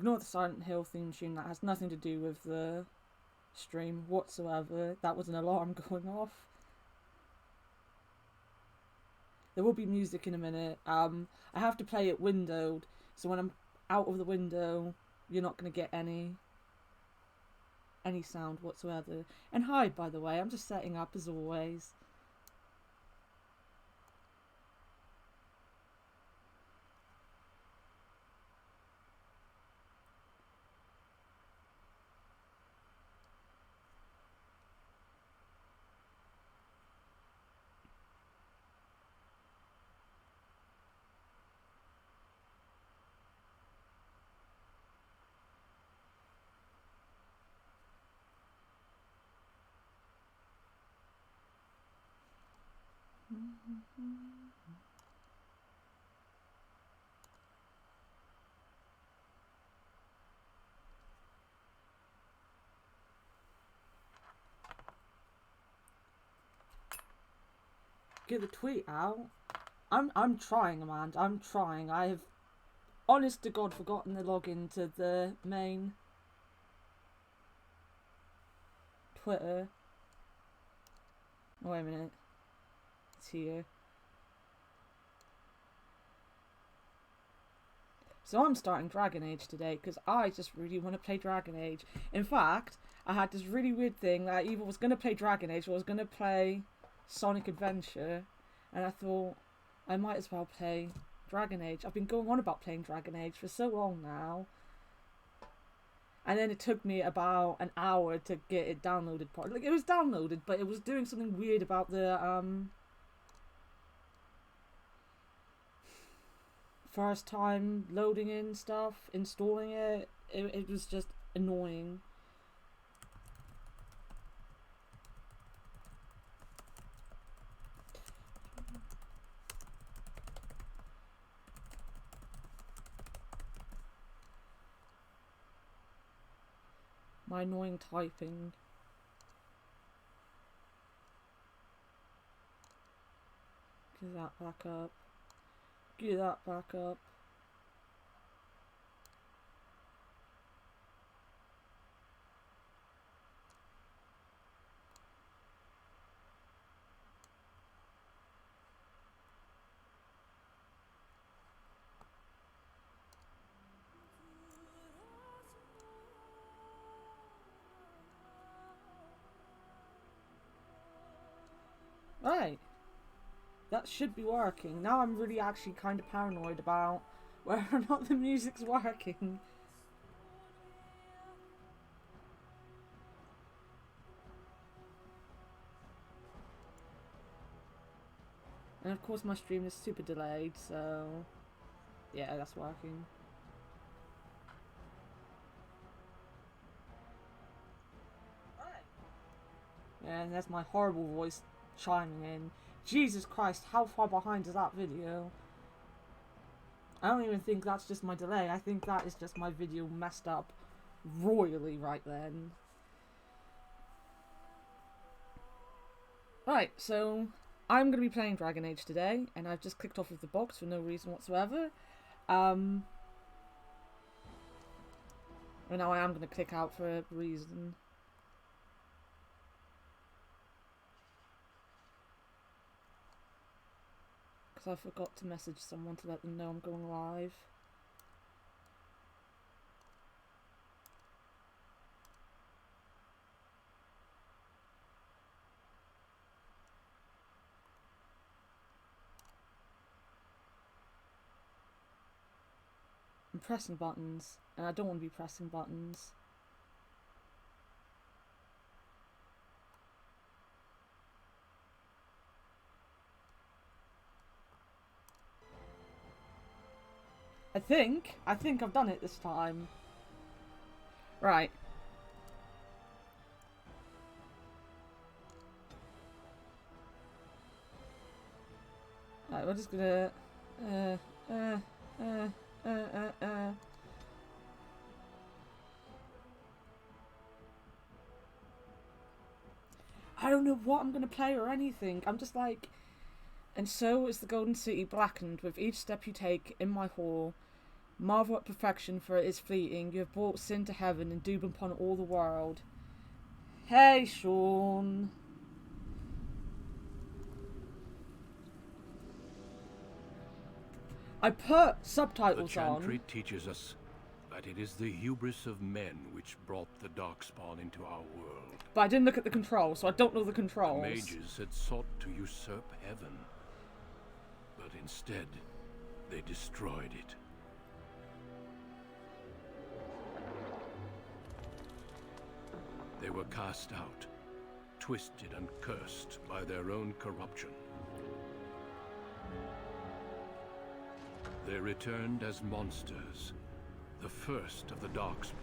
Ignore the Silent Hill theme tune. That has nothing to do with the stream whatsoever. That was an alarm going off. There will be music in a minute. I have to play it windowed, so when I'm out of the window, you're not going to get any sound whatsoever. And hi, by the way, I'm just setting up as always. Get the tweet out. I'm trying, Amanda. I'm trying. I have, honest to God, forgotten the login to the main Twitter. Oh, wait a minute. It's here. So I'm starting Dragon Age today because I just really want to play Dragon Age. In fact, I had this really weird thing that I either was going to play Dragon Age or I was going to play Sonic Adventure, and I thought I might as well play Dragon Age. I've been going on about playing Dragon Age for so long now, and then it took me about an hour to get it downloaded. Like, it was downloaded, but it was doing something weird about the first time loading in stuff, installing it. It was just annoying. My annoying typing. Get that back up. Get that back up. Right. That should be working. Now I'm really actually kind of paranoid about whether or not the music's working. And of course my stream is super delayed, so yeah, that's working. Yeah, and there's my horrible voice chiming in. Jesus Christ, how far behind is that video? I don't even think that's just my delay. I think that is just my video messed up royally right then. Right, so I'm going to be playing Dragon Age today, and I've just clicked off of the box for no reason whatsoever. And now I am going to click out for a reason. I forgot to message someone to let them know I'm going live. I'm pressing buttons, and I don't want to be pressing buttons. I think I've done it this time. Right. Right, we're just gonna I don't know what I'm gonna play or anything. I'm just like, and so is the Golden City blackened with each step you take in my hall. Marvel at perfection, for it is fleeting. You have brought sin to heaven and doom upon all the world. Hey, Sean. I put subtitles The on. chantry teaches us that it is the hubris of men which brought the darkspawn into our world. But I didn't look at the controls, so I don't know the The controls. mages had sought to usurp heaven, but instead they destroyed it. They were cast out, twisted and cursed by their own corruption. They returned as monsters, the first of the Darkspawn.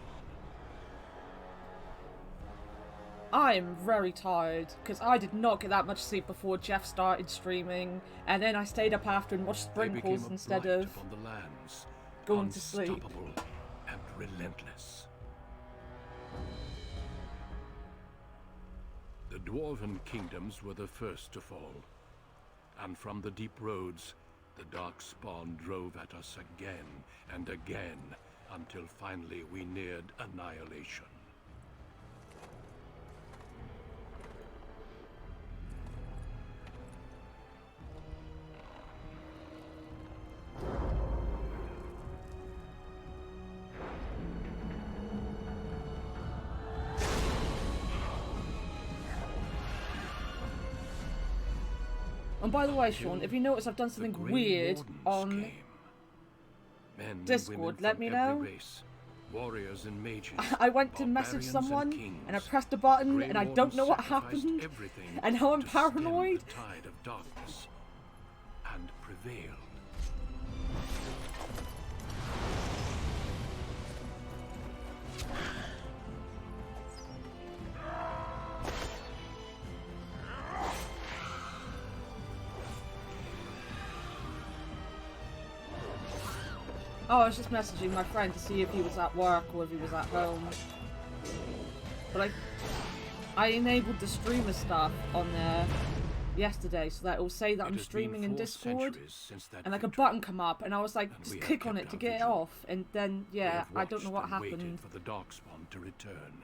I'm very tired, because I did not get that much sleep before Jeff started streaming, and then I stayed up after and watched Sprinkles instead of upon the lands, going to sleep. Unstoppable and relentless. The Dwarven kingdoms were the first to fall, and from the deep roads, the Darkspawn drove at us again and again, until finally we neared annihilation. And by the way, Sean, if you notice I've done something weird on Discord, let me know. Race, warriors and mages, I went to message someone and I pressed a button and I don't know what happened, and now I'm paranoid. The tide of darkness and prevailed. Oh, I was just messaging my friend to see if he was at work or if he was at home. But I enabled the streamer stuff on there yesterday so that it will say that I'm streaming in Discord, and like a button come up, and I was like, just click on it to get it off, and then yeah, I don't know what happened. For the Darkspawn to return,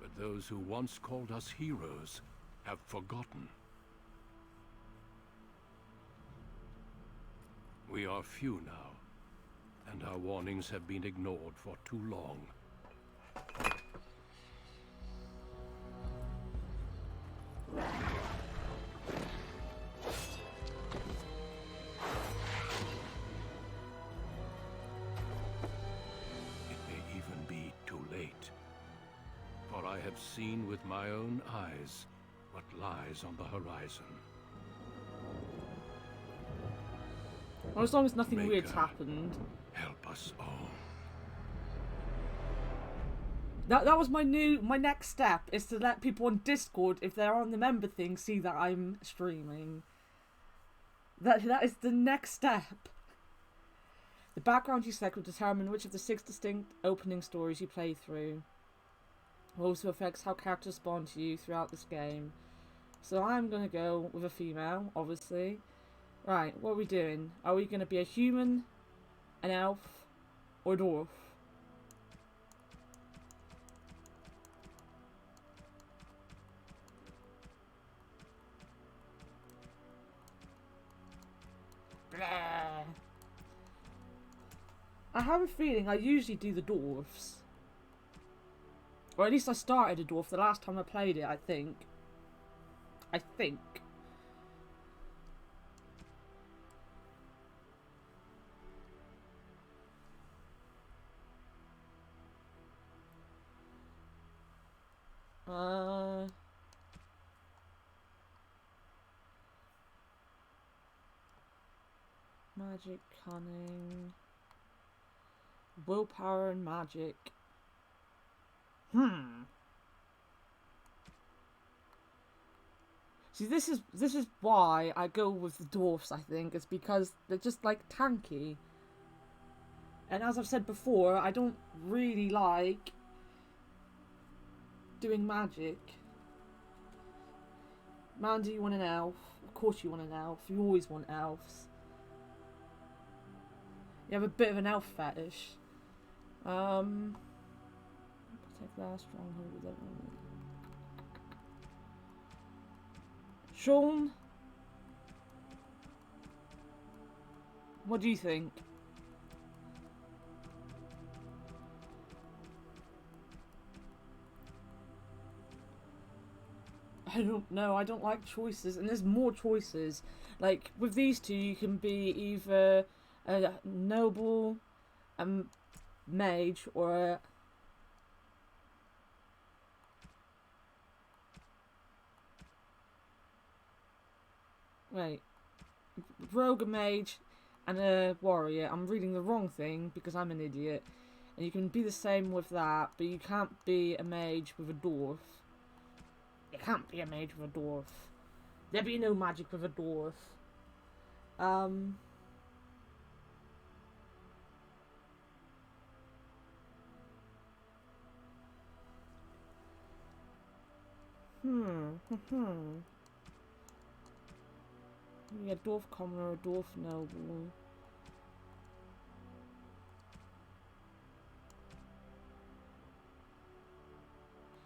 but those who once called us heroes have forgotten. We are few now, and our warnings have been ignored for too long. It may even be too late, for I have seen with my own eyes what lies on the horizon. Well, as long as nothing Maker, weird's happened. Help us all. That was my next step, is to let people on Discord, if they're on the member thing, see that I'm streaming. That is the next step. The background you select will determine which of the 6 distinct opening stories you play through. It also affects how characters spawn to you throughout this game. So I'm gonna go with a female, obviously. Right, what are we doing? Are we gonna be a human, an elf, or a dwarf? Blah. I have a feeling I usually do the dwarves. Or at least I started a dwarf the last time I played it, I think. Magic, cunning, willpower and magic. See, this is why I go with the dwarfs, I think. It's because they're just, like, tanky. And as I've said before, I don't really like doing magic. Mandy, you want an elf? Of course you want an elf. You always want elves. You have a bit of an elf fetish. Protect their stronghold with everyone. Sean, what do you think? I don't know. I don't like choices, and there's more choices. Like with these two, you can be either a noble, a mage, or a wait, rogue, a mage, and a warrior. I'm reading the wrong thing because I'm an idiot. And you can be the same with that, but you can't be a mage with a dwarf. You can't be a mage with a dwarf. There be no magic with a dwarf. Yeah, dwarf commoner or dwarf noble.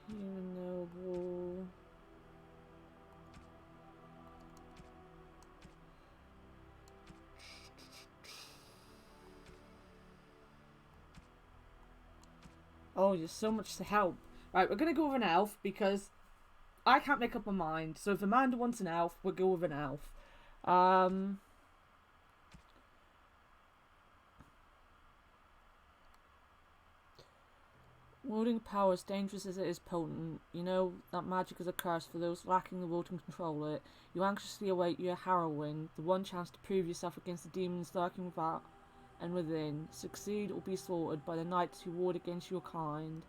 Human noble. Oh, there's so much to help. Right, we're gonna go with an elf because I can't make up my mind. So if Amanda wants an elf, we'll go with an elf. Wielding power, as dangerous as it is potent, you know that magic is a curse for those lacking the will to control it. You anxiously await your harrowing, the one chance to prove yourself against the demons lurking without and within. Succeed or be slaughtered by the knights who ward against your kind.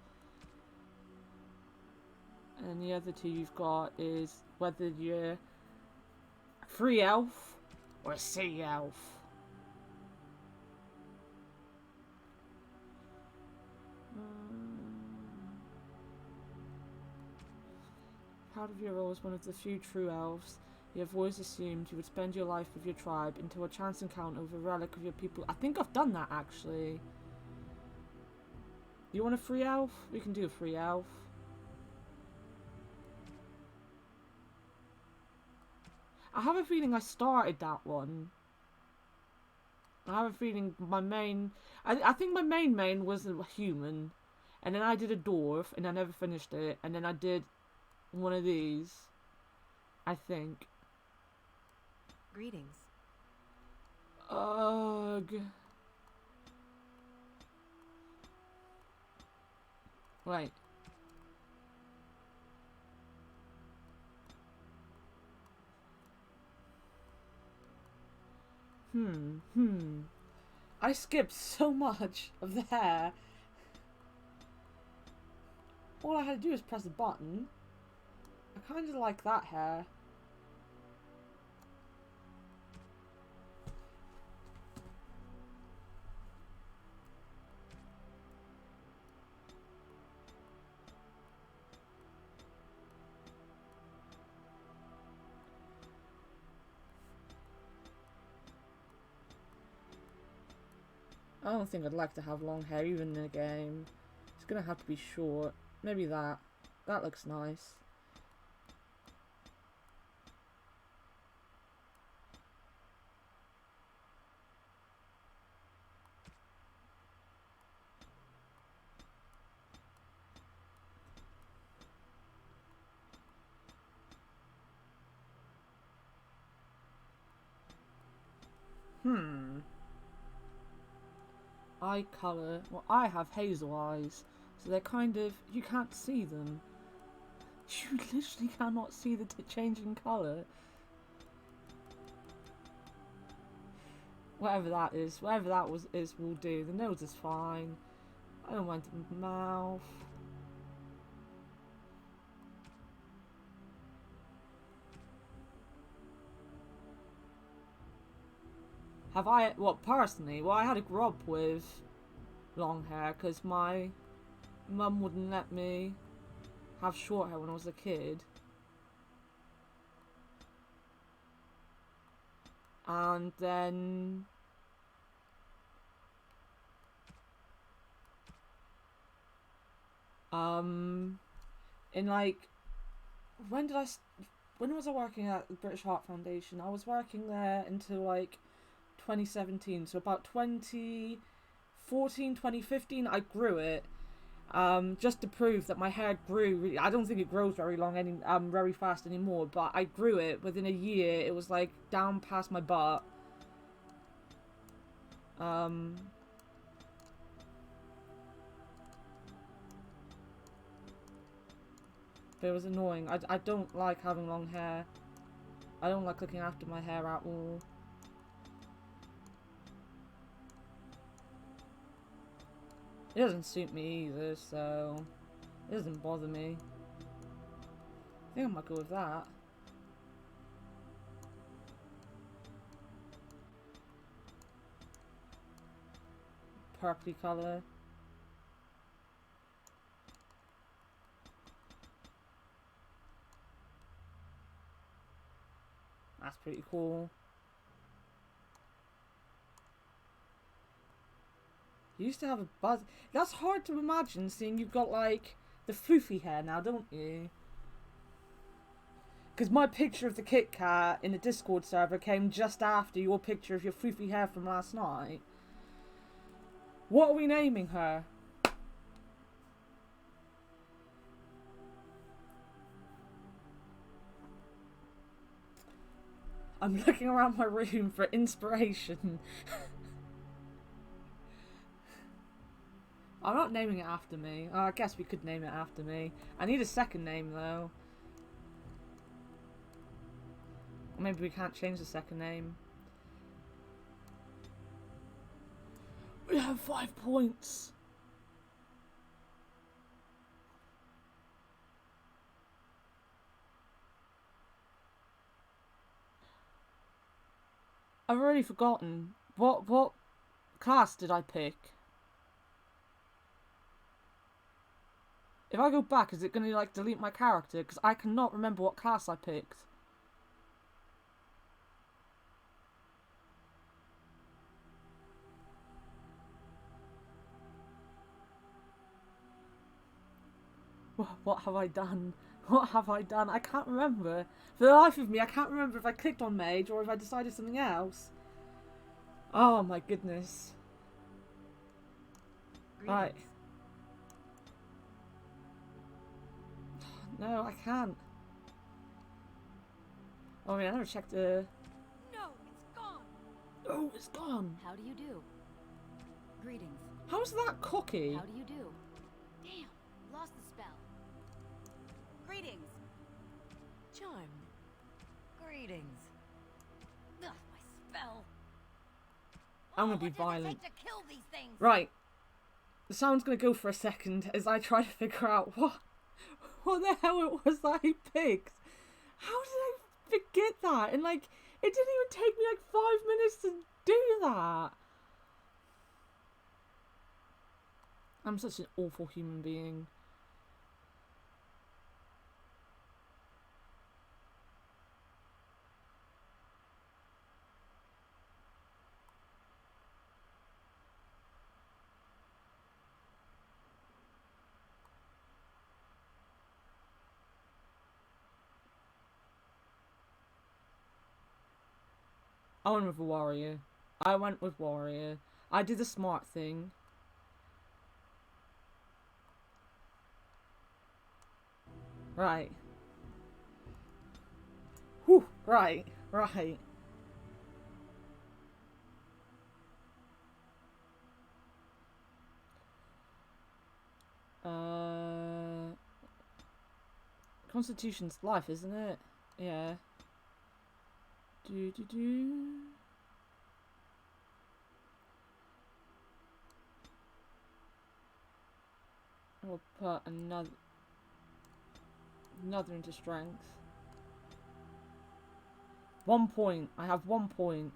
And the other two you've got is whether you're a free elf or a city elf. Proud of your role as one of the few true elves, you have always assumed you would spend your life with your tribe until a chance encounter with a relic of your people. I think I've done that actually. You want a free elf? We can do a free elf. I have a feeling I started that one. I have a feeling my main... I think my main was a human. And then I did a dwarf and I never finished it. And then I did one of these, I think. Greetings. Ugh. Right. I skipped so much of the hair. All I had to do was press a button. I kind of like that hair. I don't think I'd like to have long hair even in a game. It's gonna have to be short. Maybe that. That looks nice. Eye colour. Well, I have hazel eyes, so they're kind of... you can't see them. You literally cannot see the change in colour. Whatever that is, whatever that is will do. The nose is fine. I don't mind the mouth. Have I... what, personally? Well, I had to grow up with long hair because my mum wouldn't let me have short hair when I was a kid. And then In like, when was I working at the British Heart Foundation? I was working there until like 2017, so about 2014, 2015 I grew it, just to prove that my hair grew really. I don't think it grows very very fast anymore, but I grew it within a year. It was like down past my butt. But it was annoying. I don't like having long hair. I don't like looking after my hair at all. It doesn't suit me either, so it doesn't bother me. I think I might go with that. Purpley colour. That's pretty cool. You used to have a buzz. That's hard to imagine, seeing you've got like the floofy hair now, don't you? Because my picture of the Kit Kat in the Discord server came just after your picture of your floofy hair from last night. What are we naming her? I'm looking around my room for inspiration. I'm not naming it after me. Oh, I guess we could name it after me. I need a second name though. Or maybe we can't change the second name. We have 5 points. I've already forgotten. What class did I pick? If I go back, is it going to like delete my character? Because I cannot remember what class I picked. What have I done? What have I done? I can't remember. For the life of me, I can't remember if I clicked on Mage or if I decided something else. Oh my goodness. Greetings. Right. No, I can't. Oh yeah, I never checked the... No, it's gone. Oh, it's gone. How do you do? Greetings. How's that cocky? How do you do? Damn, lost the spell. Greetings. Charmed. Greetings. Ugh, my spell. I'm gonna be what does it violent. take to kill these things? Right. The sound's gonna go for a second as I try to figure out what the hell it was that I picked. How did I forget that? And like, it didn't even take me like 5 minutes to do that. I'm such an awful human being. I went with a warrior. I went with warrior. I did the smart thing. Right. Whew, right. Constitution's life, isn't it? Yeah. I'll put another into strength. 1 point. I have 1 point.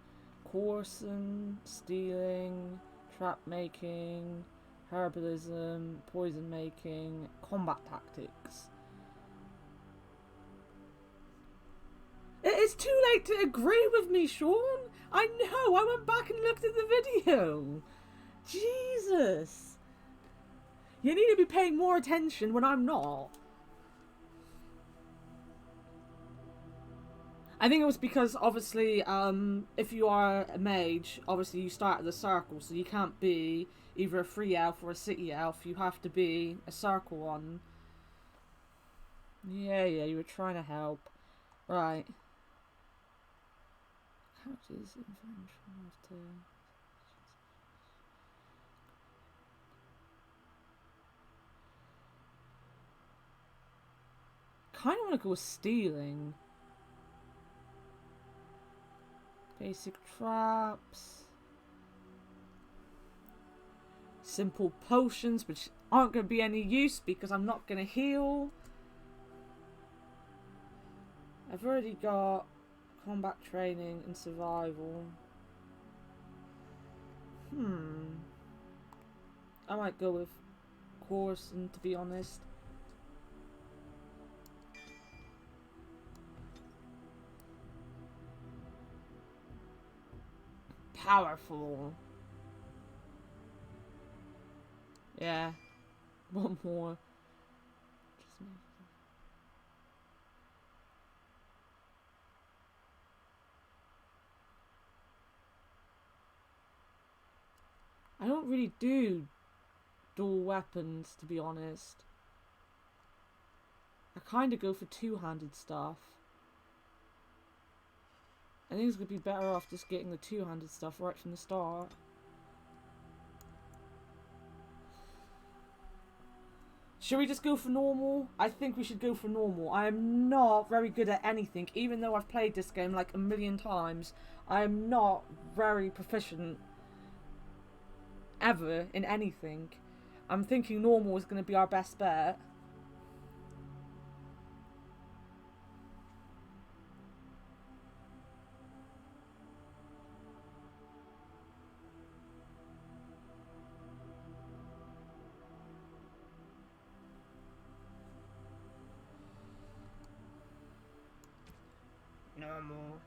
Coercion, stealing, trap making, herbalism, poison making, combat tactics. It is too late to agree with me, Sean. I know. I went back and looked at the video. Jesus. You need to be paying more attention when I'm not. I think it was because, obviously, if you are a mage, obviously you start at the circle, so you can't be either a free elf or a city elf. You have to be a circle one. Yeah, you were trying to help. Right. Characters, kind of want to go with stealing. Basic traps. Simple potions, which aren't going to be any use because I'm not going to heal. I've already got combat training and survival. I might go with Corson, to be honest. Powerful. Yeah. One more. I don't really do dual weapons, to be honest. I kind of go for two-handed stuff. I think it's going to be better off just getting the two-handed stuff right from the start. Should we just go for normal? I think we should go for normal. I am not very good at anything, even though I've played this game like a million times. I am not very proficient ever in anything. I'm thinking normal is going to be our best bet. Normal.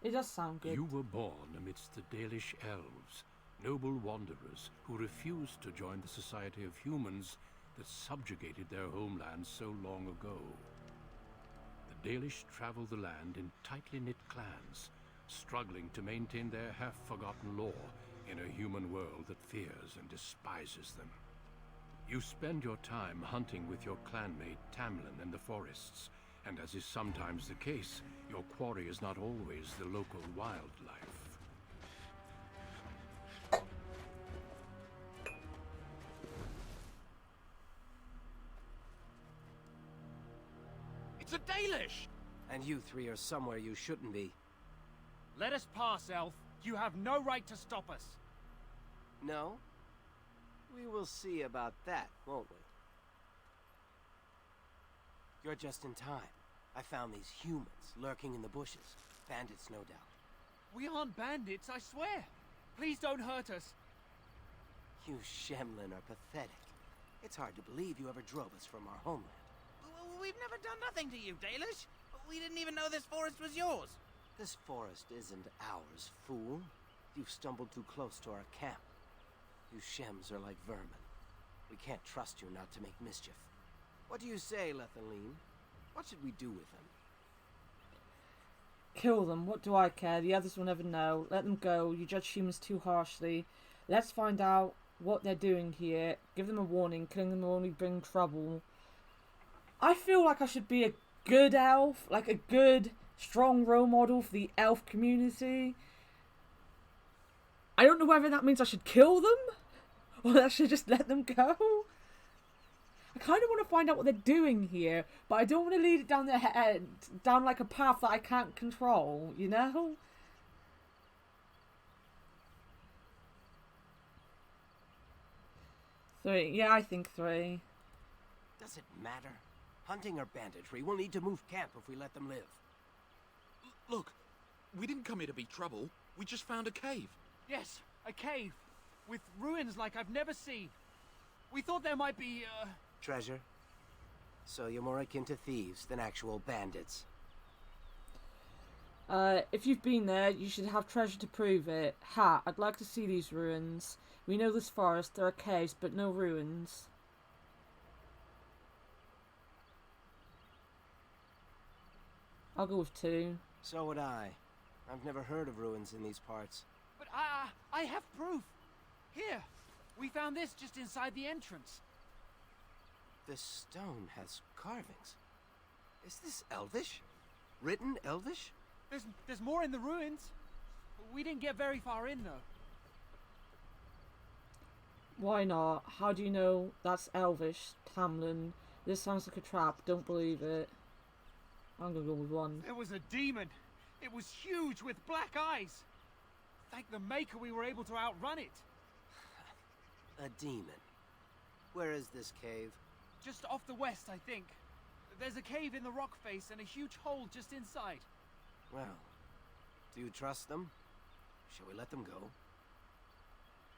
It does sound good. You were born amidst the Dalish elves, noble wanderers who refused to join the society of humans that subjugated their homeland so long ago. The Dalish travel the land in tightly knit clans, struggling to maintain their half-forgotten lore in a human world that fears and despises them. You spend your time hunting with your clanmate Tamlin in the forests, and as is sometimes the case, your quarry is not always the local wildlife. It's a Dalish! And you three are somewhere you shouldn't be. Let us pass, Elf. You have no right to stop us. No? We will see about that, won't we? You're just in time. I found these humans lurking in the bushes. Bandits, no doubt. We aren't bandits, I swear. Please don't hurt us. You Shemlin are pathetic. It's hard to believe you ever drove us from our homeland. We've never done nothing to you, Dalish. We didn't even know this forest was yours. This forest isn't ours, fool. You've stumbled too close to our camp. You Shems are like vermin. We can't trust you not to make mischief. What do you say, Lethaline? What should we do with them? Kill them. What do I care? The others will never know. Let them go. You judge humans too harshly. Let's find out what they're doing here. Give them a warning. Killing them will only bring trouble. I feel like I should be a good elf. Like a good, strong role model for the elf community. I don't know whether that means I should kill them or I should just let them go. I kind of want to find out what they're doing here, but I don't want to lead it down their head, down like a path that I can't control, you know? Three. Yeah, I think three. Does it matter? Hunting or banditry, we'll need to move camp if we let them live. Look, we didn't come here to be trouble. We just found a cave. Yes, a cave. With ruins like I've never seen. We thought there might be, Treasure? So you're more akin to thieves than actual bandits. If you've been there, you should have treasure to prove it. Ha, I'd like to see these ruins. We know this forest, there are caves, but no ruins. I'll go with 2. So would I. I've never heard of ruins in these parts. But I have proof. Here, we found this just inside the entrance. This stone has carvings. Is this Elvish? Written Elvish? There's more in the ruins. We didn't get very far in, though. Why not? How do you know that's Elvish, Tamlin? This sounds like a trap, don't believe it. I'm gonna go with 1. There was a demon. It was huge with black eyes. Thank the Maker we were able to outrun it. A demon. Where is this cave? Just off the west, I think. There's a cave in the rock face and a huge hole just inside. Well, do you trust them? Shall we let them go?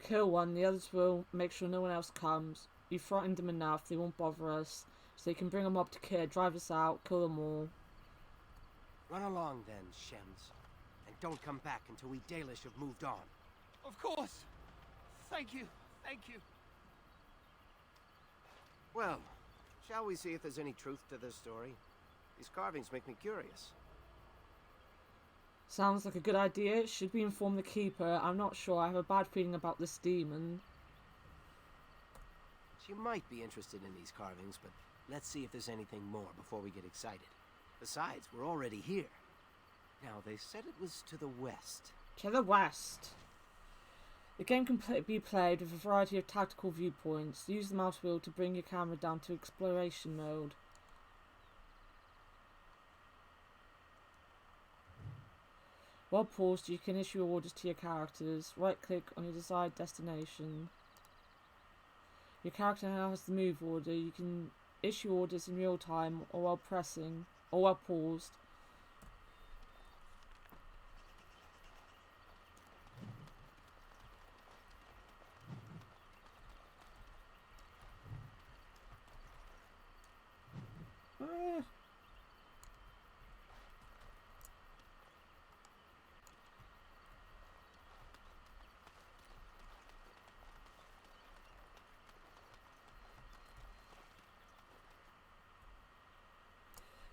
Kill one, the others will make sure no one else comes. You frightened them enough, they won't bother us. So you can bring them up to Kir, drive us out, kill them all. Run along then, Shems. And don't come back until we Dalish have moved on. Of course. Thank you. Thank you. Well, shall we see if there's any truth to this story? These carvings make me curious. Sounds like a good idea. Should we inform the Keeper? I'm not sure. I have a bad feeling about this demon. She might be interested in these carvings, but let's see if there's anything more before we get excited. Besides, we're already here. Now, they said it was to the west. To the west. The game can be played with a variety of tactical viewpoints. Use the mouse wheel to bring your camera down to exploration mode. While paused, you can issue orders to your characters. Right-click on your desired destination. Your character now has the move order. You can issue orders in real time or while pressing, or while paused.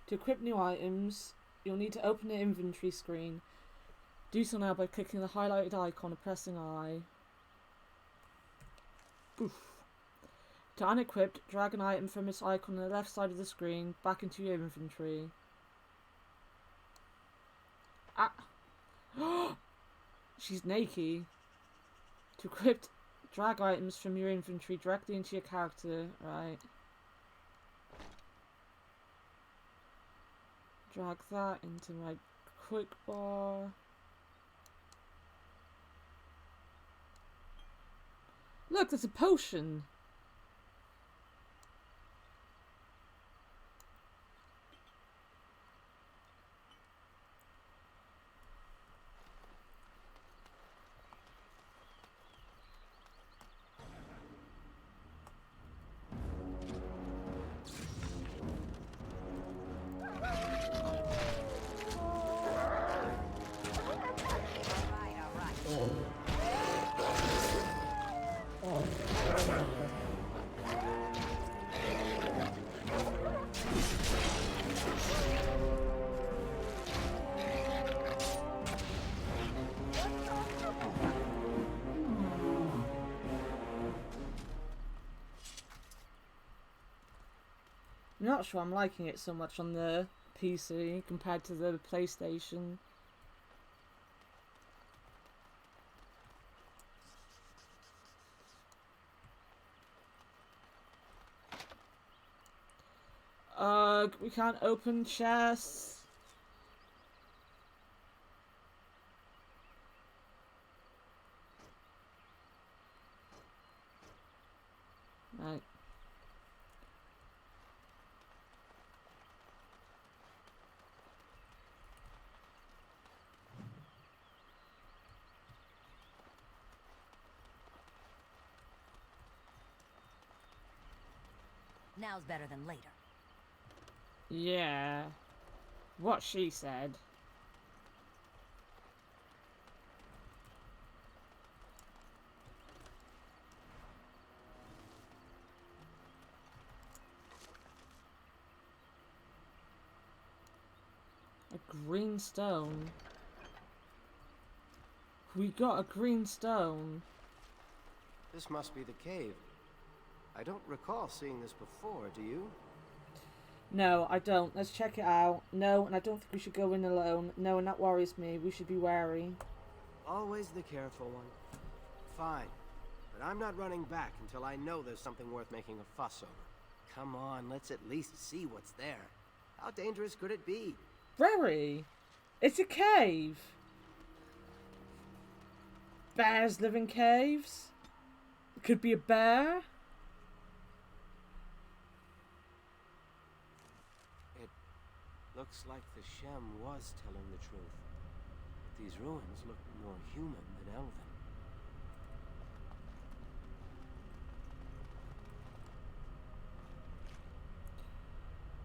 To equip new items, you'll need to open the inventory screen. Do so now by clicking the highlighted icon and pressing I. Oof. To unequip, drag an item from its icon on the left side of the screen back into your inventory. Ah! She's naked. To equip, drag items from your inventory directly into your character. Right. Drag that into my quick bar. Look, there's a potion. I'm not sure I'm liking it so much on the PC compared to the PlayStation. We can't open chests. Right. Now's better than later. Yeah. What she said. A green stone. We got a green stone. This must be the cave. I don't recall seeing this before, do you? No, I don't. Let's check it out. No, and I don't think we should go in alone. No, and that worries me. We should be wary. Always the careful one. Fine. But I'm not running back until I know there's something worth making a fuss over. Come on, let's at least see what's there. How dangerous could it be? Very. It's a cave. Bears live in caves. It could be a bear. It looks like the Shem was telling the truth. These ruins look more human than elven.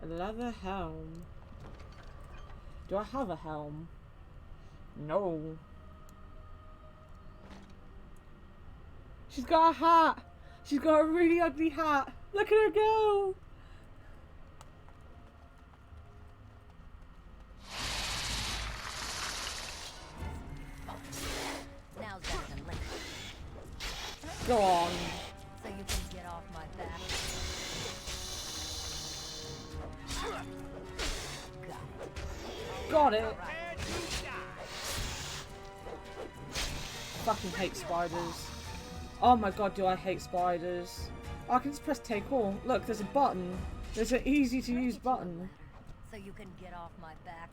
A leather helm. Do I have a helm? No. She's got a hat. She's got a really ugly hat. Look at her go. Now's better than later. Go on. So you can get off my back. Got it. Fucking hate spiders. Oh my god, do I hate spiders. Oh, I can just press take all. Look, there's a button. There's an easy to use button. So you can get off my back.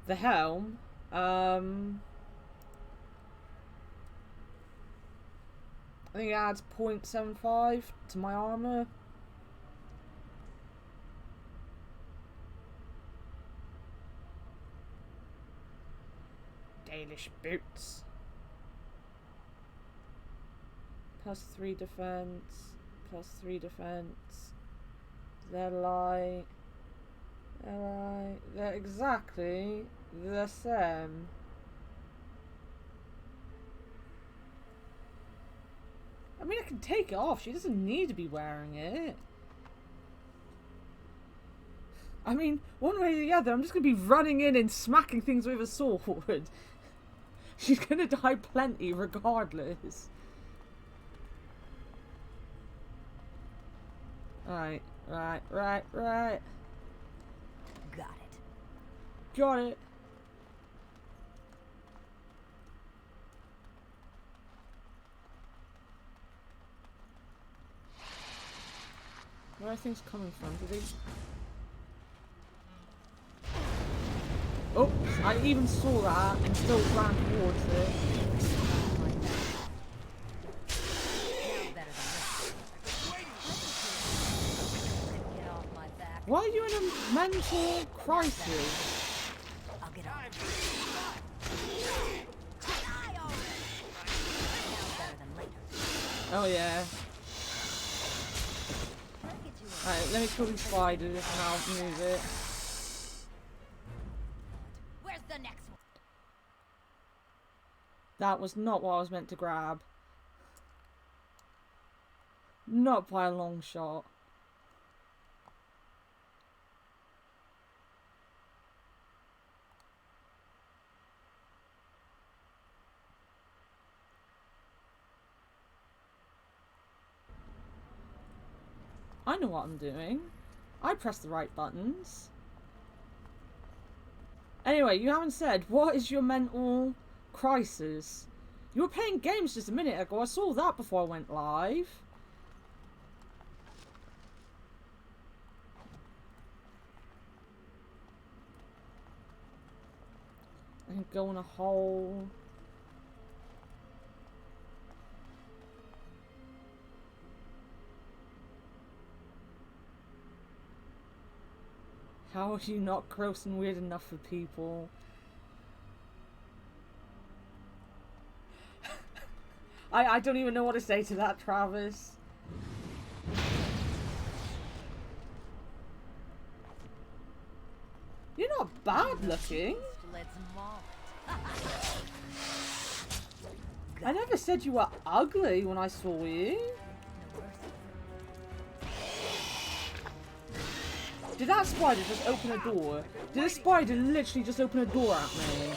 The helm. I think it adds 0.75 to my armor. Dalish boots. +3 defense. +3 defense. They're light. They're exactly the same. I mean, I can take it off. She doesn't need to be wearing it. I mean, one way or the other, I'm just going to be running in and smacking things with a sword. She's going to die plenty regardless. Right. Got it. Got it. Where are things coming from? Do they... Oh, I even saw that and still ran towards it. Now's better than later. Get off my back. Why are you in a mental crisis? I'll get off. Die already. Now's better than later. Oh yeah. Let me get you a Alright, let me kill these spiders and I'll move it. Where's the next one? That was not what I was meant to grab. Not by a long shot. I know what I'm doing. I press the right buttons. Anyway, you haven't said, what is your mental crisis? You were playing games just a minute ago. I saw that before I went live. I can go in a hole. How are you not gross and weird enough for people? I don't even know what to say to that, Travis. You're not bad looking. Let's maul it. I never said you were ugly when I saw you. Did that spider just open a door? Did a spider literally just open a door at me?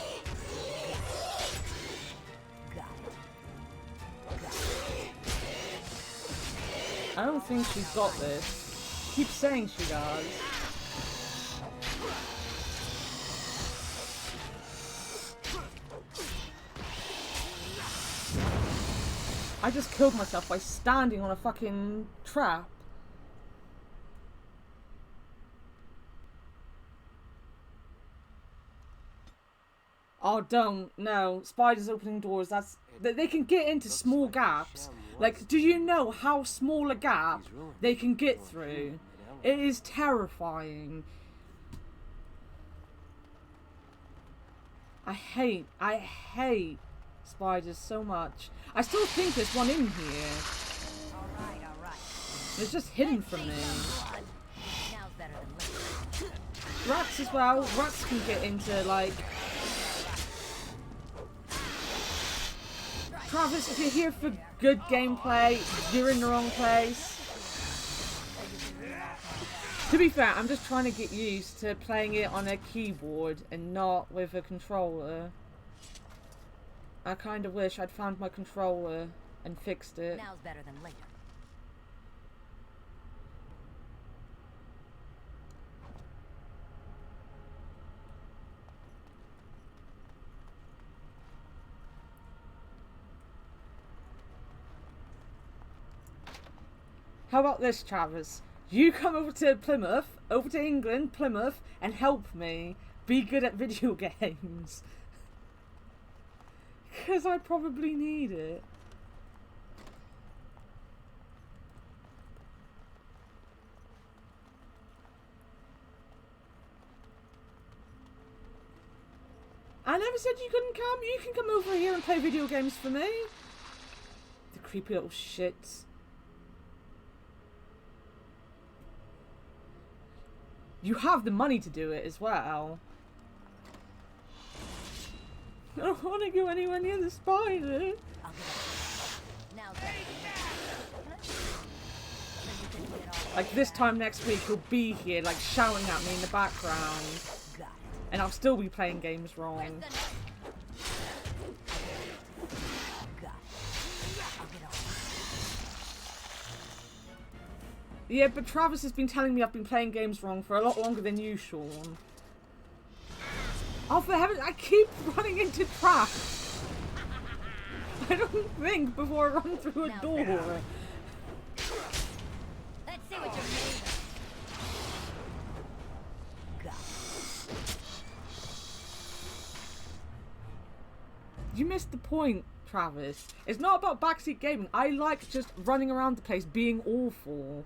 I don't think she's got this. Keeps saying she does. I just killed myself by standing on a fucking trap. Oh, don't. No. Spiders opening doors. That's... They can get into small gaps. Like, do you know how small a gap they can get through? It is terrifying. I hate spiders so much. I still think there's one in here. Alright. It's just hidden from me. Now's better than later. Rats as well. Rats can get into, like... Travis, if you're here for good gameplay, you're in the wrong place. To be fair, I'm just trying to get used to playing it on a keyboard and not with a controller. I kind of wish I'd found my controller and fixed it. Now's better than later. How about this, Travis? You come over to Plymouth, over to England, Plymouth, and help me be good at video games. Because I probably need it. I never said you couldn't come. You can come over here and play video games for me. The creepy little shits. You have the money to do it as well. I don't want to go anywhere near the spider. Now's better than later. Like this time next week, he'll be here, like shouting at me in the background, Got it. and I'll still be playing games wrong. Got it. I'll get on. Yeah, but Travis has been telling me I've been playing games wrong for a lot longer than you, Sean. Oh, for heaven, I keep running into traps. I don't think before I run through a door. Let's see what you're made of. Got it. You missed the point, Travis. It's not about backseat gaming. I like just running around the place being awful.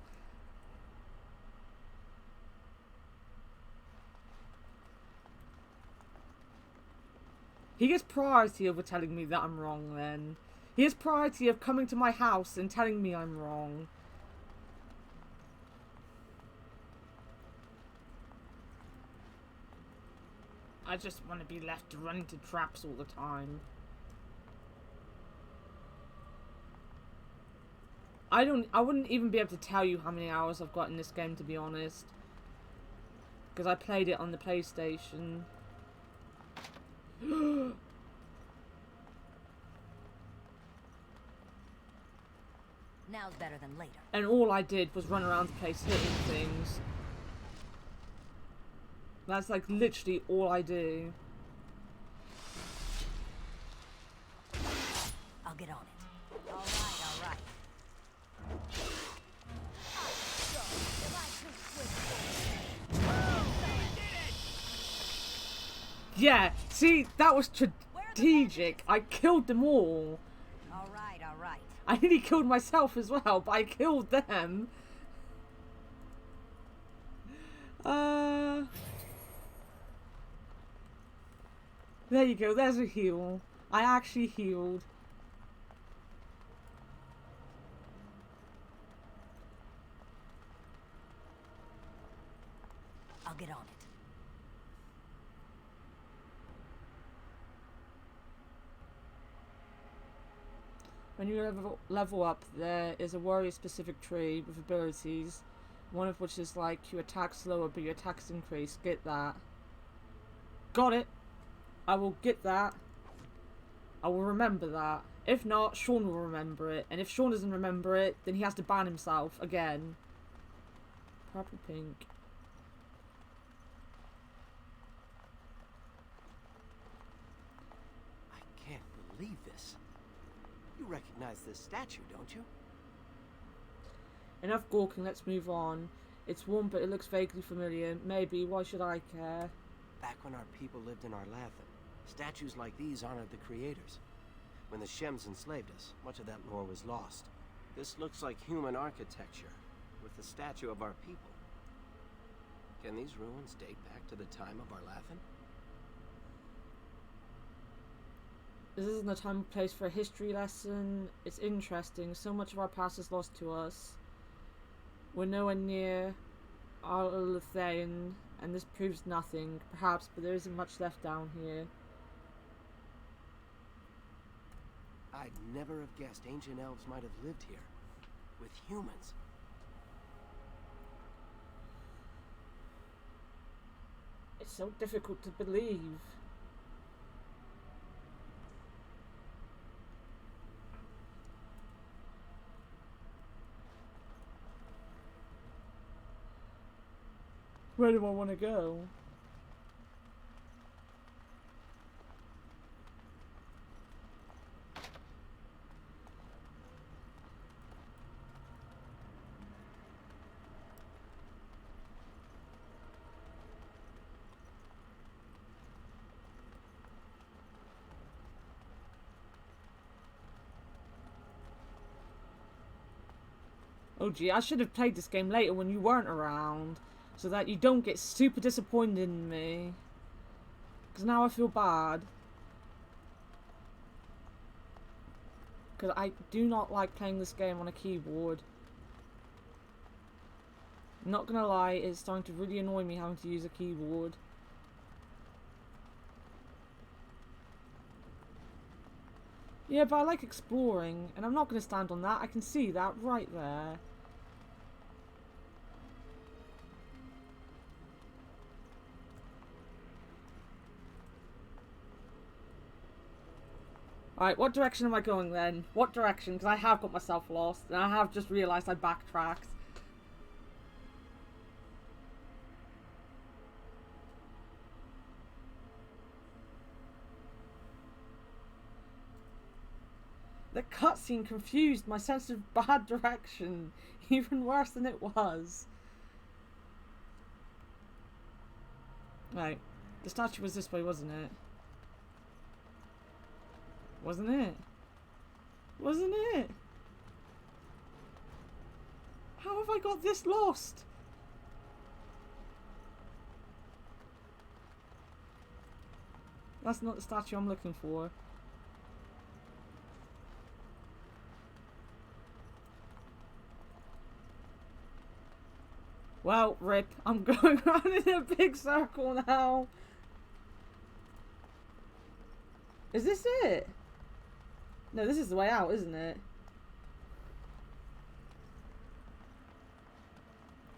He gets priority over telling me that I'm wrong then. He has priority of coming to my house and telling me I'm wrong. I just want to be left to run into traps all the time. I wouldn't even be able to tell you how many hours I've got in this game, to be honest. Because I played it on the PlayStation. Now's better than later. And all I did was run around the place hitting things. That's like literally all I do. I'll get on it. Alright. Yeah, see, that was strategic. I killed them all. Alright. I nearly killed myself as well, but I killed them. There you go, there's a heal. I actually healed. I'll get on it. When you level up, there is a warrior-specific tree with abilities, one of which is like you attack slower but your attacks increase. Get that. Got it. I will get that. I will remember that. If not, Sean will remember it. And if Sean doesn't remember it, then he has to ban himself again. Purple pink. I can't believe this. You recognize this statue, don't you? Enough gawking, let's move on. It's warm, but it looks vaguely familiar. Maybe, why should I care? Back when our people lived in Arlathan, statues like these honored the creators. When the Shems enslaved us, much of that lore was lost. This looks like human architecture, with the statue of our people. Can these ruins date back to the time of Arlathan? This isn't a time or place for a history lesson. It's interesting. So much of our past is lost to us. We're nowhere near Arlathan, and this proves nothing. Perhaps, but there isn't much left down here. I'd never have guessed ancient elves might have lived here. With humans. It's so difficult to believe. Where do I want to go? Oh gee, I should have played this game later when you weren't around, so that you don't get super disappointed in me. Because now I feel bad. Because I do not like playing this game on a keyboard. Not gonna lie, it's starting to really annoy me having to use a keyboard. Yeah, but I like exploring, and I'm not gonna stand on that. I can see that right there. Alright, what direction am I going then? What direction? Because I have got myself lost, and I have just realised I backtracked. The cutscene confused my sense of bad direction, even worse than it was. Right, the statue was this way, wasn't it? Wasn't it? Wasn't it? How have I got this lost? That's not the statue I'm looking for. Well, rip. I'm going around in a big circle now. Is this it? No, this is the way out, isn't it?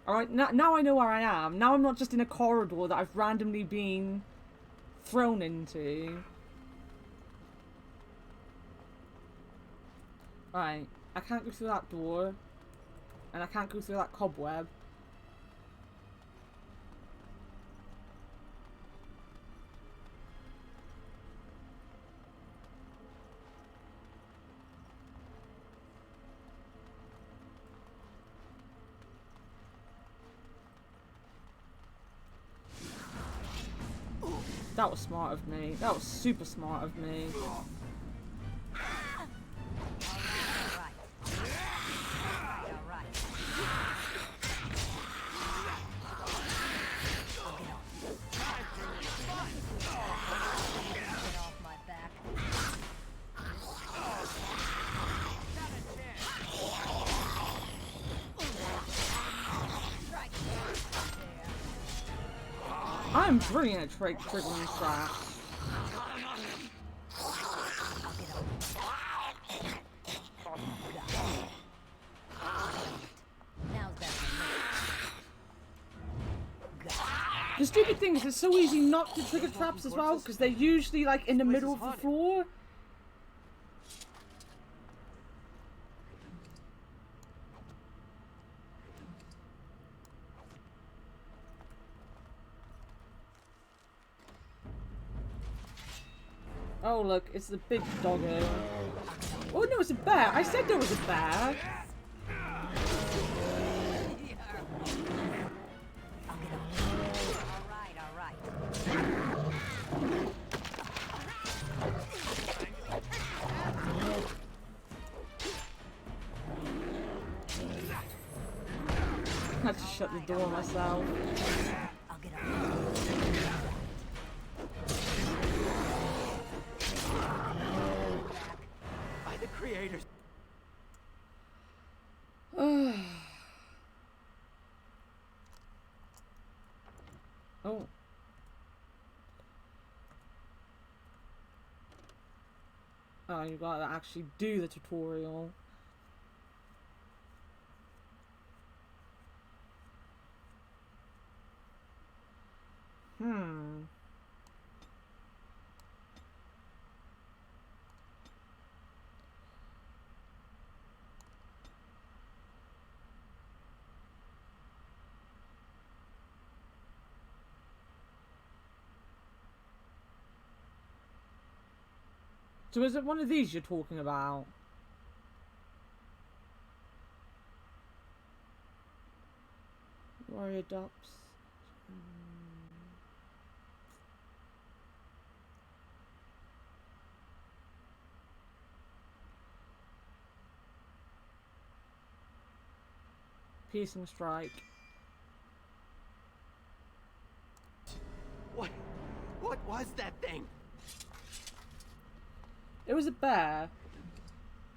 Alright, now I know where I am. Now I'm not just in a corridor that I've randomly been thrown into. Right, I can't go through that door. And I can't go through that cobweb. That was smart of me. That was super smart of me. I'm brilliant at triggering traps. The stupid thing is it's so easy not to trigger traps as well, because they're usually like in the middle of the floor. Oh look, it's the big doggo. Oh no, it's a bear! I said there was a bear! I had to shut the door myself. I'll get up. By the creators. Oh. Oh, you gotta actually do the tutorial. So is it one of these you're talking about? Warrior Dops. Piercing strike. What was that thing? It was a bear.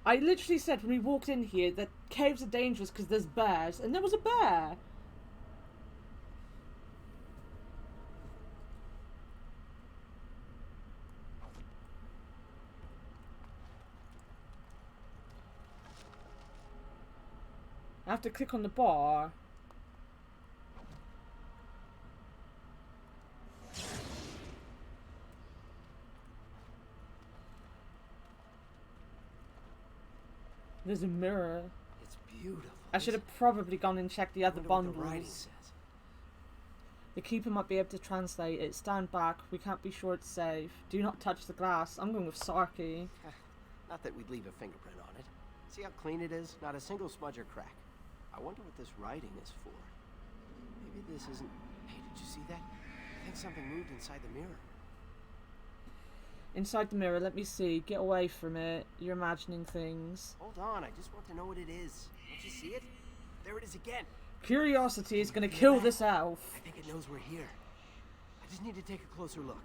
I literally said when we walked in here that caves are dangerous because there's bears, and there was a bear. I have to click on the bar. There's a mirror. It's beautiful. I should have probably gone and checked the other Wonder what the writing bundles. says. The keeper might be able to translate it. Stand back. We can't be sure it's safe. Do not touch the glass. I'm going with Sarky. Not that we'd leave a fingerprint on it. See how clean it is? Not a single smudge or crack. I wonder what this writing is for. Maybe this isn't... Hey, did you see that? I think something moved inside the mirror. Inside the mirror, let me see. Get away from it. You're imagining things. Hold on, I just want to know what it is. Don't you see it? There it is again. Curiosity is going to kill this elf. I think it knows we're here. I just need to take a closer look.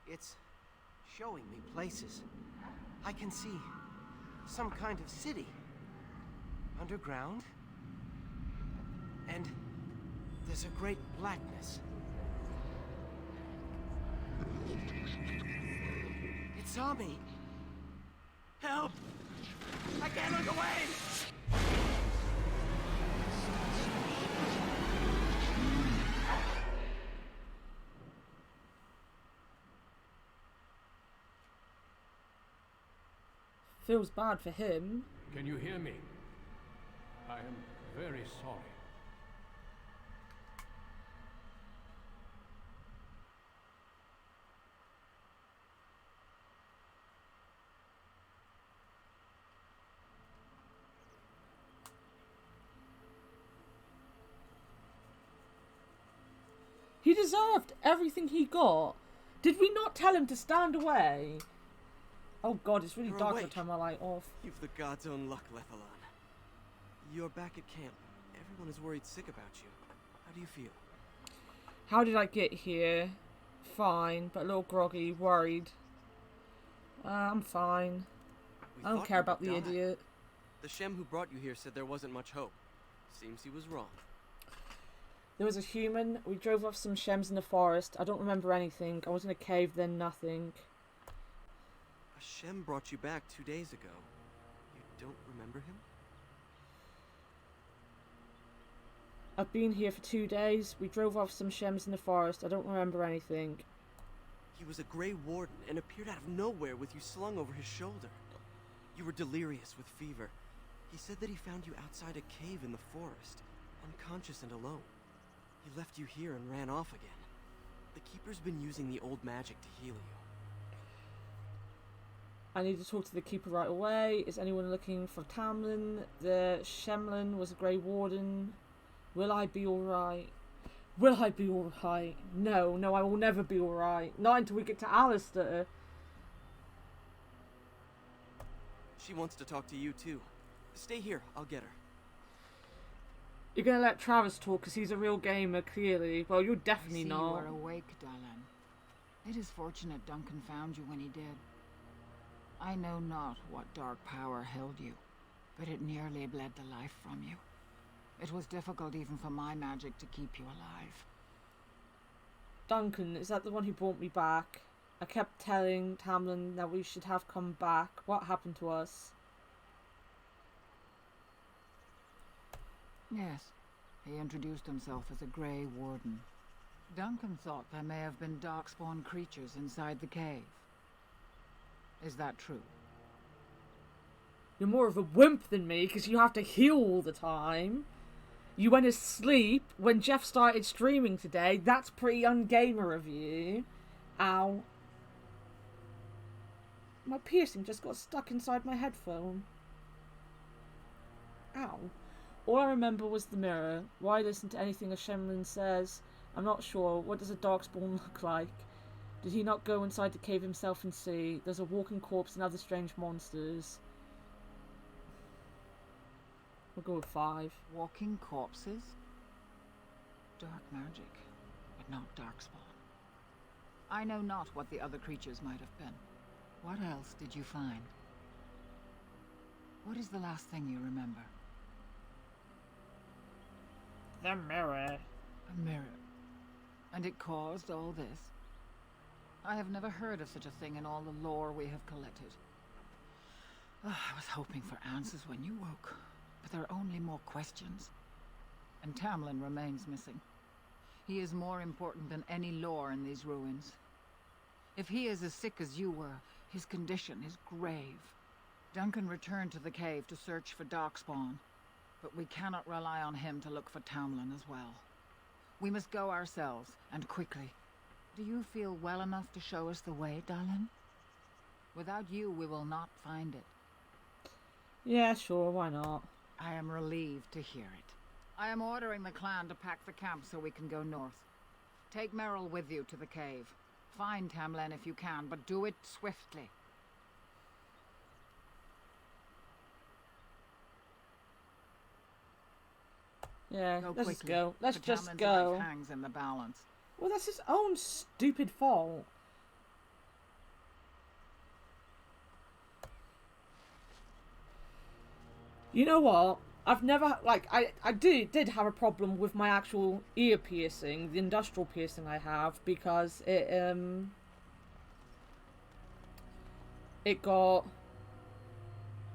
It's showing me places. I can see some kind of city. Underground. And there's a great blackness. It saw me. Help! I can't look away! Feels bad for him. Can you hear me? I am very sorry. He deserved everything he got. Did we not tell him to stand away? Oh god, it's really You're dark to awake. turn my light off. You've the god's own luck, Lethalon. You're back at camp. Everyone is worried sick about you. How do you feel? How did I get here? Fine, but a little groggy, worried. I'm fine. We I don't thought care you about were the gone. idiot. The Shem who brought you here said there wasn't much hope. Seems he was wrong. There was a human. We drove off some shems in the forest. I don't remember anything. I was in a cave, then nothing. A Shem brought you back 2 days ago. You don't remember him? I've been here for 2 days. We drove off some shems in the forest. I don't remember anything. He was a Grey Warden and appeared out of nowhere with you slung over his shoulder. You were delirious with fever. He said that he found you outside a cave in the forest, unconscious and alone. He left you here and ran off again. The Keeper's been using the old magic to heal you. I need to talk to the Keeper right away. Is anyone looking for Tamlin? The Shemlin was a Grey Warden. Will I be alright? Will I be alright? No, I will never be alright. Not until we get to Alistair. She wants to talk to you too. Stay here, I'll get her. You're gonna let Travis talk because he's a real gamer, clearly. Well, you're definitely I see not. you are awake, Dylan. It is fortunate Duncan found you when he did. I know not what dark power held you, but it nearly bled the life from you. It was difficult even for my magic to keep you alive. Duncan, is that the one who brought me back? I kept telling Tamlin that we should have come back. What happened to us? Yes, he introduced himself as a Grey Warden. Duncan thought there may have been darkspawn creatures inside the cave. Is that true? You're more of a wimp than me because you have to heal all the time. You went asleep when Jeff started streaming today. That's pretty ungamer of you. Ow. My piercing just got stuck inside my headphone. Ow. All I remember was the mirror. Why listen to anything a Shemlin says? I'm not sure. What does a darkspawn look like? Did he not go inside the cave himself and see? There's a walking corpse and other strange monsters. We'll go with 5. Walking corpses? Dark magic, but not darkspawn. I know not what the other creatures might have been. What else did you find? What is the last thing you remember? The mirror. A mirror. And it caused all this? I have never heard of such a thing in all the lore we have collected. I was hoping for answers when you woke, but there are only more questions. And Tamlin remains missing. He is more important than any lore in these ruins. If he is as sick as you were, his condition is grave. Duncan returned to the cave to search for darkspawn, but we cannot rely on him to look for Tamlin as well. We must go ourselves, and quickly. Do you feel well enough to show us the way, Dylan? Without you, we will not find it. Yeah, sure, why not? I am relieved to hear it. I am ordering the clan to pack the camp so we can go north. Take Merrill with you to the cave. Find Tamlin if you can, but do it swiftly. Yeah, Go let's quickly. just go. Let's for just Tamlin's go. life hangs in the balance. Well, that's his own stupid fault. You know what? I've never, like, I did have a problem with my actual ear piercing, the industrial piercing I have, because it got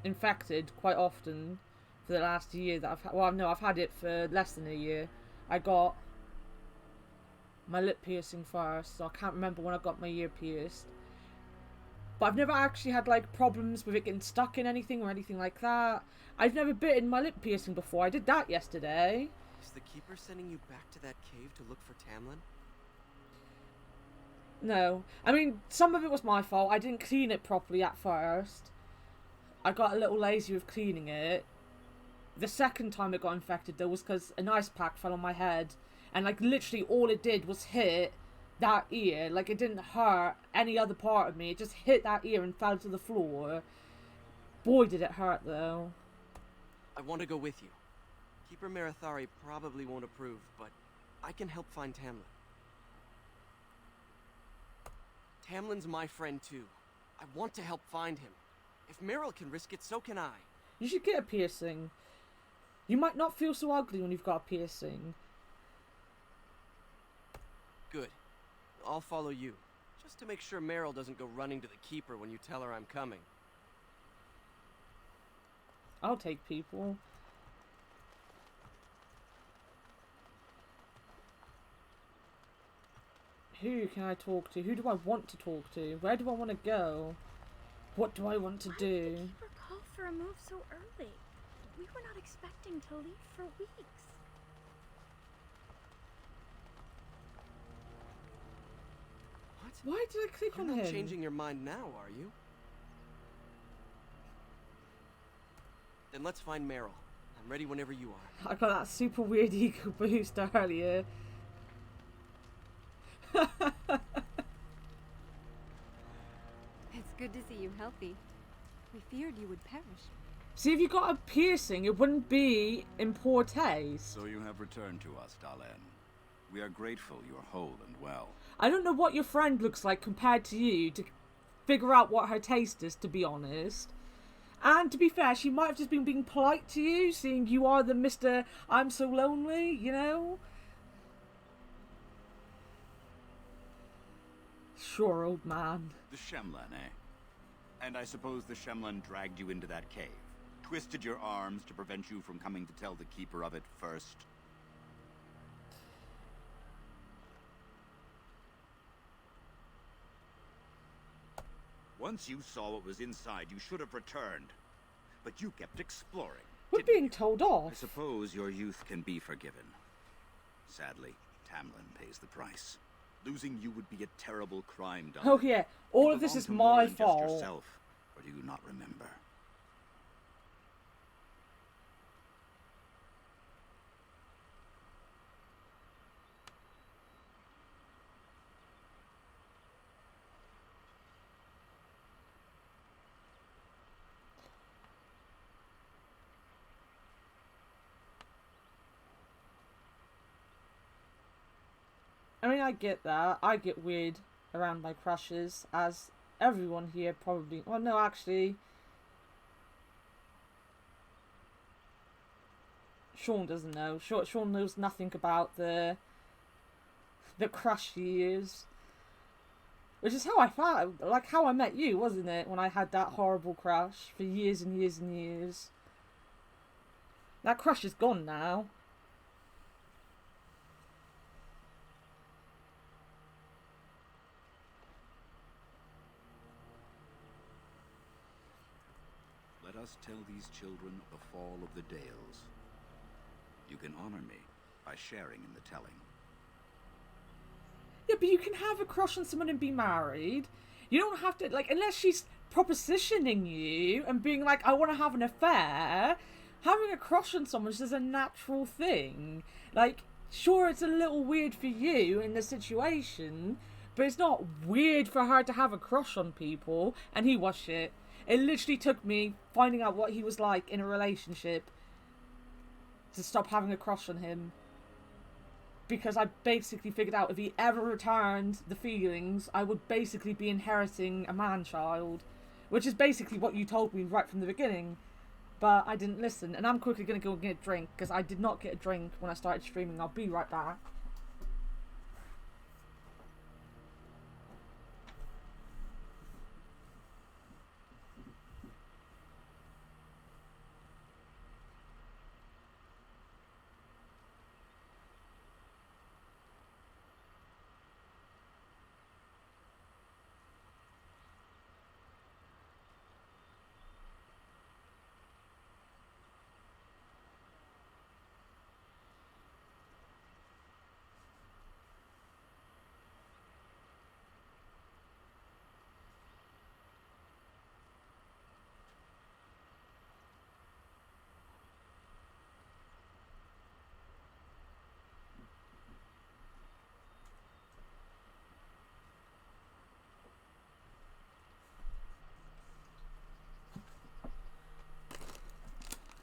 infected quite often for the last year that I've had. Well, no, I've had it for less than a year. I got my lip piercing first, so I can't remember when I got my ear pierced. But I've never actually had, like, problems with it getting stuck in anything or anything like that. I've never bitten my lip piercing before. I did that yesterday. Is the Keeper sending you back to that cave to look for Tamlin? No. I mean, some of it was my fault. I didn't clean it properly at first. I got a little lazy with cleaning it. The second time it got infected, though, was because an ice pack fell on my head. And, like, literally all it did was hit that ear. Like, it didn't hurt any other part of me. It just hit that ear and fell to the floor. Boy, did it hurt, though. I want to go with you. Keeper Marathari probably won't approve, but I can help find Tamlin. Tamlin's my friend too. I want to help find him. If Meryl can risk it, so can I. You should get a piercing. You might not feel so ugly when you've got a piercing. Good. I'll follow you. Just to make sure Meryl doesn't go running to the Keeper when you tell her I'm coming. I'll take people. Who can I talk to? Who do I want to talk to? Where do I want to go? What do I want to Why do? did the keeper call for a move so early? We were not expecting to leave for weeks. What? Why did I click You're on not him? changing your mind now, are you? Then let's find Meryl. I'm ready whenever you are. I got that super weird ego boost earlier. It's good to see you healthy. We feared you would perish. See, if you got a piercing, it wouldn't be in poor taste. So you have returned to us, Dalen. We are grateful you are whole and well. I don't know what your friend looks like compared to you to figure out what her taste is, to be honest. And to be fair, she might have just been being polite to you, seeing you are the Mr. I'm so lonely, you know? Sure, old man. The Shemlan, eh? And I suppose the Shemlan dragged you into that cave, twisted your arms to prevent you from coming to tell the Keeper of it first. Once you saw what was inside, you should have returned. But you kept exploring. We're didn't being you? told off. I suppose your youth can be forgiven. Sadly, Tamlin pays the price. Losing you would be a terrible crime, Dalen. Oh yeah, all You of this belong is to more my than just fault. yourself, or do you not remember? I mean, I get that. I get weird around my crushes, as everyone here probably... Well, no, actually... Sean doesn't know. Sean knows nothing about the crush years. Which is how I found... Like, how I met you, wasn't it? When I had that horrible crush for years and years and years. That crush is gone now. Let us tell these children the fall of the Dales. You can honor me by sharing in the telling. Yeah, but you can have a crush on someone and be married. You don't have to, like, unless she's propositioning you and being like, I want to have an affair. Having a crush on someone is just a natural thing. Like, sure, it's a little weird for you in the situation, but it's not weird for her to have a crush on people. And he was shit. It literally took me finding out what he was like in a relationship to stop having a crush on him. Because I basically figured out if he ever returned the feelings, I would basically be inheriting a man-child. Which is basically what you told me right from the beginning. But I didn't listen. And I'm quickly going to go and get a drink, because I did not get a drink when I started streaming. I'll be right back.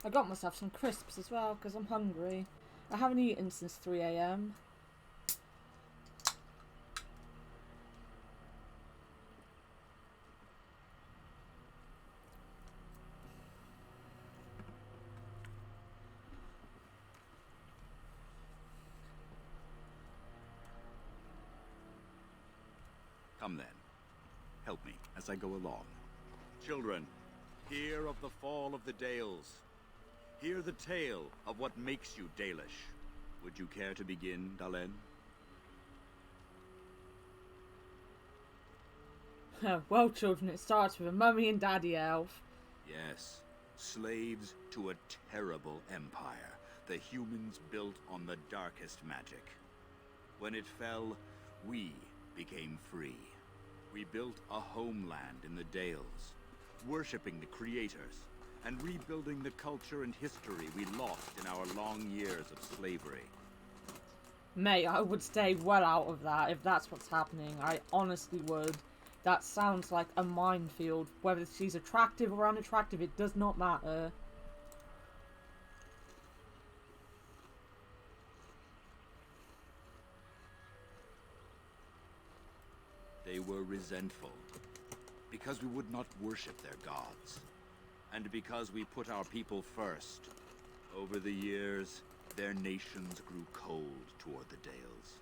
I got myself some crisps as well because I'm hungry. I haven't eaten since 3 AM. Come then. Help me as I go along. Children, hear of the fall of the Dales. Hear the tale of what makes you Dalish. Would you care to begin, Dalen? Well, children, it starts with a mummy and daddy elf. Yes, slaves to a terrible empire the humans built on the darkest magic. When it fell, we became free. We built a homeland in the Dales, worshipping the creators, and rebuilding the culture and history we lost in our long years of slavery. Mate, I would stay well out of that if that's what's happening. I honestly would. That sounds like a minefield. Whether she's attractive or unattractive, it does not matter. They were resentful, because we would not worship their gods, and because we put our people first. Over the years, their nations grew cold toward the Dales.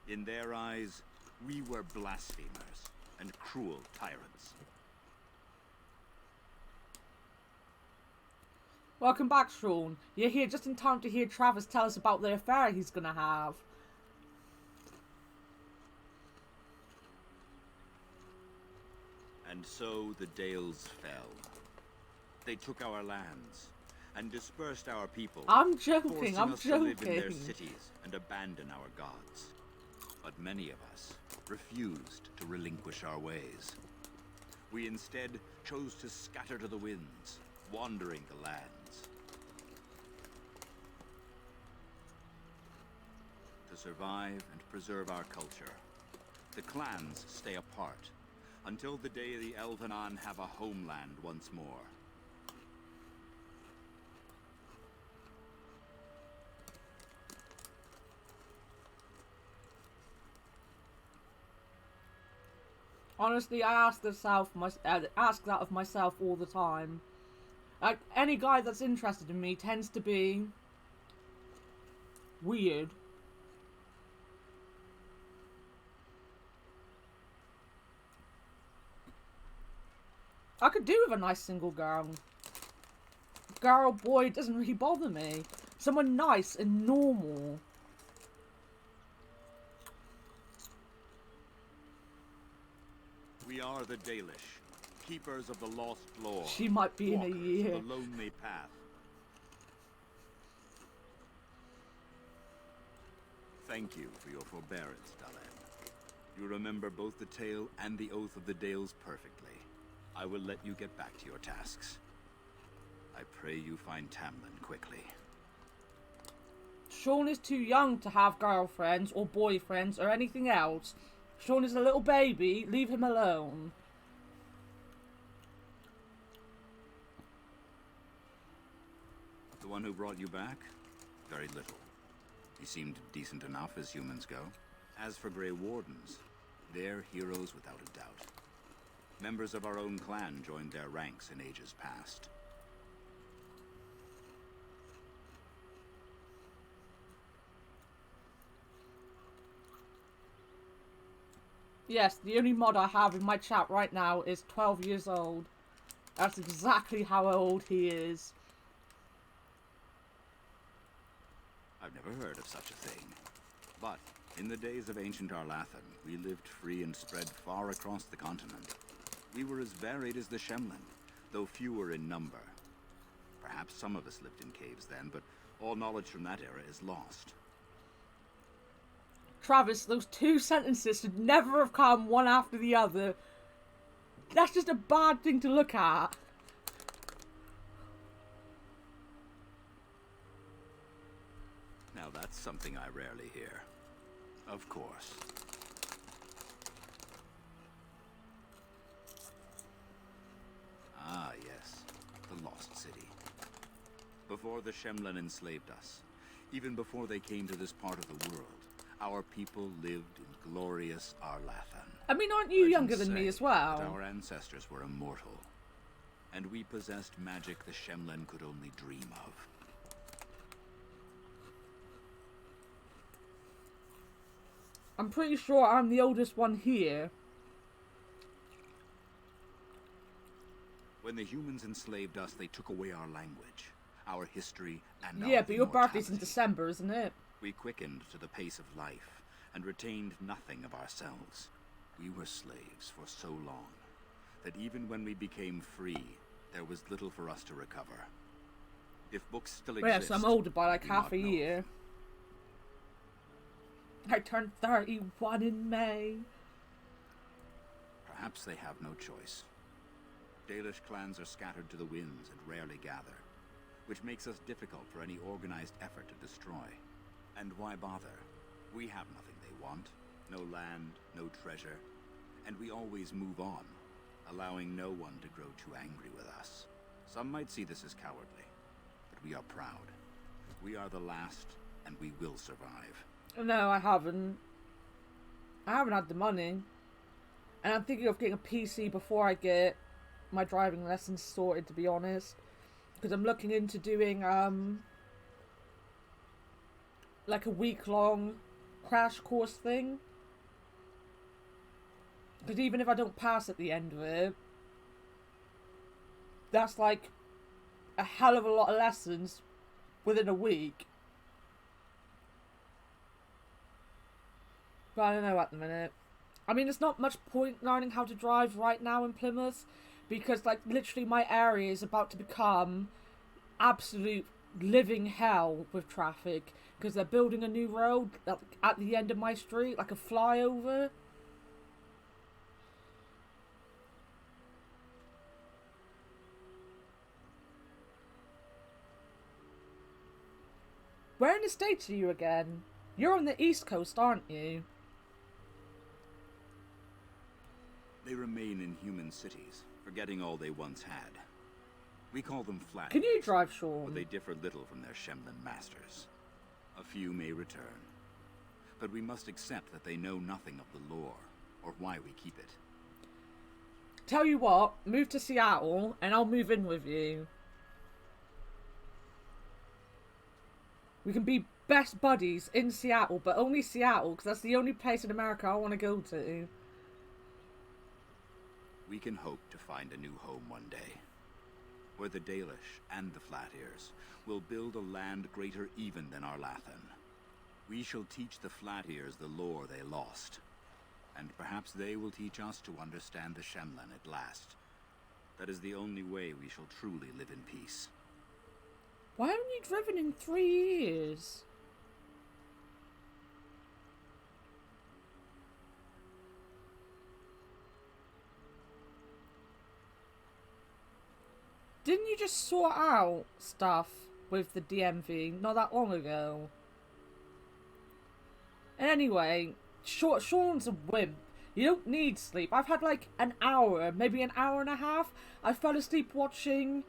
In their eyes, we were blasphemers and cruel tyrants. Welcome back, Sean. You're here just in time to hear Travis tell us about the affair he's gonna have. And so the Dales fell. They took our lands and dispersed our people. I'm joking, forcing I'm us to live in their joking. cities and abandon our gods. But many of us refused to relinquish our ways. We instead chose to scatter to the winds, wandering the lands. To survive and preserve our culture, the clans stay apart until the day the Elvenon have a homeland once more. Honestly, I ask that of myself all the time. Like, any guy that's interested in me tends to be weird. I could do with a nice single girl. Girl, boy, it doesn't really bother me. Someone nice and normal. We are the Dalish, keepers of the lost lore. She might be in a walkers year. of the lonely path. Thank you for your forbearance, Dalen. You remember both the tale and the oath of the Dales perfectly. I will let you get back to your tasks. I pray you find Tamlin quickly. Sean is too young to have girlfriends or boyfriends or anything else. Sean is a little baby. Leave him alone. The one who brought you back? Very little. He seemed decent enough as humans go. As for Grey Wardens, they're heroes without a doubt. Members of our own clan joined their ranks in ages past. Yes, the only mod I have in my chat right now is 12 years old. That's exactly how old he is. I've never heard of such a thing. But in the days of ancient Arlathan, we lived free and spread far across the continent. We were as varied as the Shemlin, though fewer in number. Perhaps some of us lived in caves then, but all knowledge from that era is lost. Travis, those two sentences should never have come one after the other. That's just a bad thing to look at. Now that's something I rarely hear. Of course. Ah, yes. The Lost City. Before the Shemlin enslaved us, even before they came to this part of the world, our people lived in glorious Arlathan. I mean, aren't you younger than me as well? That our ancestors were immortal, and we possessed magic the Shemlin could only dream of. I'm pretty sure I'm the oldest one here. When the humans enslaved us, they took away our language, our history, and our Yeah, but your birthday's in immortality. December, isn't it? We quickened to the pace of life, and retained nothing of ourselves. We were slaves for so long that even when we became free, there was little for us to recover. If books still exist, Yes, I'm older by like we do half not a know. year. I turned 31 in May. Perhaps they have no choice. Dalish clans are scattered to the winds and rarely gather, which makes us difficult for any organized effort to destroy. And why bother? We have nothing they want. No land, no treasure. And we always move on, allowing no one to grow too angry with us. Some might see this as cowardly, but we are proud. We are the last, and we will survive. No, I haven't. I haven't had the money. And I'm thinking of getting a PC before I get my driving lessons sorted, to be honest. Because I'm looking into doing, like a week-long crash course thing. Because even if I don't pass at the end of it, that's like a hell of a lot of lessons within a week. But I don't know at the minute. I mean, there's not much point learning how to drive right now in Plymouth, because like literally my area is about to become absolute living hell with traffic, because they're building a new road at the end of my street, like a flyover. Where in the States are you again? You're on the East Coast, aren't you? They remain in human cities, forgetting all they once had. We call them flat. Can you drive, Sean? But they differ little from their Shemlin masters. A few may return, but we must accept that they know nothing of the lore, or why we keep it. Tell you what, move to Seattle, and I'll move in with you. We can be best buddies in Seattle, but only Seattle, because that's the only place in America I want to go to. We can hope to find a new home one day, where the Dalish and the Flat-Ears will build a land greater even than Arlathan. We shall teach the Flat-Ears the lore they lost, and perhaps they will teach us to understand the Shemlen at last. That is the only way we shall truly live in peace. Why haven't you driven in 3 years? Didn't you just sort out stuff with the DMV not that long ago? And anyway, Sean's a wimp. You don't need sleep. I've had like an hour, maybe an hour and a half. I fell asleep watching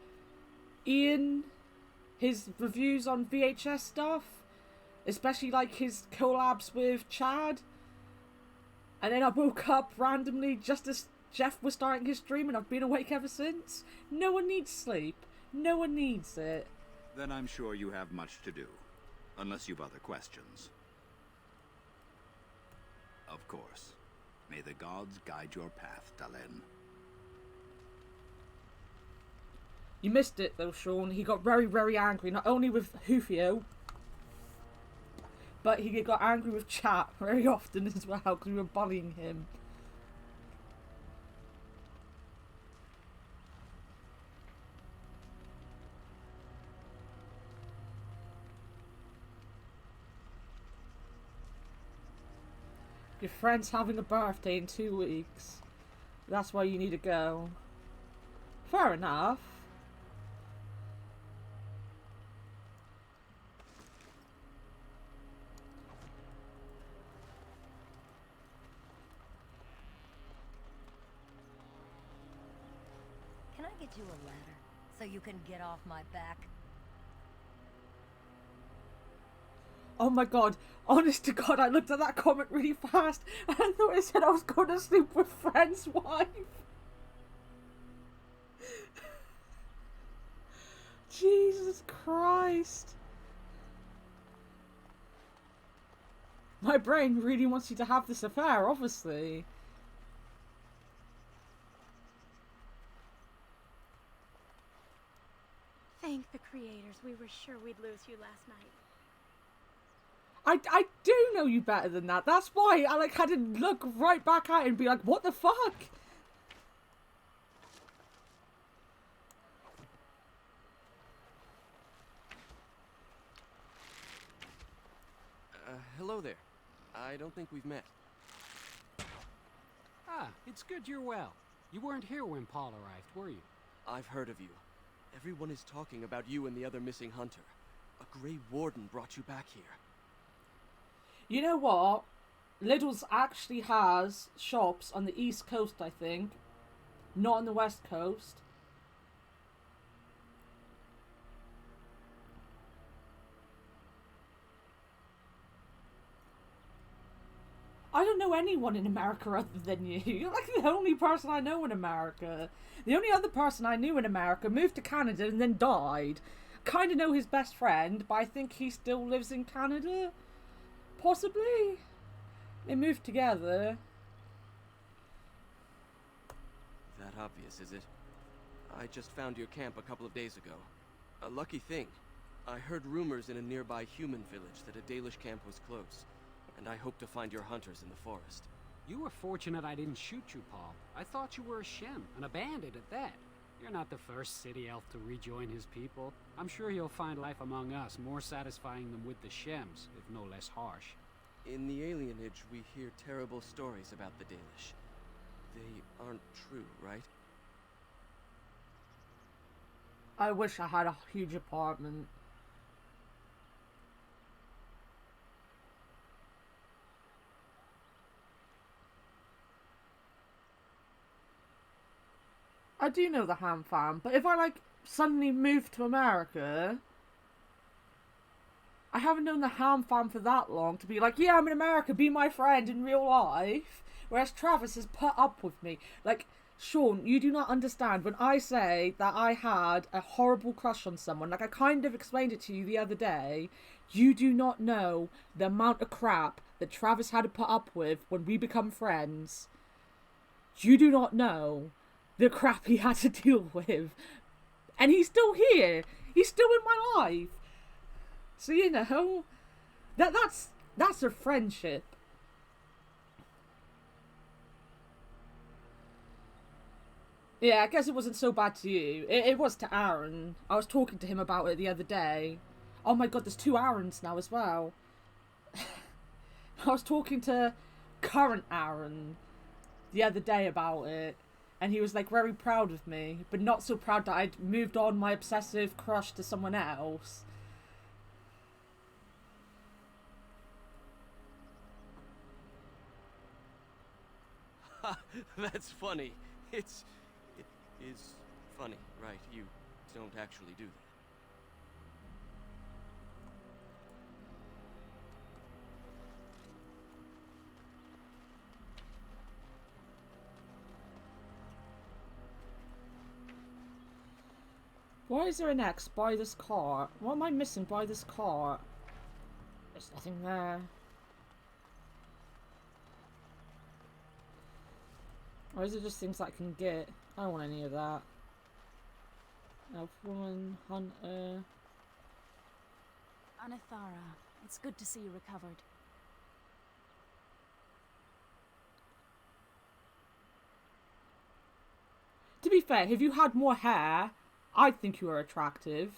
Ian, his reviews on VHS stuff. Especially like his collabs with Chad. And then I woke up randomly just as Jeff was starting his stream, and I've been awake ever since. No one needs sleep. No one needs it. Then I'm sure you have much to do, unless you've other questions. Of course. May the gods guide your path, Dalen. You missed it though, Sean. He got very, very angry, not only with Hufio, but he got angry with chat very often as well, because we were bullying him. Your friend's having a birthday in 2 weeks. That's why you need to go. Fair enough. Can I get you a ladder so you can get off my back? Oh my god, honest to god, I looked at that comment really fast and I thought it said I was going to sleep with friend's wife. Jesus Christ. My brain really wants you to have this affair, obviously. Thank the creators. We were sure we'd lose you last night. I do know you better than that. That's why I like had to look right back at it and be like, what the fuck? Hello there. I don't think we've met. Ah, it's good you're well. You weren't here when Paul arrived, were you? I've heard of you. Everyone is talking about you and the other missing hunter. A Grey Warden brought you back here. You know what? Lidl's actually has shops on the East Coast, I think. Not on the West Coast. I don't know anyone in America other than you. You're like the only person I know in America. The only other person I knew in America moved to Canada and then died. Kind of know his best friend, but I think he still lives in Canada. Possibly. They moved together. That obvious, is it? I just found your camp a couple of days ago. A lucky thing. I heard rumors in a nearby human village that a Dalish camp was close, and I hope to find your hunters in the forest. You were fortunate I didn't shoot you, Paul. I thought you were a Shem, and a bandit at that. You're not the first city elf to rejoin his people. I'm sure you'll find life among us more satisfying than with the Shems, if no less harsh. In the alienage, we hear terrible stories about the Dalish. They aren't true, right? I wish I had a huge apartment. I do know the Ham fam, but if I like suddenly moved to America, I haven't known the Ham fam for that long to be like, yeah, I'm in America, be my friend in real life. Whereas Travis has put up with me. Like, Sean, you do not understand when I say that I had a horrible crush on someone. Like, I kind of explained it to you the other day. You do not know the amount of crap that Travis had to put up with when we become friends. You do not know the crap he had to deal with. And he's still here. He's still in my life. So, you know, that's a friendship. Yeah, I guess it wasn't so bad to you. It was to Aaron. I was talking to him about it the other day. Oh my god, there's 2 Aarons now as well. I was talking to current Aaron the other day about it. And he was like very proud of me. But not so proud that I'd moved on my obsessive crush to someone else. That's funny. It is funny, right? You don't actually do that. Why is there an X by this car? What am I missing by this car? There's nothing there. Or is it just things that I can get? I don't want any of that. Elf woman, hunter. Anathara, it's good to see you recovered. To be fair, if you had more hair, I'd think you were attractive.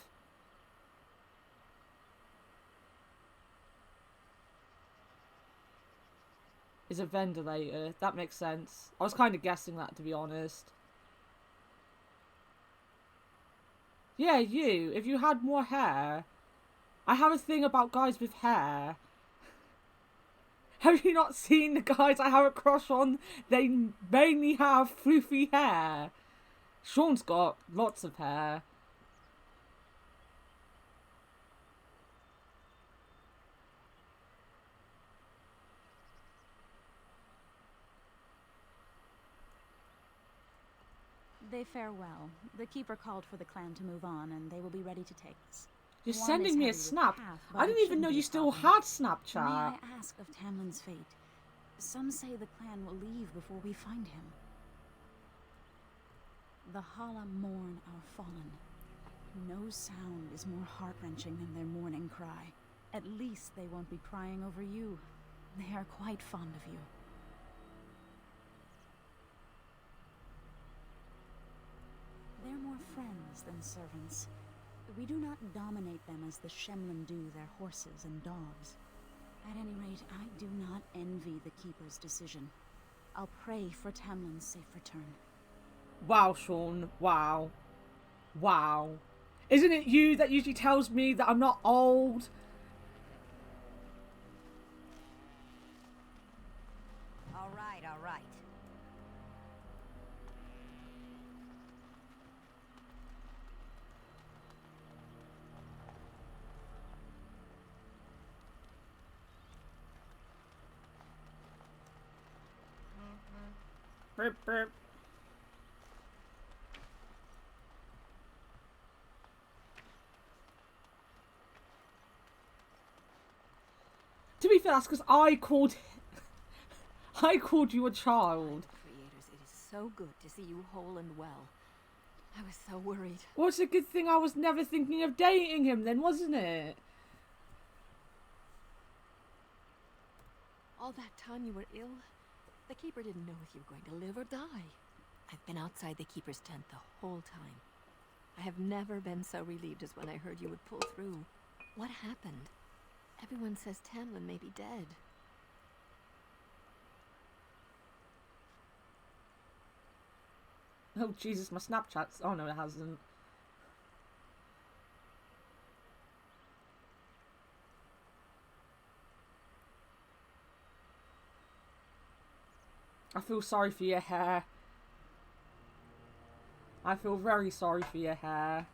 Is a ventilator. That makes sense. I was kind of guessing that, to be honest. Yeah, you. If you had more hair. I have a thing about guys with hair. Have you not seen the guys I have a crush on? They mainly have floofy hair. Sean's got lots of hair. They fare well. The Keeper called for the clan to move on, and they will be ready to take us. You're Juan sending is me a heavy with snap. Path, but I it didn't even shouldn't know be you a still problem. had Snapchat. May I ask of Tamlin's fate? Some say the clan will leave before we find him. The Hala mourn our fallen. No sound is more heart-wrenching than their mourning cry. At least they won't be crying over you. They are quite fond of you. They're more friends than servants. We do not dominate them as the Shemlin do their horses and dogs. At any rate, I do not envy the Keeper's decision. I'll pray for Tamlin's safe return. Wow, Sean. Wow. Wow. Isn't it you that usually tells me that I'm not old? All right, all right. Burp, burp. To be fair, that's because I called you a child. Creators, it is so good to see you whole and well. I was so worried. Well, it's a good thing I was never thinking of dating him then, wasn't it? All that time you were ill, the Keeper didn't know if you were going to live or die. I've been outside the Keeper's tent the whole time. I have never been so relieved as when I heard you would pull through. What happened? Everyone says Tamlin may be dead. Oh, Jesus, my Snapchat's... Oh, no, it hasn't. I feel sorry for your hair. I feel very sorry for your hair.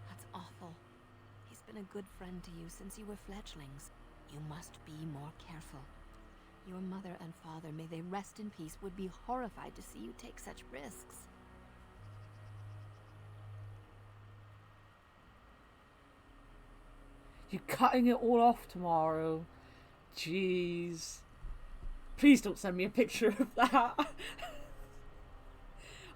That's awful. He's been a good friend to you since you were fledglings. You must be more careful. Your mother and father, may they rest in peace, would be horrified to see you take such risks. You're cutting it all off tomorrow. Jeez. Please don't send me a picture of that.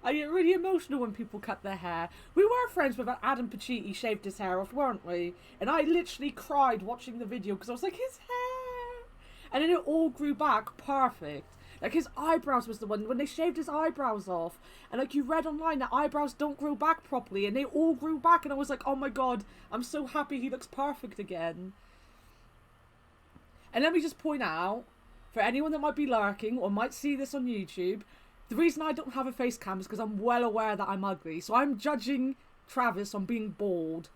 I get really emotional when people cut their hair. We were friends with Adam Pacitti shaved his hair off, weren't we? And I literally cried watching the video because I was like, his hair! And then it all grew back perfect. Like, his eyebrows was the one, when they shaved his eyebrows off, and like, you read online that eyebrows don't grow back properly, and they all grew back, and I was like, oh my god, I'm so happy he looks perfect again. And let me just point out, for anyone that might be lurking, or might see this on YouTube, the reason I don't have a face cam is because I'm well aware that I'm ugly, so I'm judging Travis on being bald.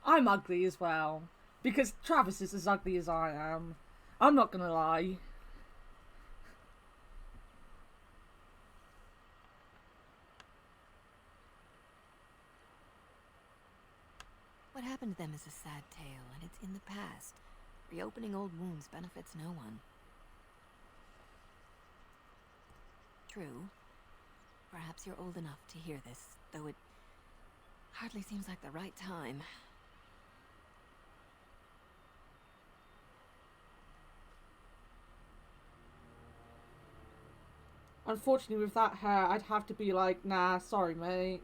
I'm ugly as well, because Travis is as ugly as I am. I'm not gonna lie. What happened to them is a sad tale, and it's in the past. Reopening old wounds benefits no one. True. Perhaps you're old enough to hear this, though it hardly seems like the right time. Unfortunately, with that hair, I'd have to be like, nah, sorry, mate.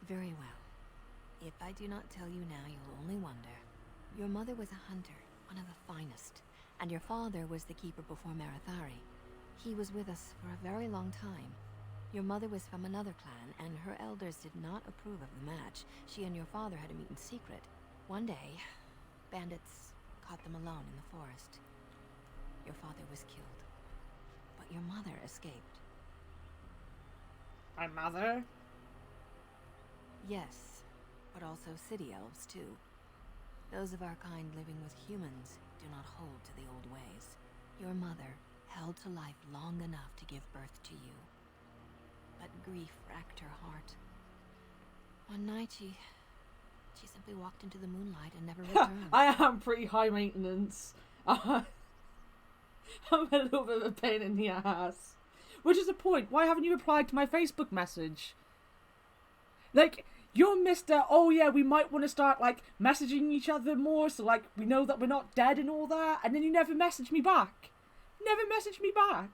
Very well. If I do not tell you now, you'll only wonder. Your mother was a hunter, one of the finest, and your father was the keeper before Marathari. He was with us for a very long time. Your mother was from another clan, and her elders did not approve of the match. She and your father had to meet in secret. One day, bandits caught them alone in the forest. Your father was killed, but your mother escaped. My mother? Yes, but also city elves, too. Those of our kind living with humans do not hold to the old ways. Your mother held to life long enough to give birth to you. But grief racked her heart. One night she simply walked into the moonlight and never returned. I am pretty high maintenance. I'm a little bit of a pain in the ass. Which is the point. Why haven't you replied to my Facebook message? Like, you're Mr. Oh yeah, we might want to start, like, messaging each other more, so, like, we know that we're not dead and all that, and then you never message me back. Never message me back.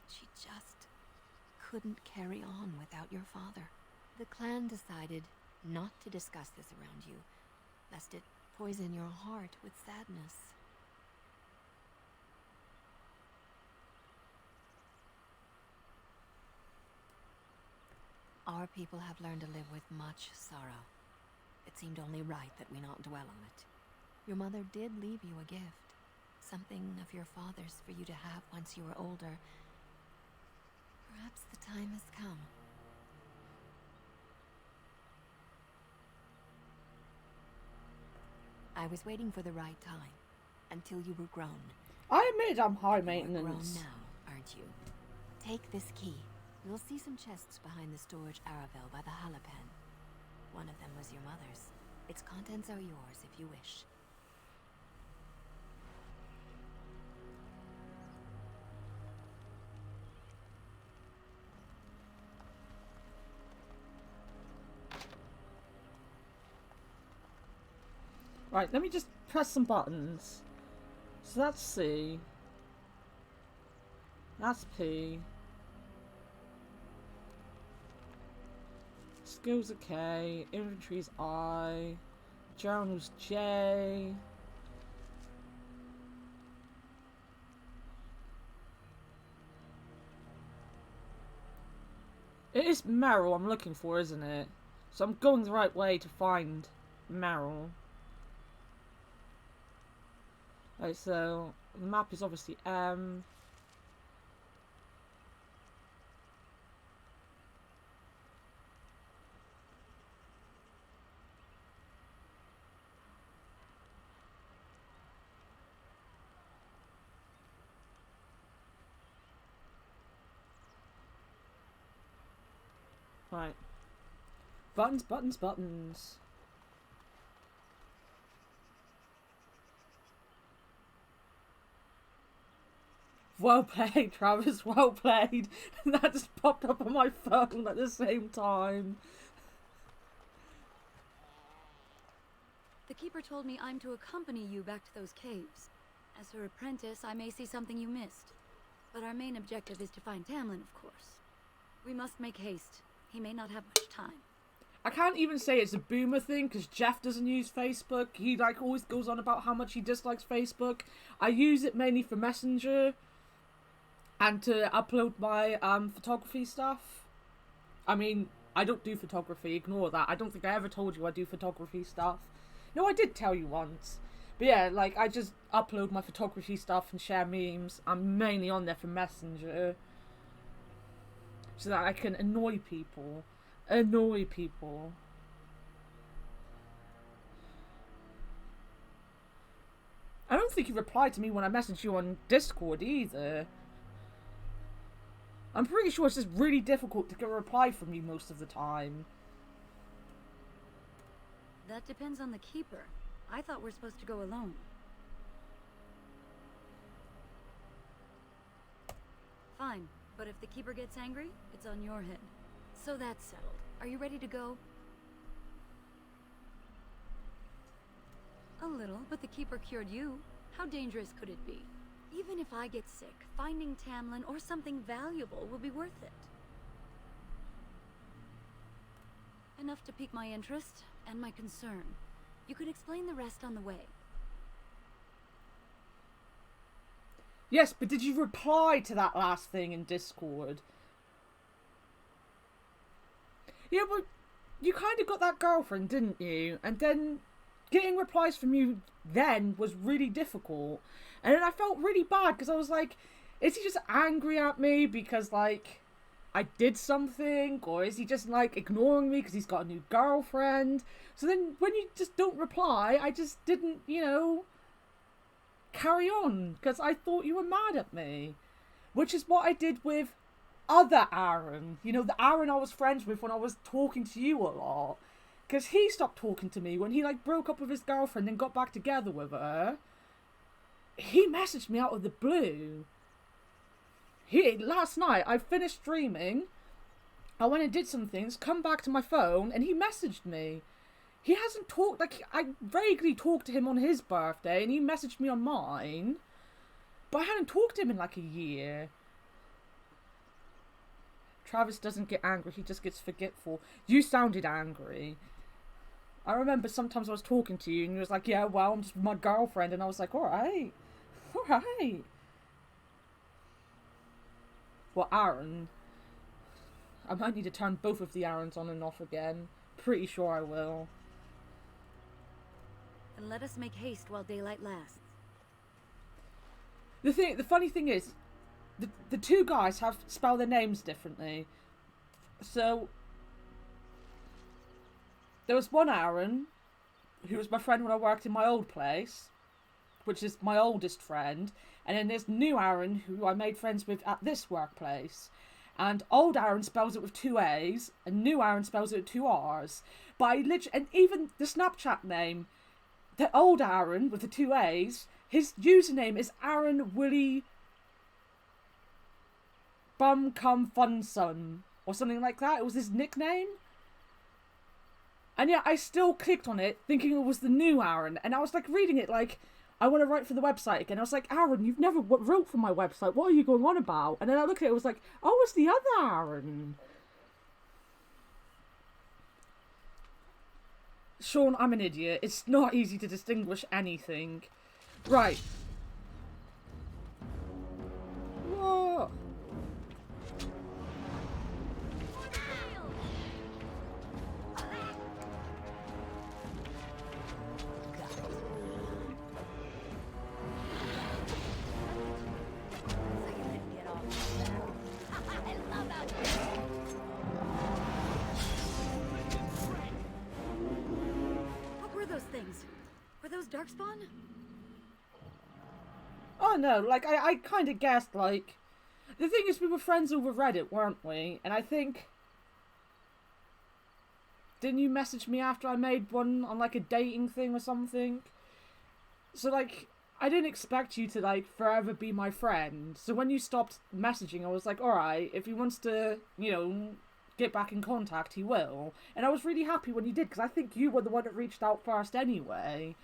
She just couldn't carry on without your father. The clan decided not to discuss this around you, lest it poison your heart with sadness. Our people have learned to live with much sorrow. It seemed only right that we not dwell on it. Your mother did leave you a gift. Something of your father's for you to have once you are older. Perhaps the time has come. I was waiting for the right time, until you were grown. I admit I'm high You're maintenance. grown now, aren't you? Take this key. You'll see some chests behind the storage Aravel by the Halapen. One of them was your mother's. Its contents are yours if you wish. Right, let me just press some buttons. So that's C. That's P. Skills are K. Inventory's I. Journal's J. It is Meryl I'm looking for, isn't it? So I'm going the right way to find Meryl. Right, so the map is obviously M. Right. Buttons, buttons, buttons. Well played, Travis, well played. That just popped up on my phone at the same time. The Keeper told me I'm to accompany you back to those caves. As her apprentice, I may see something you missed. But our main objective is to find Tamlin, of course. We must make haste. He may not have much time. I can't even say it's a boomer thing, because Jeff doesn't use Facebook. He, like, always goes on about how much he dislikes Facebook. I use it mainly for Messenger and to upload my photography stuff. I mean, I don't do photography, ignore that. I don't think I ever told you I do photography stuff. No, I did tell you once. But yeah, like, I just upload my photography stuff and share memes. I'm mainly on there for Messenger, so that I can annoy people. Annoy people. I don't think you replied to me when I messaged you on Discord either. I'm pretty sure it's just really difficult to get a reply from you most of the time. That depends on the Keeper. I thought we're supposed to go alone. Fine, but if the Keeper gets angry, it's on your head. So that's settled. Are you ready to go? A little, but the Keeper cured you. How dangerous could it be? Even if I get sick, finding Tamlin or something valuable will be worth it. Enough to pique my interest and my concern. You can explain the rest on the way. Yes, but did you reply to that last thing in Discord? Yeah, but you kind of got that girlfriend, didn't you? And then getting replies from you then was really difficult. And then I felt really bad because I was like, is he just angry at me because, like, I did something? Or is he just, like, ignoring me because he's got a new girlfriend? So then when you just don't reply, I just didn't, you know, carry on because I thought you were mad at me. Which is what I did with other Aaron. You know, the Aaron I was friends with when I was talking to you a lot. Because he stopped talking to me when he, like, broke up with his girlfriend and got back together with her. He messaged me out of the blue. Last night, I finished streaming, I went and did some things, come back to my phone, and he messaged me. He hasn't talked, like, I vaguely talked to him on his birthday, and he messaged me on mine, but I hadn't talked to him in like a year. Travis doesn't get angry, he just gets forgetful. You sounded angry. I remember sometimes I was talking to you, and you was like, yeah, well, I'm just my girlfriend, and I was like, alright. Alright. Well, Aaron. I might need to turn both of the Aarons on and off again. Pretty sure I will. And let us make haste while daylight lasts. The funny thing is, the two guys have spelled their names differently. So there was one Aaron, who was my friend when I worked in my old place, which is my oldest friend, and then there's new Aaron, who I made friends with at this workplace. And old Aaron spells it with 2 A's, and new Aaron spells it with 2 R's. But I literally, and even the Snapchat name, the old Aaron with the 2 A's, his username is Aaron Willie Bum Cum Fun Son, or something like that. It was his nickname. And yeah, I still clicked on it thinking it was the new Aaron, and I was like reading it like, I want to write for the website again. I was like, Aaron, you've never wrote for my website. What are you going on about? And then I looked at it, I was like, oh, it's the other Aaron. Sean, I'm an idiot. It's not easy to distinguish anything. Right. Whoa. Were those darkspawn? Oh no, like I kind of guessed, like, the thing is we were friends over Reddit, weren't we? And I think, didn't you message me after I made one on like a dating thing or something? So like, I didn't expect you to like forever be my friend. So when you stopped messaging, I was like, alright, if he wants to, you know, get back in contact, he will. And I was really happy when you did, because I think you were the one that reached out first anyway.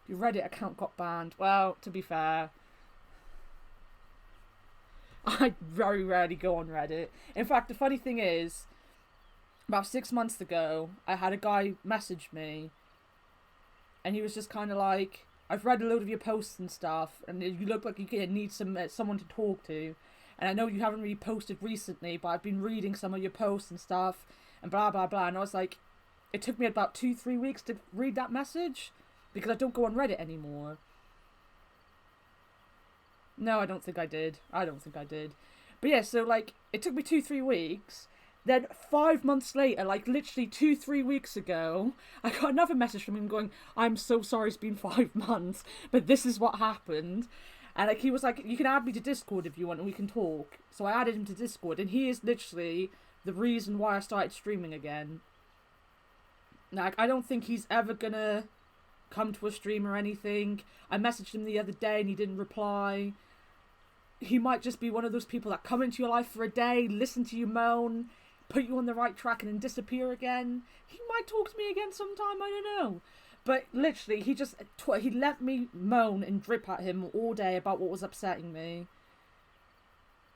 Your Reddit account got banned. Well, to be fair, I very rarely go on Reddit. In fact, the funny thing is, about 6 months ago, I had a guy message me, and he was just kind of like, I've read a load of your posts and stuff, and you look like you need someone to talk to. And I know you haven't really posted recently, but I've been reading some of your posts and stuff, and blah, blah, blah. And I was like, it took me about 2-3 weeks to read that message, because I don't go on Reddit anymore. No, I don't think I did. I don't think I did. But yeah, so like, it took me 2-3 weeks. Then 5 months later, like literally 2-3 weeks ago, I got another message from him going, I'm so sorry it's been 5 months, but this is what happened. And like, he was like, you can add me to Discord if you want and we can talk. So I added him to Discord, and he is literally the reason why I started streaming again. Like, I don't think he's ever gonna come to a stream or anything. I messaged him the other day and he didn't reply. He might just be one of those people that come into your life for a day, listen to you moan, put you on the right track and then disappear again. He might talk to me again sometime, I don't know. But literally, he let me moan and drip at him all day about what was upsetting me.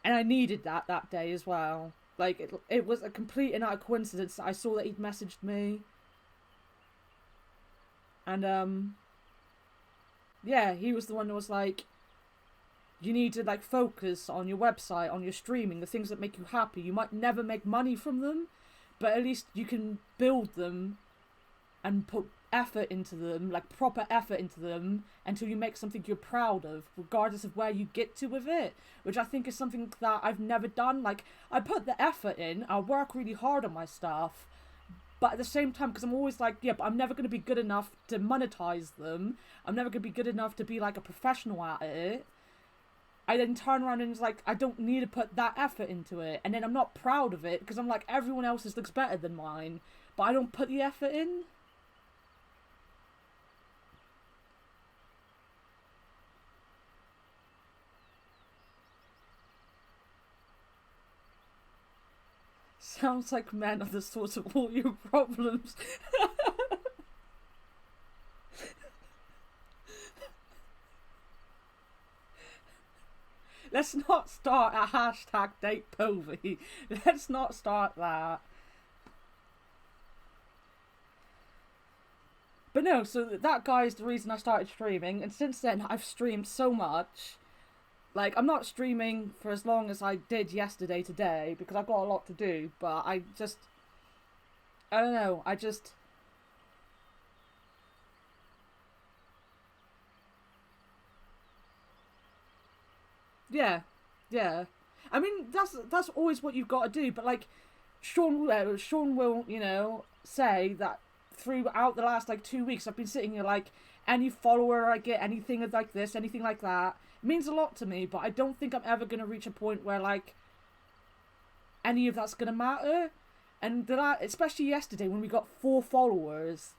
And I needed that day as well. Like, it was a complete and utter coincidence that I saw that he'd messaged me. And, yeah, he was the one that was like, you need to, like, focus on your website, on your streaming, the things that make you happy. You might never make money from them, but at least you can build them and put effort into them, like proper effort into them, until you make something you're proud of, regardless of where you get to with it, which I think is something that I've never done. Like, I put the effort in, I work really hard on my stuff, but at the same time, because I'm always like, yeah, but I'm never going to be good enough to monetize them, I'm never going to be good enough to be like a professional at it, I then turn around and it's like, I don't need to put that effort into it, and then I'm not proud of it, because I'm like, everyone else's looks better than mine, but I don't put the effort in. Sounds like men are the source of all your problems. Let's not start a hashtag date povey. Let's not start that. But no, so that guy is the reason I started streaming, and since then I've streamed so much. Like, I'm not streaming for as long as I did yesterday today, because I've got a lot to do, but I don't know, Yeah, yeah. I mean, that's always what you've got to do, but like, Sean will, you know, say that throughout the last, like, 2 weeks, I've been sitting here, like, any follower I get, anything like this, anything like that, it means a lot to me, but I don't think I'm ever going to reach a point where, like, any of that's going to matter. And that, especially yesterday when we got 4 followers,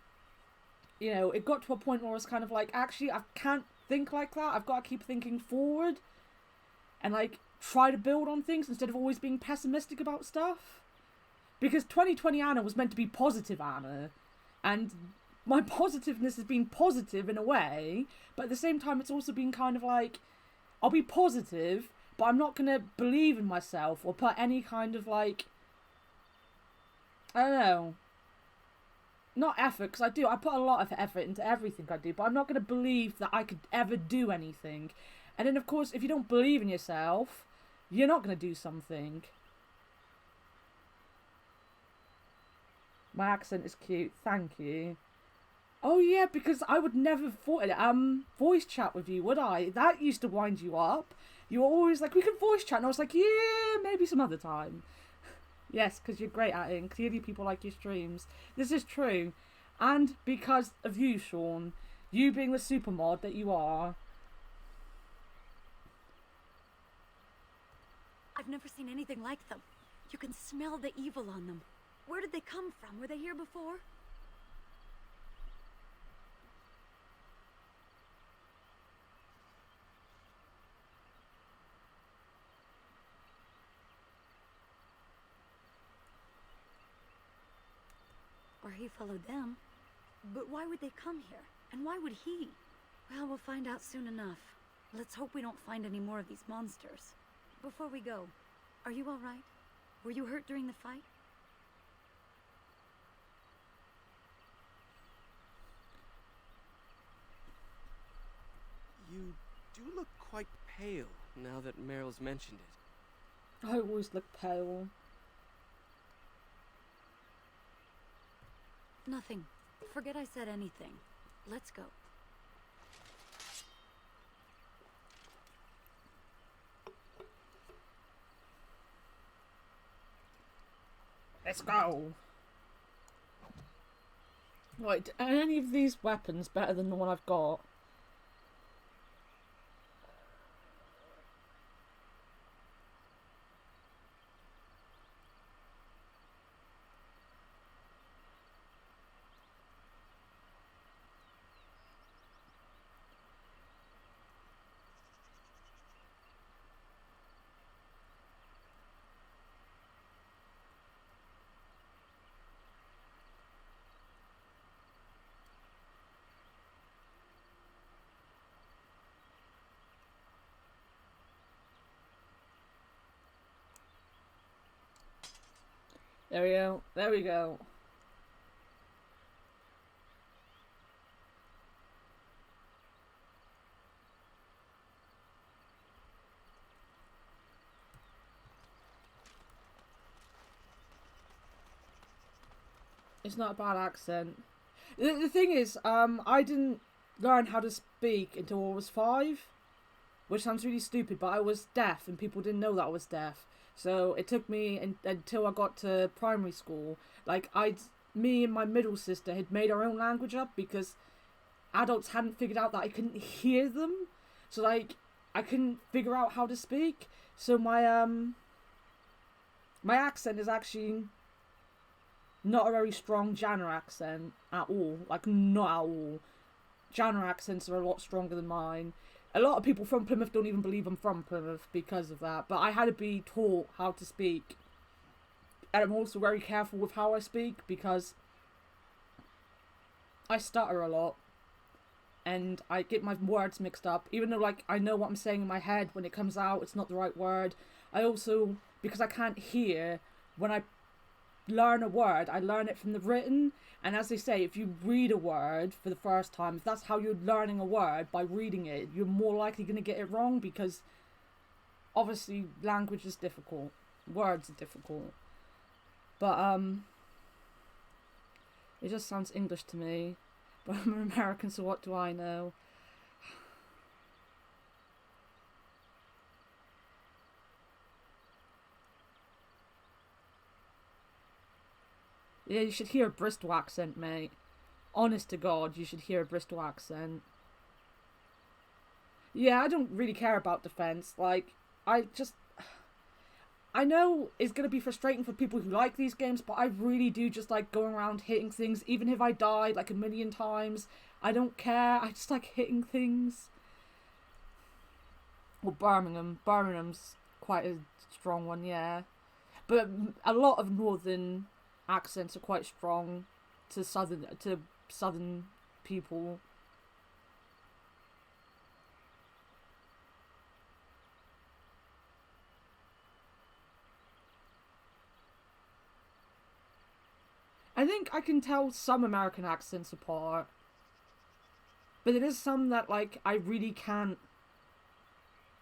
you know, it got to a point where I was kind of like, actually, I can't think like that. I've got to keep thinking forward and, like, try to build on things instead of always being pessimistic about stuff. Because 2020 Anna was meant to be positive Anna, and my positiveness has been positive in a way, but at the same time it's also been kind of like, I'll be positive, but I'm not going to believe in myself or put any kind of, like, I don't know, not effort, because I put a lot of effort into everything I do, but I'm not going to believe that I could ever do anything. And then, of course, if you don't believe in yourself, you're not going to do something. My accent is cute, thank you. Oh yeah, because I would never voice chat with you, would I? That used to wind you up. You were always like, we can voice chat, and I was like, yeah, maybe some other time. Yes, because you're great at it, and clearly people like your streams. This is true. And because of you, Sean, you being the super mod that you are. I've never seen anything like them. You can smell the evil on them. Where did they come from? Were they here before? Or he followed them. But why would they come here? And why would he? Well, we'll find out soon enough. Let's hope we don't find any more of these monsters. Before we go, are you all right? Were you hurt during the fight? You do look quite pale now that Meryl's mentioned it. I always look pale. Nothing. Forget I said anything. Let's go. Let's go. Right, are any of these weapons better than the one I've got? There we go. There we go. It's not a bad accent. The thing is, I didn't learn how to speak until I was 5, which sounds really stupid, but I was deaf and people didn't know that I was deaf. So it took me until I got to primary school. Like, me and my middle sister had made our own language up because adults hadn't figured out that I couldn't hear them. So, like, I couldn't figure out how to speak. So my accent is actually not a very strong Janner accent at all. Like, not at all. Janner accents are a lot stronger than mine. A lot of people from Plymouth don't even believe I'm from Plymouth because of that. But I had to be taught how to speak And I'm also very careful with how I speak because I stutter a lot. And I get my words mixed up. Even though, like, I know what I'm saying in my head, when it comes out, it's not the right word. I also, because I can't hear, when I learn a word, I learn it from the written. And as they say, if you read a word for the first time, if that's how you're learning a word, by reading it, you're more likely going to get it wrong, because obviously language is difficult. Words are difficult. But, it just sounds English to me. But I'm an American, so what do I know? Yeah, you should hear a Bristol accent, mate. Honest to God, you should hear a Bristol accent. Yeah, I don't really care about defense. Like, I know it's going to be frustrating for people who like these games, but I really do just like going around hitting things. Even if I died like a million times, I don't care. I just like hitting things. Well, Birmingham. Birmingham's quite a strong one, yeah. But a lot of northern accents are quite strong to southern people. I think I can tell some American accents apart. But there is some that, like, I really can't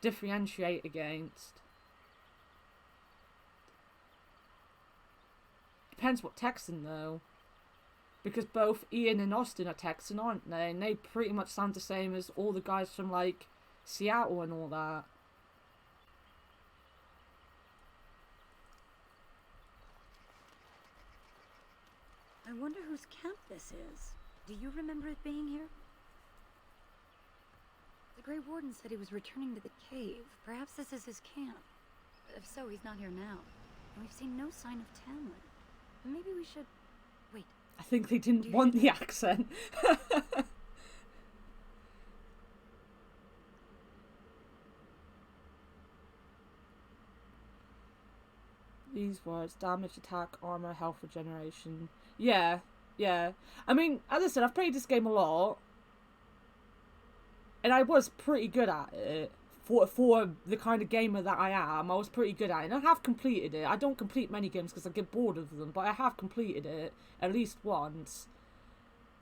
differentiate against. Depends what Texan, though. Because both Ian and Austin are Texan, aren't they? And they pretty much sound the same as all the guys from, like, Seattle and all that. I wonder whose camp this is. Do you remember it being here? The Grey Warden said he was returning to the cave. Perhaps this is his camp. If so, he's not here now. And we've seen no sign of Tamlin. Maybe we should... Wait. I think they didn't want the accent. These words: damage, attack, armor, health regeneration. Yeah, yeah. I mean, as I said, I've played this game a lot. And I was pretty good at it. For the kind of gamer that I am, I was pretty good at it. And I have completed it. I don't complete many games because I get bored of them. But I have completed it at least once.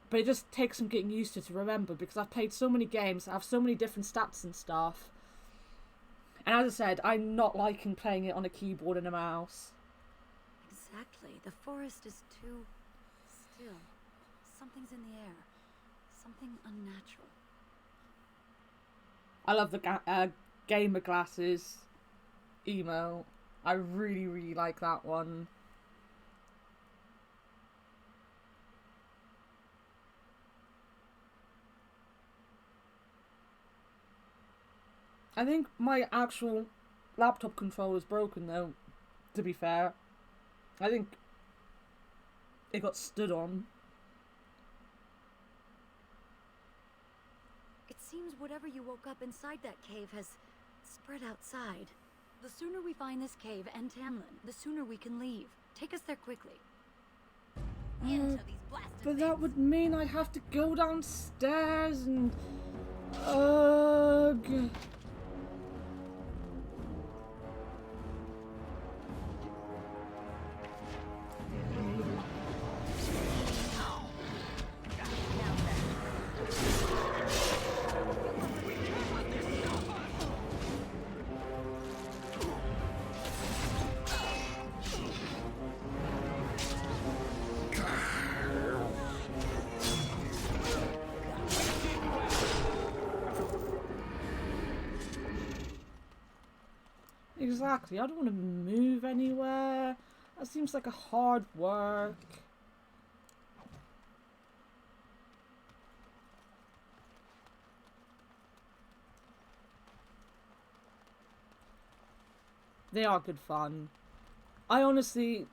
But it just takes some getting used to remember. Because I've played so many games. I have so many different stats and stuff. And as I said, I'm not liking playing it on a keyboard and a mouse. Exactly. The forest is too still. Something's in the air. Something unnatural. I love the gamer glasses emo. I really, really like that one. I think my actual laptop controller is broken though, to be fair. I think it got stood on. It seems whatever you woke up inside that cave has spread outside. The sooner we find this cave and Tamlin, the sooner we can leave. Take us there quickly. But that would mean I'd have to go downstairs and... Ugh. Exactly, I don't want to move anywhere. That seems like a hard work. They are good fun. I honestly...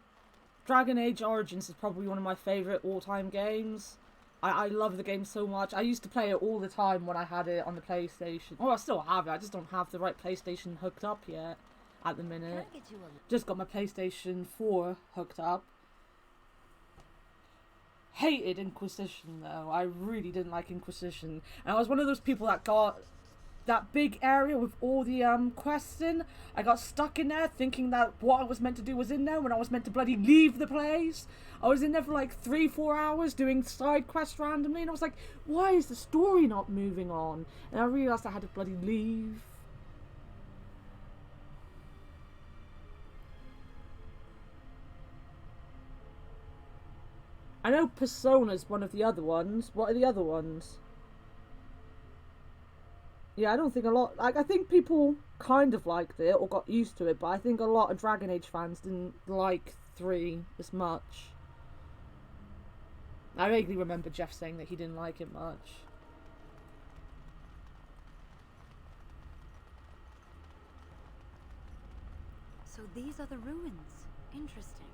Dragon Age Origins is probably one of my favourite all-time games. I love the game so much. I used to play it all the time when I had it on the PlayStation. Oh, I still have it, I just don't have the right PlayStation hooked up yet. at the minute. Just got my PlayStation 4 hooked up. Hated Inquisition though. I really didn't like Inquisition. And I was one of those people that got that big area with all the quests in. I got stuck in there thinking that what I was meant to do was in there when I was meant to bloody leave the place. I was in there for like 3-4 hours doing side quests randomly, and I was like, why is the story not moving on? And I realised I had to bloody leave. I know Persona's one of the other ones. What are the other ones? Yeah, I don't think a lot... Like, I think people kind of liked it or got used to it, but I think a lot of Dragon Age fans didn't like 3 as much. I vaguely remember Jeff saying that he didn't like it much. So these are the ruins. Interesting.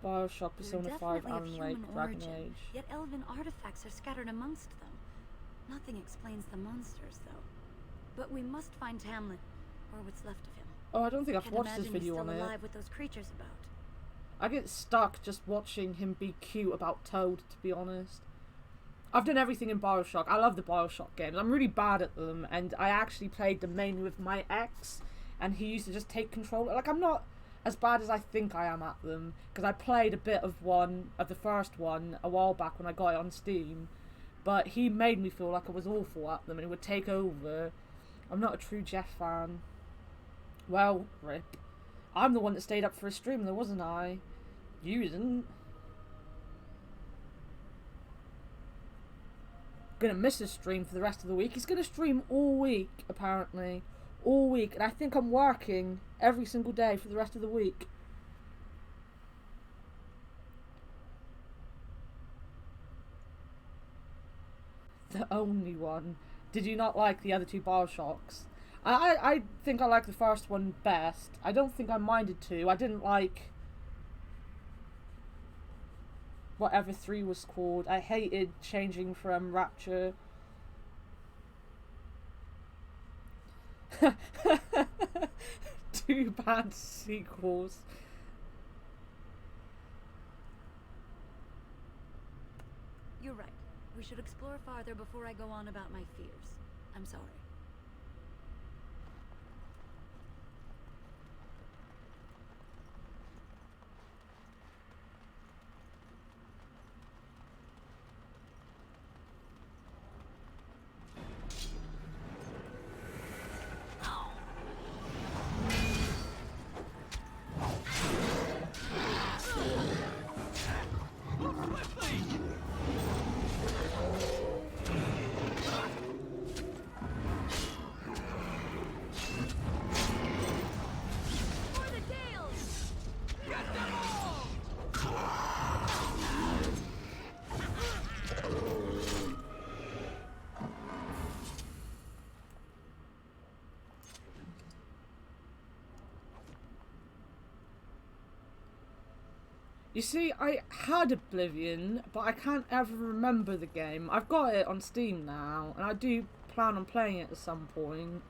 Bioshock, Persona 5, Alan Wake, Dragon Age. Yet elven artifacts are scattered amongst them. Nothing explains the monsters, though. But we must find Tamlin, or what's left of him. Oh, I don't think I've watched this video on it. Still alive with those creatures about. I get stuck just watching him be cute about Toad, to be honest. I've done everything in Bioshock. I love the Bioshock games. I'm really bad at them, and I actually played them mainly with my ex, and he used to just take control. Like, I'm not as bad as I think I am at them, because I played a bit of the first one a while back when I got it on Steam, but he made me feel like I was awful at them and it would take over. I'm not a true Jeff fan. Well, rip. I'm the one that stayed up for a stream though, wasn't I? You didn't. Gonna miss his stream for the rest of the week. He's gonna stream all week, apparently. All week, and I think I'm working every single day for the rest of the week. The only one. Did you not like the other two Bioshocks? I think I like the first one best. I don't think I minded 2. I didn't like whatever 3 was called. I hated changing from Rapture. 2 bad sequels. You're right. We should explore farther before I go on about my fears. I'm sorry. You see, I had Oblivion, but I can't ever remember the game. I've got it on Steam now, and I do plan on playing it at some point.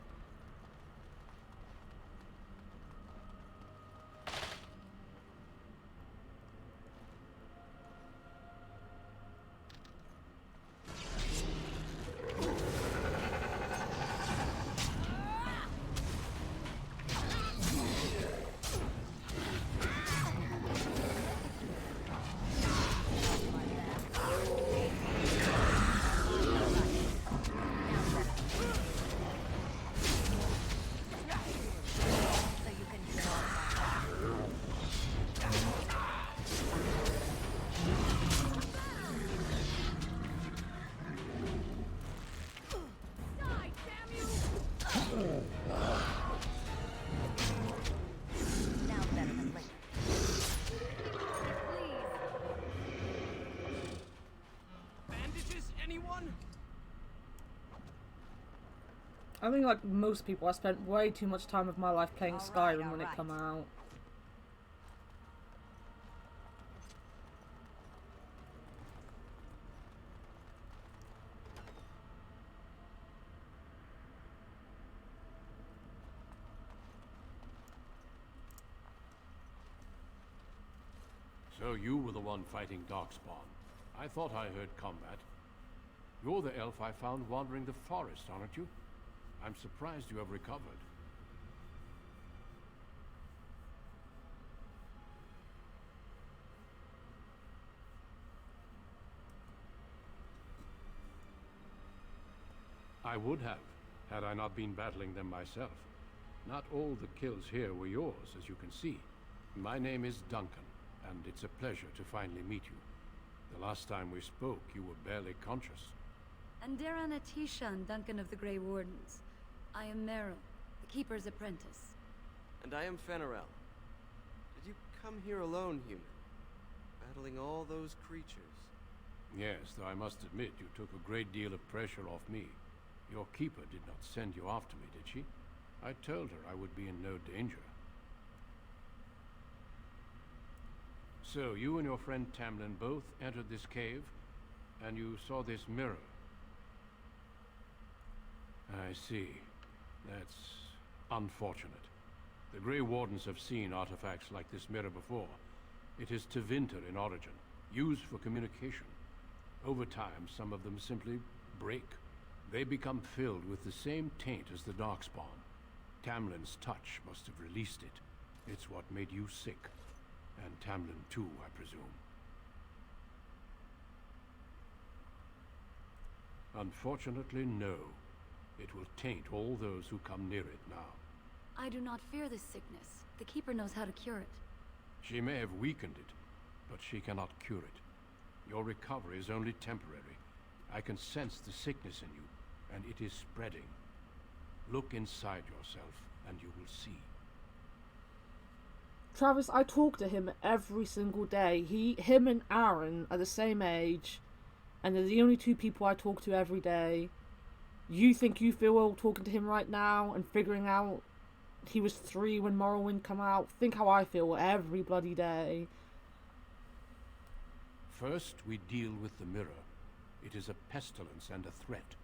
I think like most people, I spent way too much time of my life playing Skyrim when it came out. So you were the one fighting Darkspawn. I thought I heard combat. You're the elf I found wandering the forest, aren't you? I'm surprised you have recovered. I would have, had I not been battling them myself. Not all the kills here were yours, as you can see. My name is Duncan, and it's a pleasure to finally meet you. The last time we spoke, you were barely conscious. Andaran Atishan, Duncan of the Grey Wardens. I am Meryl, the Keeper's apprentice. And I am Fenarel. Did you come here alone, human? Battling all those creatures? Yes, though I must admit you took a great deal of pressure off me. Your keeper did not send you after me, did she? I told her I would be in no danger. So, you and your friend Tamlin both entered this cave, and you saw this mirror. I see. That's unfortunate. The Grey Wardens have seen artifacts like this mirror before. It is Tevinter in origin, used for communication. Over time, some of them simply break. They become filled with the same taint as the Darkspawn. Tamlin's touch must have released it. It's what made you sick. And Tamlin too, I presume. Unfortunately, no. It will taint all those who come near it now. I do not fear this sickness. The Keeper knows how to cure it. She may have weakened it, but she cannot cure it. Your recovery is only temporary. I can sense the sickness in you, and it is spreading. Look inside yourself, and you will see. Travis, I talk to him every single day. Him and Aaron are the same age, and they're the only two people I talk to every day. You think you feel well talking to him right now and figuring out he was 3 when Morrowind come out? Think how I feel every bloody day. First, we deal with the mirror. It is a pestilence and a threat.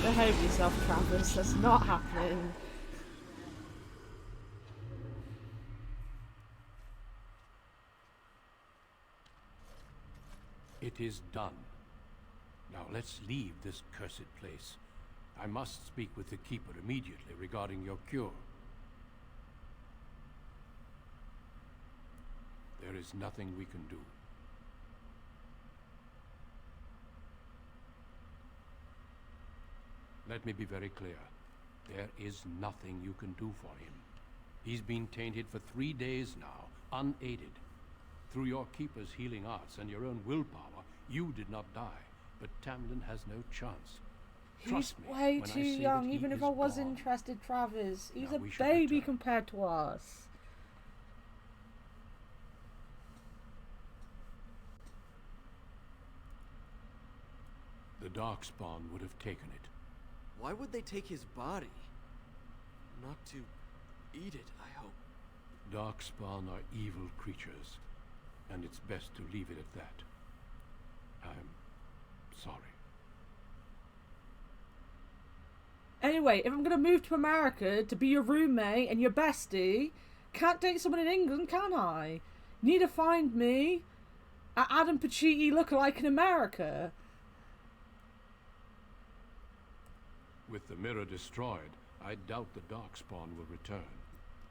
Behave yourself, Travis. That's not happening. It is done. Now let's leave this cursed place. I must speak with the Keeper immediately regarding your cure. There is nothing we can do. Let me be very clear. There is nothing you can do for him. He's been tainted for 3 days now, unaided. Through your Keeper's healing arts and your own willpower, you did not die, but Tamlin has no chance. He's way too young, even if I was interested, Travis. He's a baby compared to us. The Darkspawn would have taken it. Why would they take his body? Not to eat it, I hope. Darkspawn are evil creatures, and it's best to leave it at that. I'm sorry. Anyway, if I'm going to move to America to be your roommate and your bestie, can't date someone in England, can I? Need to find me a Adam Pacitti lookalike in America. With the mirror destroyed, I doubt the Darkspawn will return.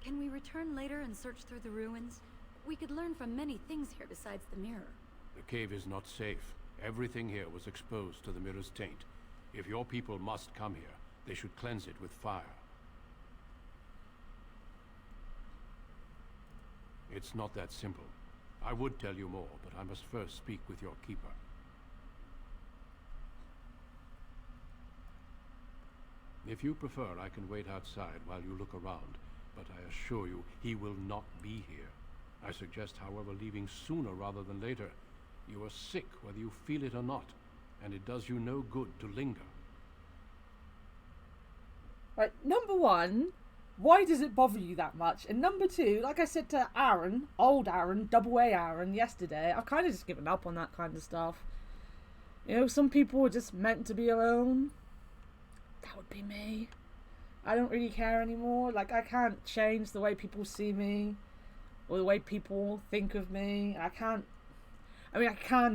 Can we return later and search through the ruins? We could learn from many things here besides the mirror. The cave is not safe. Everything here was exposed to the mirror's taint. If your people must come here, they should cleanse it with fire. It's not that simple. I would tell you more, but I must first speak with your Keeper. If you prefer, I can wait outside while you look around, but I assure you, he will not be here. I suggest, however, leaving sooner rather than later. You are sick, whether you feel it or not, and it does you no good to linger. Right, number one, why does it bother you that much? And number two, like I said to Aaron, old Aaron, double A Aaron, yesterday, I've kind of just given up on that kind of stuff. You know, some people are just meant to be alone. that would be me. I don't really care anymore. Like, I can't change the way people see me or the way people think of me. I can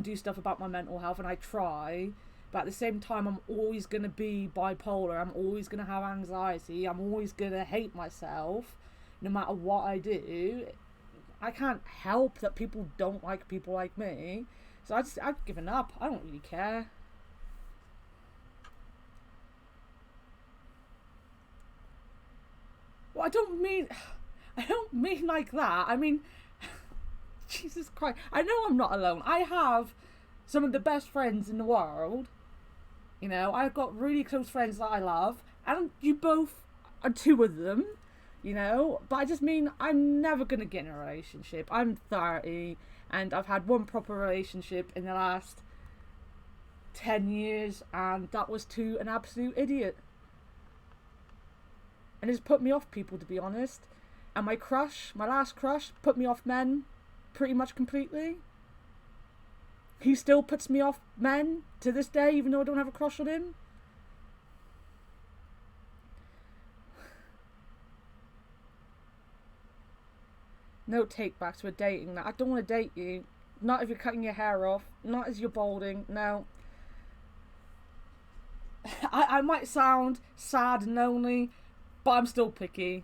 do stuff about my mental health, and I try, but at the same time, I'm always going to be bipolar. I'm always going to have anxiety. I'm always going to hate myself no matter what I do. I can't help that people don't like people like me. So I've given up. I don't really care. Well, I don't mean like that. I mean, Jesus Christ. I know I'm not alone. I have some of the best friends in the world. You know, I've got really close friends that I love. And you both are two of them. You know, but I just mean I'm never going to get in a relationship. I'm 30 and I've had one proper relationship in the last 10 years, and that was to an absolute idiot. And it's put me off people, to be honest. And my last crush, put me off men pretty much completely. He still puts me off men to this day, even though I don't have a crush on him. No take backs with dating. I don't want to date you. Not if you're cutting your hair off. Not as you're balding. No. I might sound sad and lonely, but I'm still picky.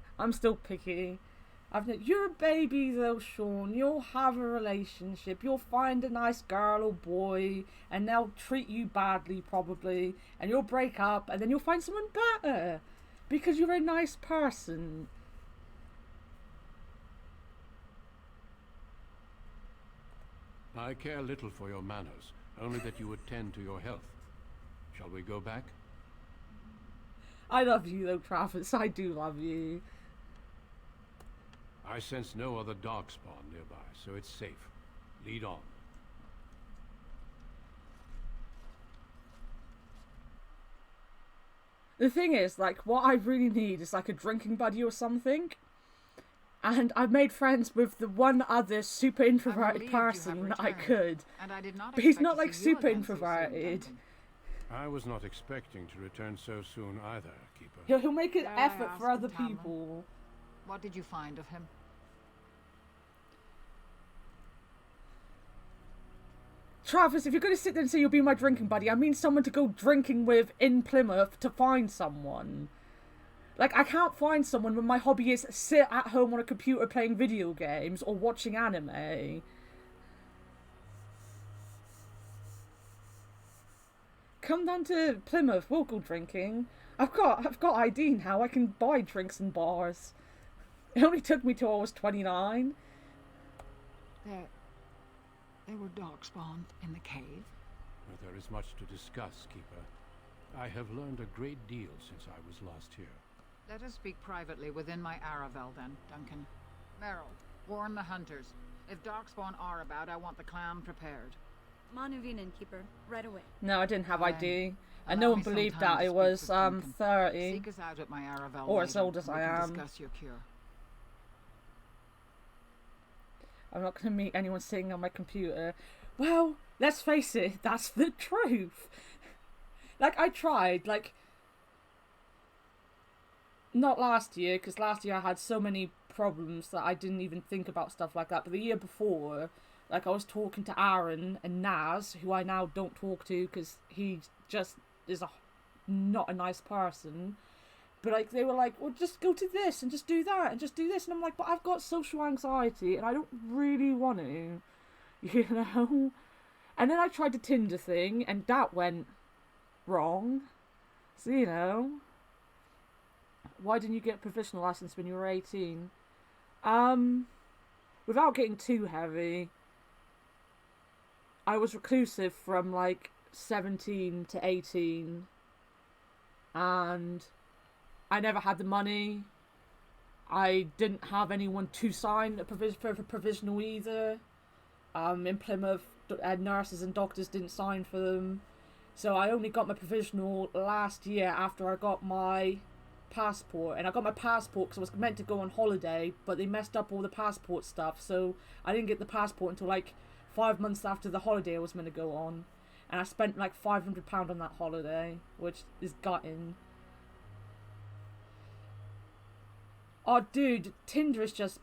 You're a baby though, Sean. You'll have a relationship. You'll find a nice girl or boy, and they'll treat you badly probably, and you'll break up, and then you'll find someone better because you're a nice person. I care little for your manners, only that you attend to your health. Shall we go back? I love you though, Travis. I do love you. I sense no other darkspawn nearby, so it's safe. Lead on. The thing is, like, what I really need is like a drinking buddy or something. And I've made friends with the one other super introverted person that I could. But he's not like super introverted. I was not expecting to return so soon either, Keeper. He'll make an effort for other people. What did you find of him? Travis, if you're going to sit there and say you'll be my drinking buddy, I mean someone to go drinking with in Plymouth to find someone. Like, I can't find someone when my hobby is sit at home on a computer playing video games or watching anime. Come down to Plymouth, we'll go drinking. I've got ID now, I can buy drinks in bars. It only took me till I was 29. They were darkspawn in the cave. Well, there is much to discuss, Keeper. I have learned a great deal since I was last here. Let us speak privately within my Aravel then, Duncan. Merrill, warn the hunters. If darkspawn are about, I want the clan prepared. Manuvinen, Keeper, right away. No, I didn't have ID. And no one believed that I was 30. Seek us out at my Aravel or as old as I am. Discuss your cure. I'm not going to meet anyone sitting on my computer. Well, let's face it, that's the truth. Like, I tried, like... Not last year, because last year I had so many problems that I didn't even think about stuff like that. But the year before, like, I was talking to Aaron and Naz, who I now don't talk to because he just is not a nice person. But, like, they were like, well, just go to this and just do that and just do this. And I'm like, but I've got social anxiety and I don't really want to, you know? And then I tried the Tinder thing and that went wrong. So, you know... Why didn't you get a provisional license when you were 18? Without getting too heavy, I was reclusive from like 17 to 18, and I never had the money. I didn't have anyone to sign a provisional either. In Plymouth, nurses and doctors didn't sign for them, so I only got my provisional last year after I got my passport. And I got my passport because I was meant to go on holiday, but they messed up all the passport stuff, so I didn't get the passport until like 5 months after the holiday I was meant to go on. And I spent like £500 on that holiday, which is gutting. Oh, dude, Tinder is just...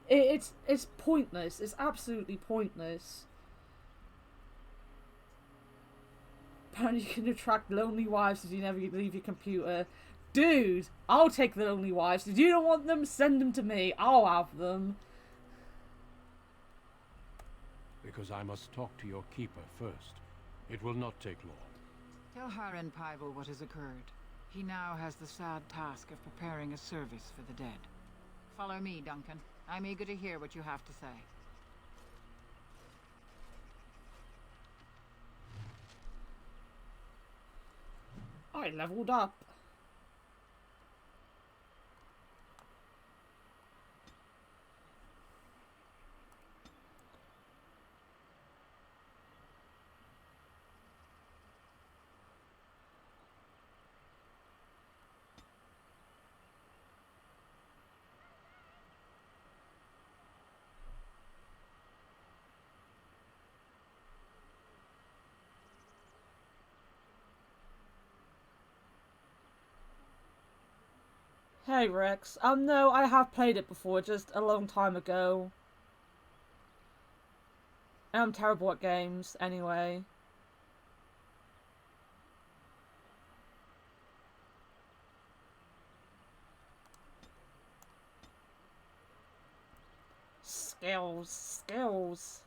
It's pointless. It's absolutely pointless. Apparently you can attract lonely wives if you never leave your computer. Dude, I'll take the lonely wives. If you don't want them, send them to me. I'll have them. Because I must talk to your keeper first. It will not take long. Tell Harren Paival what has occurred. He now has the sad task of preparing a service for the dead. Follow me, Duncan. I'm eager to hear what you have to say. I leveled up. Hey Rex, no, I have played it before, just a long time ago. And I'm terrible at games, anyway. Skills.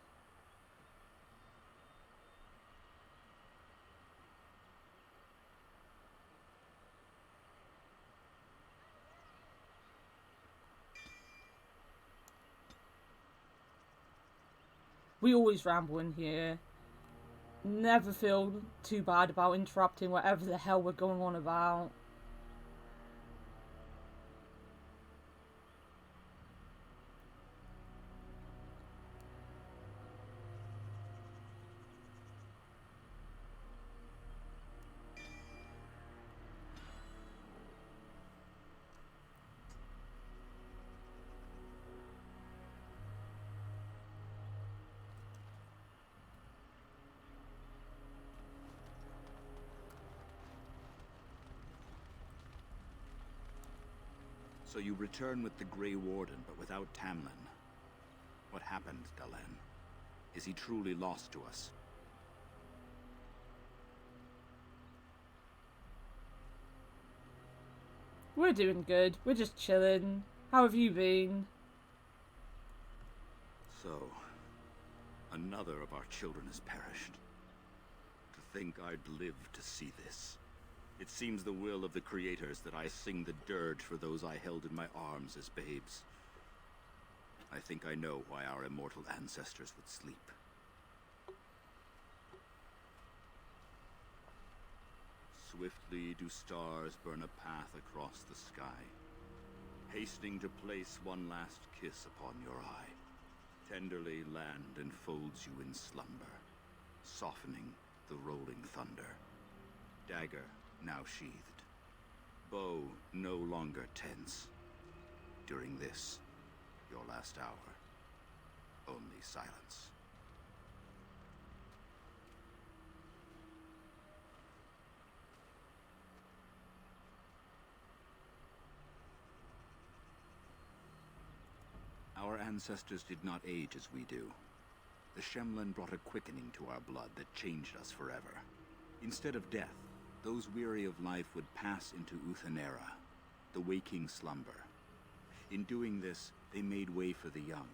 We always ramble in here. Never feel too bad about interrupting whatever the hell we're going on about. So you return with the Grey Warden, but without Tamlin. What happened, Dalen? Is he truly lost to us? We're doing good. We're just chilling. How have you been? So, another of our children has perished. To think I'd live to see this. It seems the will of the creators that I sing the dirge for those I held in my arms as babes. I think I know why our immortal ancestors would sleep. Swiftly do stars burn a path across the sky, hastening to place one last kiss upon your eye. Tenderly land enfolds you in slumber, softening the rolling thunder. Dagger now sheathed, bow no longer tense. During this, your last hour, only silence. Our ancestors did not age as we do. The Shemlin brought a quickening to our blood that changed us forever. Instead of death, those weary of life would pass into Uthanera, the waking slumber. In doing this, they made way for the young.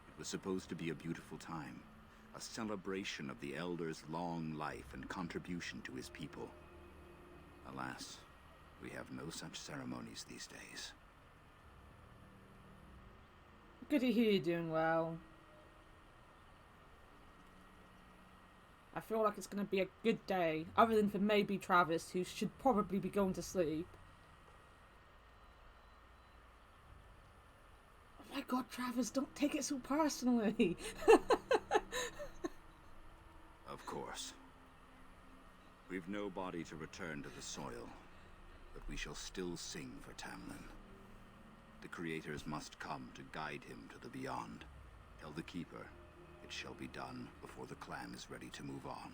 It was supposed to be a beautiful time, a celebration of the Elder's long life and contribution to his people. Alas, we have no such ceremonies these days. Good to hear you're doing well. I feel like it's going to be a good day, other than for maybe Travis, who should probably be going to sleep. Oh my god, Travis, don't take it so personally. Of course. We've no body to return to the soil, but we shall still sing for Tamlin. The creators must come to guide him to the beyond. Tell the Keeper, it shall be done before the clan is ready to move on.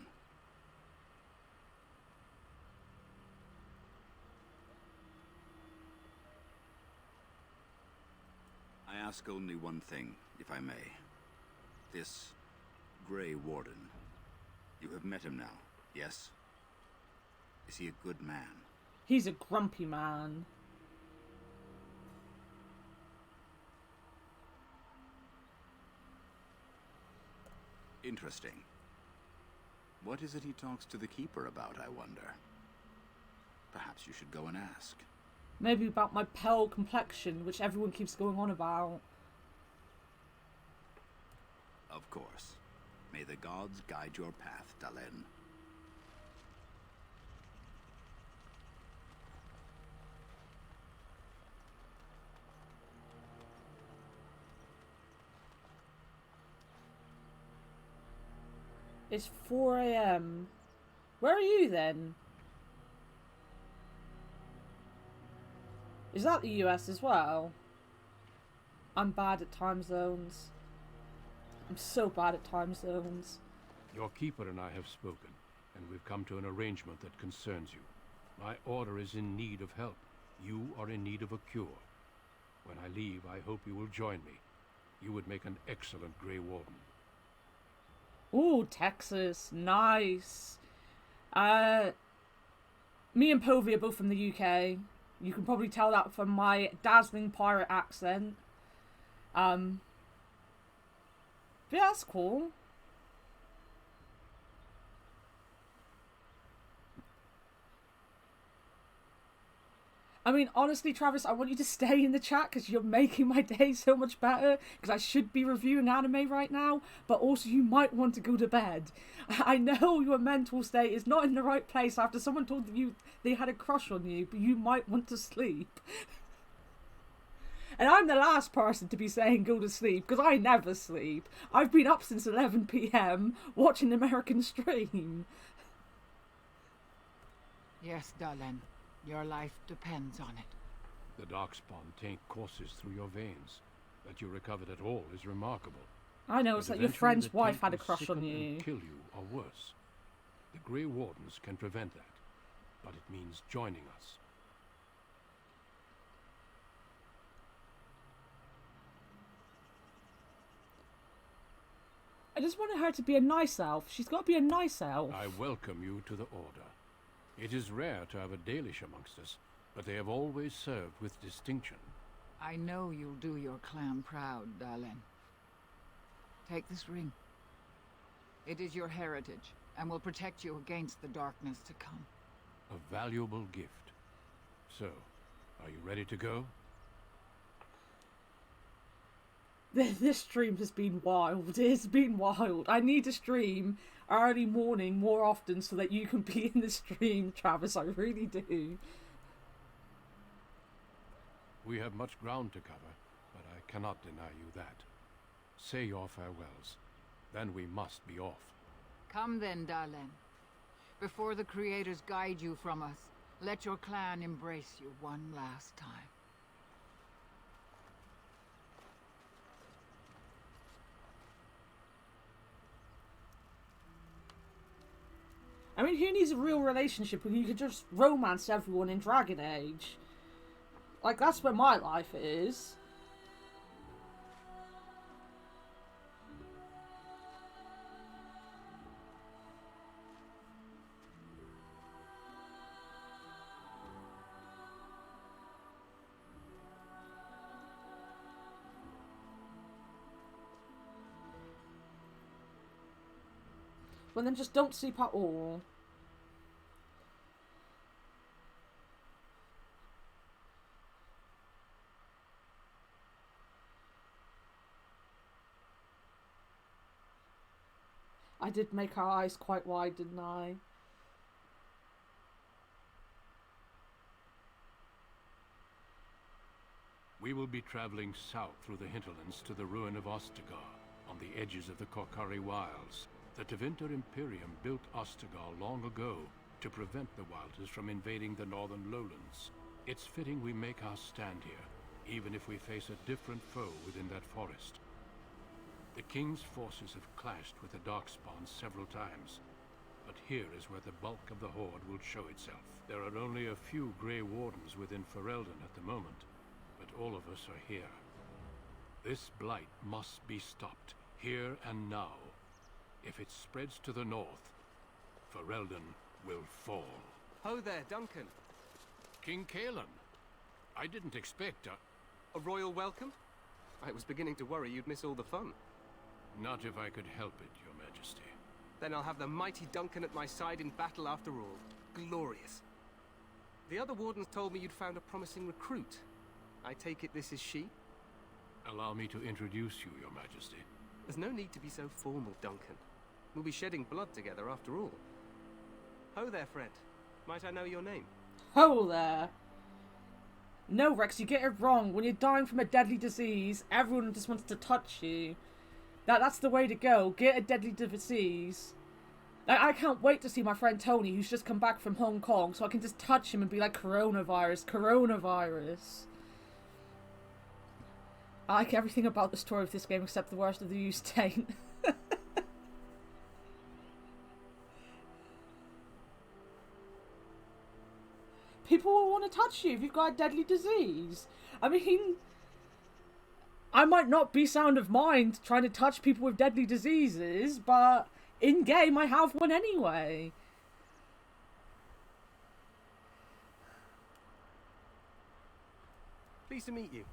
ask only one thing, if I may. This Grey Warden. You have met him now, yes? Is he a good man? He's a grumpy man. Interesting. What is it he talks to the Keeper about, I wonder? Perhaps you should go and ask. Maybe about my pale complexion, which everyone keeps going on about. Of course. May the gods guide your path, Dalen. It's 4 AM. Where are you then? Is that the US as well? I'm bad at time zones. I'm so bad at time zones. Your keeper and I have spoken, and we've come to an arrangement that concerns you. My order is in need of help. You are in need of a cure. When I leave, I hope you will join me. You would make an excellent Grey Warden. Ooh, Texas. Nice. Me and Povey are both from the UK. You can probably tell that from my dazzling pirate accent. But yeah, that's cool. I mean, honestly, Travis, I want you to stay in the chat because you're making my day so much better, because I should be reviewing anime right now, but also you might want to go to bed. I know your mental state is not in the right place after someone told you they had a crush on you, but you might want to sleep. And I'm the last person to be saying go to sleep, because I never sleep. I've been up since 11 PM watching American stream. Yes, Dalen. Your life depends on it. The darkspawn taint courses through your veins. That you recovered at all is remarkable. I know, it's But like your eventually friend's the wife taint had a will crush on sicken you. and kill you, or worse. The Grey Wardens can prevent that, but it means joining us. I just wanted her to be a nice elf. She's got to be a nice elf. I welcome you to the Order. It is rare to have a Dalish amongst us, but they have always served with distinction. I know you'll do your clan proud, Dalen. Take this ring. It is your heritage, and will protect you against the darkness to come. A valuable gift. So, are you ready to go? This stream has been wild. It's been wild. I need to stream early morning more often so that you can be in the stream, Travis. I really do. We have much ground to cover, but I cannot deny you that. Say your farewells. Then we must be off. Come then, Dalen. Before the creators guide you from us, let your clan embrace you one last time. I mean, who needs a real relationship when you could just romance everyone in Dragon Age? Like, that's where my life is. Well, then just don't sleep at all. I did make our eyes quite wide, didn't I? We will be traveling south through the hinterlands to the ruin of Ostagar, on the edges of the Korkari Wilds. The Tevinter Imperium built Ostagar long ago to prevent the Wilders from invading the northern lowlands. It's fitting we make our stand here, even if we face a different foe within that forest. The King's forces have clashed with the Darkspawn several times, but here is where the bulk of the Horde will show itself. There are only a few Grey Wardens within Ferelden at the moment, but all of us are here. This blight must be stopped, here and now. If it spreads to the north, Ferelden will fall. Ho there, Duncan. King Kalen. I didn't expect a royal welcome? I was beginning to worry you'd miss all the fun. Not if I could help it, Your Majesty. Then I'll have the mighty Duncan at my side in battle after all. Glorious. The other wardens told me you'd found a promising recruit. I take it this is she? Allow me to introduce you, Your Majesty. There's no need to be so formal, Duncan. We'll be shedding blood together after all. Ho there, friend. Might I know your name? Ho there. No, Rex, you get it wrong. When you're dying from a deadly disease, everyone just wants to touch you. That's the way to go. Get a deadly disease. I can't wait to see my friend Tony, who's just come back from Hong Kong, so I can just touch him and be like, coronavirus, coronavirus. I like everything about the story of this game except the worst of the use taint. People will want to touch you if you've got a deadly disease. I mean, I might not be sound of mind trying to touch people with deadly diseases, but in-game I have one anyway. Pleased to meet you.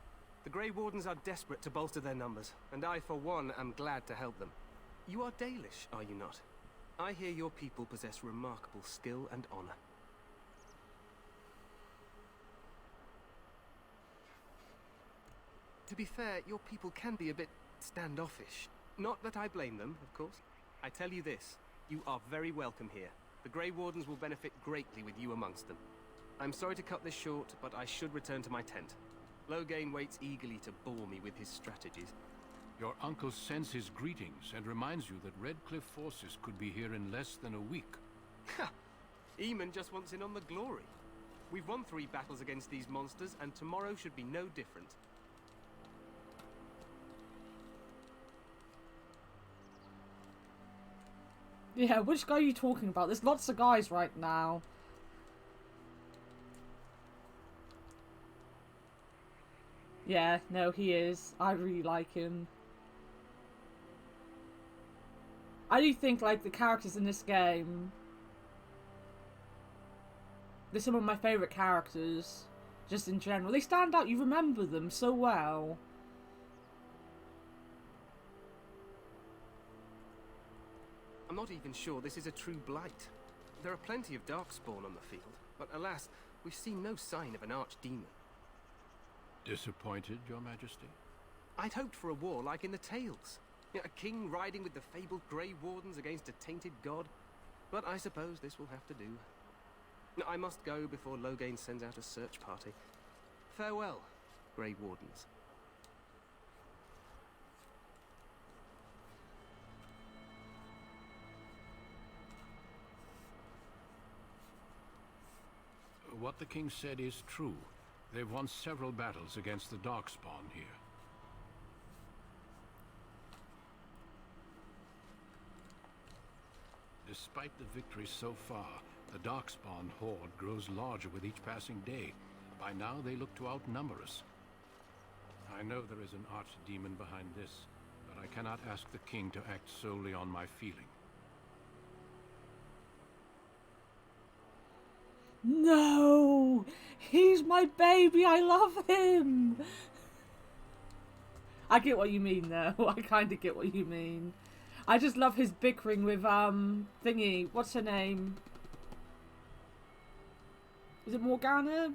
The Grey Wardens are desperate to bolster their numbers, and I, for one, am glad to help them. You are Dalish, are you not? I hear your people possess remarkable skill and honor. To be fair, your people can be a bit standoffish. Not that I blame them, of course. I tell you this, you are very welcome here. The Grey Wardens will benefit greatly with you amongst them. I'm sorry to cut this short, but I should return to my tent. Loghain waits eagerly to bore me with his strategies. Your uncle sends his greetings and reminds you that Redcliffe forces could be here in less than a week. Ha! Eamon just wants in on the glory. We've won 3 battles against these monsters, and tomorrow should be no different. Yeah, which guy are you talking about? There's lots of guys right now. Yeah, no, he is. I really like him. I do think, like, the characters in this game, they're some of my favourite characters, just in general. They stand out, you remember them so well. I'm not even sure this is a true blight. There are plenty of darkspawn on the field, but alas, we've seen no sign of an archdemon. Disappointed, Your Majesty? I'd hoped for a war like in the tales. A king riding with the fabled Grey Wardens against a tainted god. But I suppose this will have to do. I must go before Loghain sends out a search party. Farewell, Grey Wardens. What the king said is true. They've won several battles against the Darkspawn here. Despite the victories so far, the Darkspawn horde grows larger with each passing day. By now they look to outnumber us. I know there is an archdemon behind this, but I cannot ask the king to act solely on my feeling. No! He's my baby! I love him! I get what you mean, though. I kind of get what you mean. I just love his bickering with, thingy. What's her name? Is it Morgana?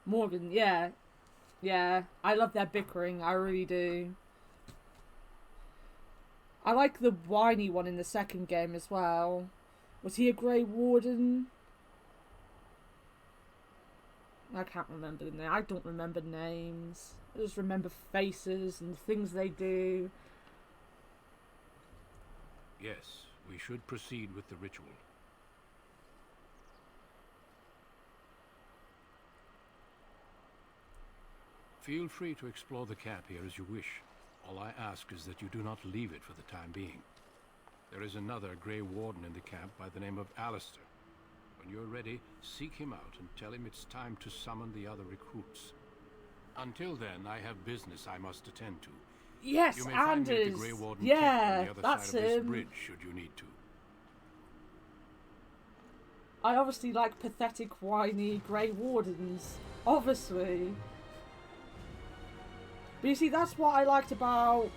Morgan, yeah. Yeah, I love their bickering, I really do. I like the whiny one in the second game as well. Was he a Grey Warden? I can't remember the name. I don't remember names. I just remember faces and things they do. Yes, we should proceed with the ritual. Feel free to explore the camp here as you wish. All I ask is that you do not leave it for the time being. There is another Grey Warden in the camp by the name of Alistair. When you're ready, seek him out and tell him it's time to summon the other recruits. Until then, I have business I must attend to. Yes, you may find me at the Anders. Grey Warden Yeah, camp on the other that's side of this him. bridge, should you need to. I obviously like pathetic, whiny Grey Wardens. Obviously. But you see, that's what I liked about...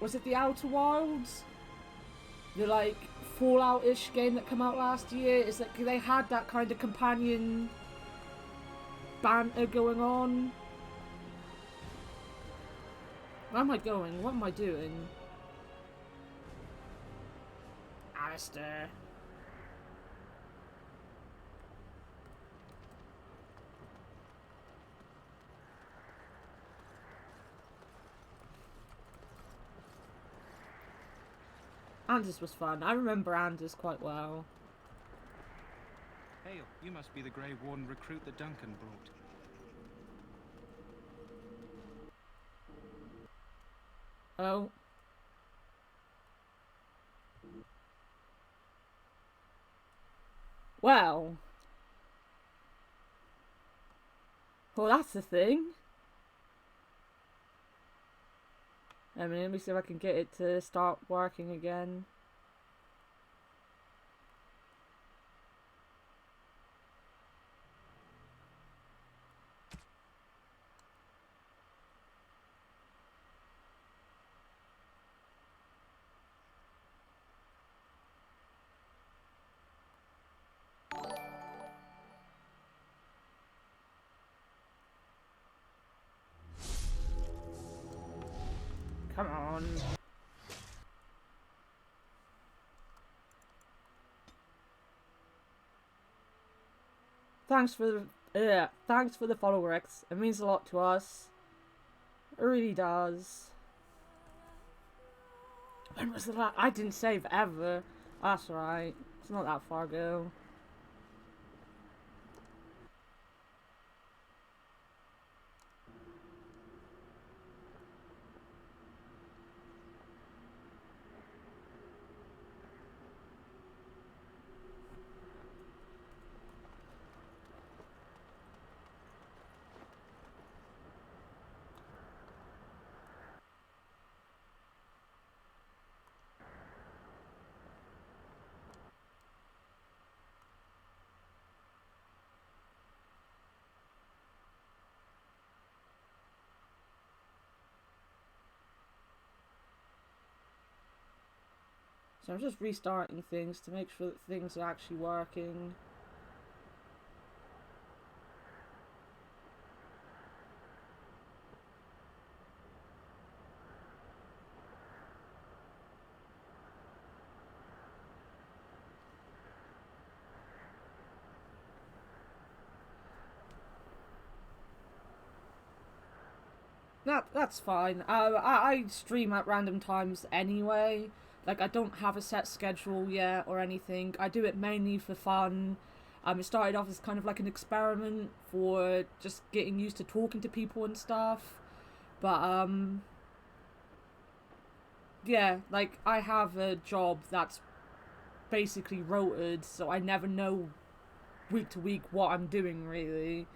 Was it the Outer Wilds? The, like, Fallout-ish game that came out last year? It's like they had that kind of companion banter going on. Where am I going? What am I doing? Alistair. Anders was fun. I remember Anders quite well. Hail, you must be the Grey Warden recruit that Duncan brought. Oh. Well, that's the thing. I mean, let me see if I can get it to start working again. Come on. Thanks for the follow, Rex. It means a lot to us. It really does. When was the last? I didn't save ever. That's right. It's not that far ago. So I'm just restarting things to make sure that things are actually working. That's fine. I stream at random times anyway. Like, I don't have a set schedule yet or anything. I do it mainly for fun. It started off as kind of like an experiment for just getting used to talking to people and stuff. But, yeah, like, I have a job that's basically rotated, so I never know week to week what I'm doing, really.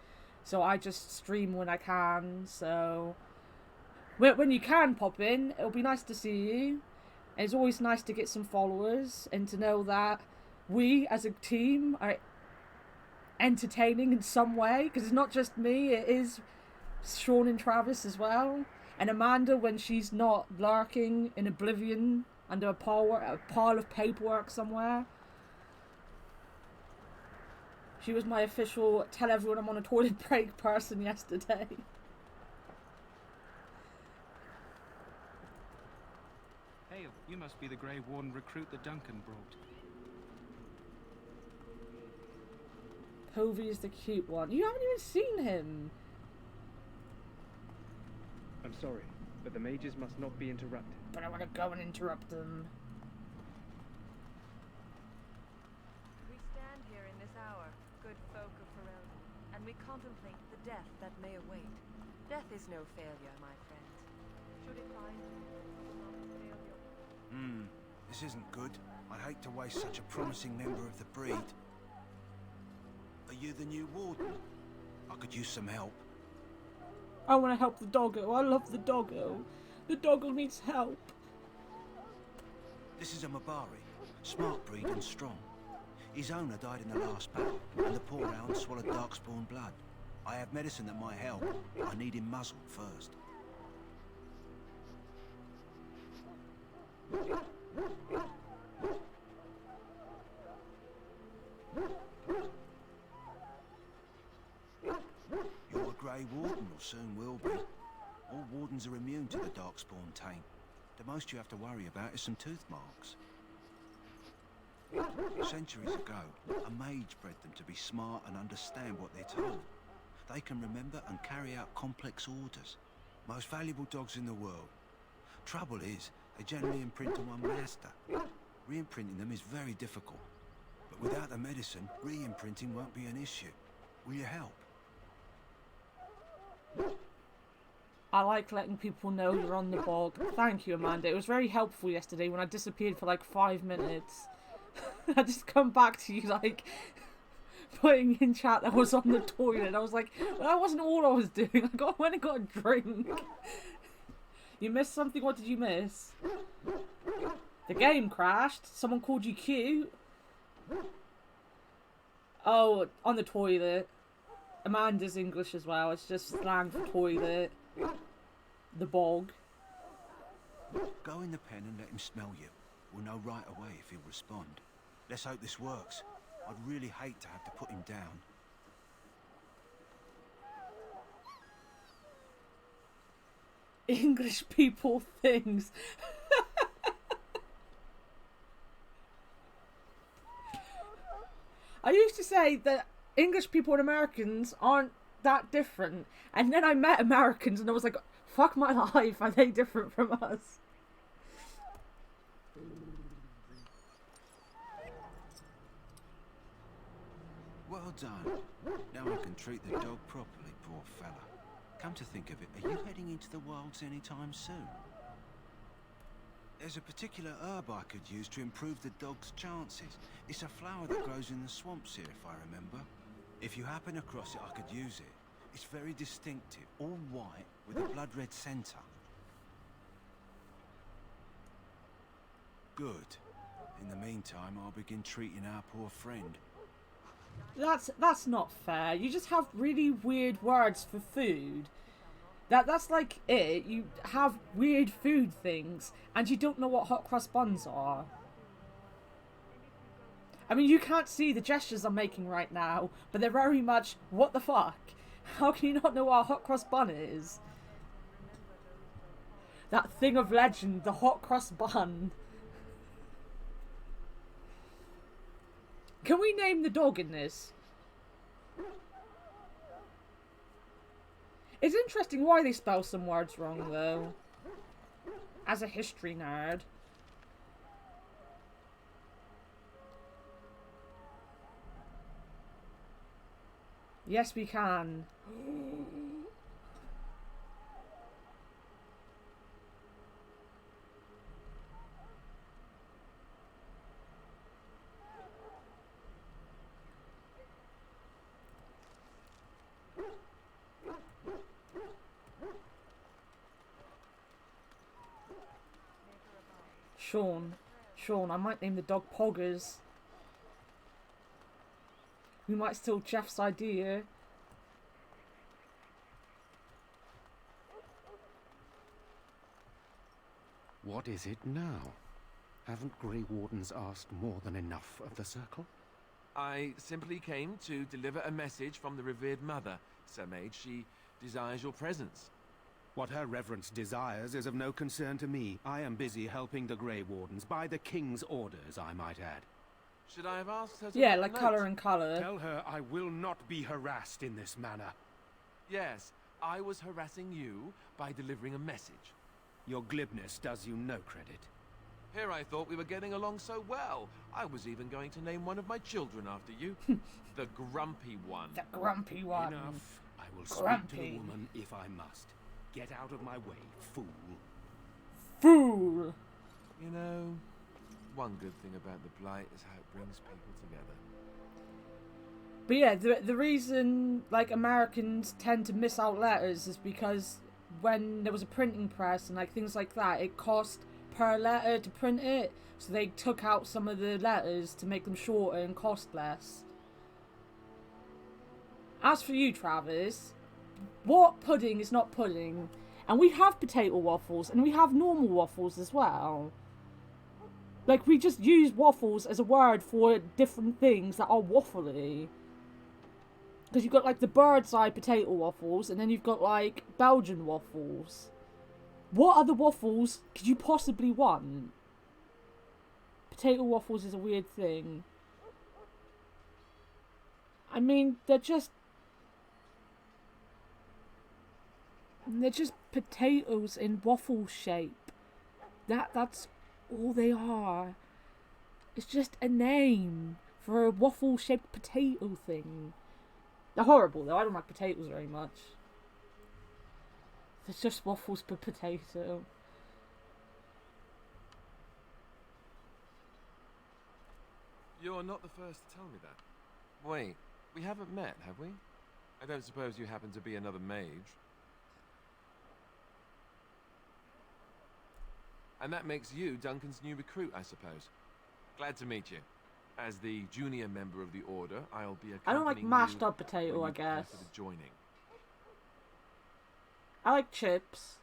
So I just stream when I can, so... When you can pop in, it'll be nice to see you. And it's always nice to get some followers and to know that we, as a team, are entertaining in some way. Because it's not just me, it is Sean and Travis as well. And Amanda, when she's not lurking in oblivion under a pile of paperwork somewhere. She was my official tell everyone I'm on a toilet break person yesterday. Hail, you must be the Grey Warden recruit that Duncan brought. Povey is the cute one. You haven't even seen him. I'm sorry, but the mages must not be interrupted. But I want to go and interrupt them. We stand here in this hour, good folk of Ferelden, and we contemplate the death that may await. Death is no failure, my friend. Should it find you, it will not fail you. This isn't good. I'd hate to waste such a promising member of the breed. Are you the new warden? I could use some help. I want to help the doggo. I love the doggo. The doggo needs help. This is a Mabari, smart breed and strong. His owner died in the last battle, and the poor hound swallowed darkspawn blood. I have medicine that might help, but I need him muzzled first. You're a Grey Warden, or soon will be. All wardens are immune to the darkspawn taint. The most you have to worry about is some tooth marks. Centuries ago, a mage bred them to be smart and understand what they're told. They can remember and carry out complex orders. Most valuable dogs in the world. Trouble is, they generally imprint on one master. Re-imprinting them is very difficult. But without the medicine, re-imprinting won't be an issue. Will you help? I like letting people know you're on the bog. Thank you, Amanda. It was very helpful yesterday when I disappeared for like 5 minutes. I just come back to you like putting in chat that I was on the toilet. I was like, well, that wasn't all I was doing. I went and got a drink. You missed something? What did you miss? The game crashed. Someone called you cute. Oh, on the toilet. Amanda's English as well. It's just slang for toilet. The bog. Go in the pen and let him smell you. We'll know right away if he'll respond. Let's hope this works. I'd really hate to have to put him down. English people things. I used to say that English people and Americans aren't that different, and then I met Americans and I was like, fuck my life, are they different from us? Well done. Now I can treat the dog properly, poor fella. Come to think of it, are you heading into the wilds anytime soon? There's a particular herb I could use to improve the dog's chances. It's a flower that grows in the swamps here, if I remember. If you happen across it, I could use it. It's very distinctive, all white, with a blood-red centre. Good. In the meantime, I'll begin treating our poor friend. That's not fair. You just have really weird words for food. That's like it. You have weird food things, and you don't know what hot cross buns are. I mean, you can't see the gestures I'm making right now, but they're very much, what the fuck? How can you not know what a hot cross bun is? That thing of legend, the hot cross bun. Can we name the dog in this? It's interesting why they spell some words wrong, though. As a history nerd. Yes, we can. Sean, I might name the dog Poggers. We might steal Jeff's idea. What is it now? Haven't Grey Wardens asked more than enough of the Circle? I simply came to deliver a message from the revered mother, Sir Mage. She desires your presence. What her reverence desires is of no concern to me. I am busy helping the Grey Wardens, by the King's orders, I might add. Should I have asked her to... Yeah, like colour and colour. Tell her I will not be harassed in this manner. Yes, I was harassing you by delivering a message. Your glibness does you no credit. Here I thought we were getting along so well. I was even going to name one of my children after you. The Grumpy One. The Grumpy One. Enough. I will speak to the woman if I must. Get out of my way, fool. fool. You know, one good thing about the Blight is how it brings people together. But yeah, the reason like Americans tend to miss out letters is because when there was a printing press and like things like that, it cost per letter to print it, so they took out some of the letters to make them shorter and cost less. As for you, Travis, what pudding is not pudding? And we have potato waffles and we have normal waffles as well. Like, we just use waffles as a word for different things that are waffly. Because you've got like the bird's eye potato waffles, and then you've got like Belgian waffles. What other waffles could you possibly want? Potato waffles is a weird thing. I mean, they're just potatoes in waffle shape. That's all they are. It's just a name for a waffle shaped potato thing. They're horrible though, I don't like potatoes very much. It's just waffles per potato. You're not the first to tell me that. Wait, we haven't met, have we? I don't suppose you happen to be another mage. And that makes you Duncan's new recruit, I suppose. Glad to meet you. As the junior member of the Order, I'll be accompanying I don't like mashed up potato, I guess. For the joining. I like chips.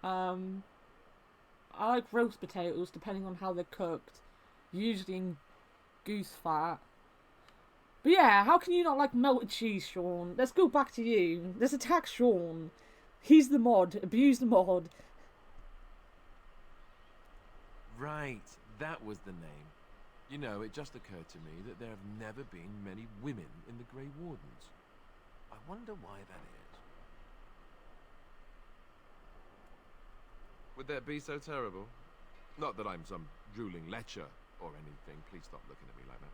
I like roast potatoes, depending on how they're cooked. Usually in goose fat. But yeah, how can you not like melted cheese, Sean? Let's go back to you. Let's attack Sean. He's the mod. Abuse the mod. Right, that was the name. You know, it just occurred to me that there have never been many women in the Grey Wardens. I wonder why that is. Would that be so terrible? Not that I'm some drooling lecher or anything. Please stop looking at me like that.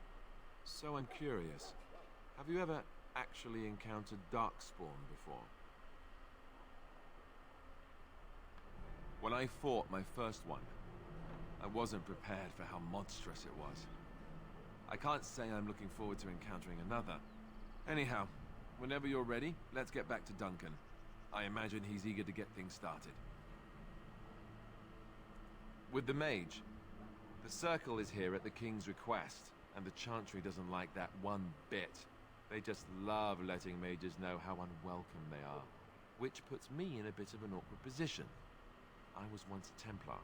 So I'm curious. Have you ever actually encountered Darkspawn before? When I fought my first one, I wasn't prepared for how monstrous it was. I can't say I'm looking forward to encountering another. Anyhow, whenever you're ready, let's get back to Duncan. I imagine he's eager to get things started. With the mage, the circle is here at the king's request, and the Chantry doesn't like that one bit. They just love letting mages know how unwelcome they are, which puts me in a bit of an awkward position. I was once a Templar.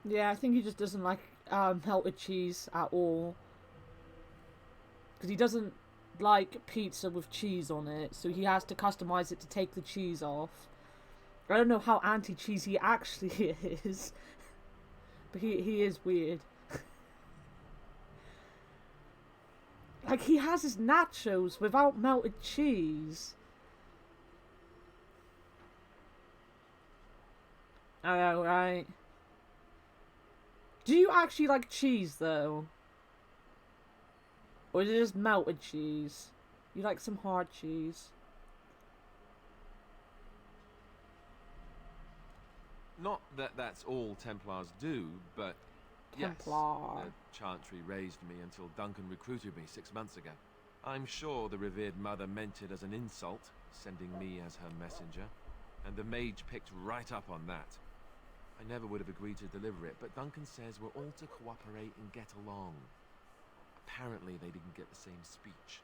Yeah, I think he just doesn't like melted cheese at all. Because he doesn't like pizza with cheese on it, so he has to customize it to take the cheese off. I don't know how anti-cheese he actually is, but he is weird. Like, he has his nachos without melted cheese. I know, right? Do you actually like cheese, though? Or is it just melted cheese? You like some hard cheese? Not that that's all Templars do, but Templar. yes, the Chantry raised me until Duncan recruited me 6 months ago. I'm sure the revered mother meant it as an insult, sending me as her messenger, and the mage picked right up on that. I never would have agreed to deliver it, but Duncan says we're all to cooperate and get along. Apparently they didn't get the same speech.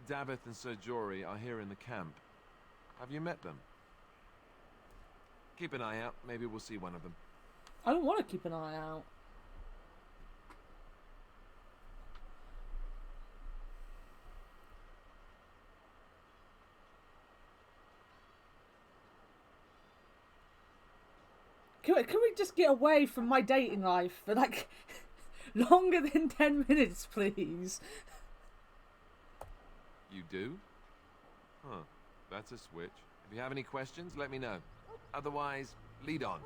Davith and Sir Jory are here in the camp. Have you met them? Keep an eye out. Maybe we'll see one of them. I don't want to keep an eye out. Can we just get away from my dating life for like longer than 10 minutes, please? You do? Huh. That's a switch. If you have any questions, let me know. Otherwise, lead on.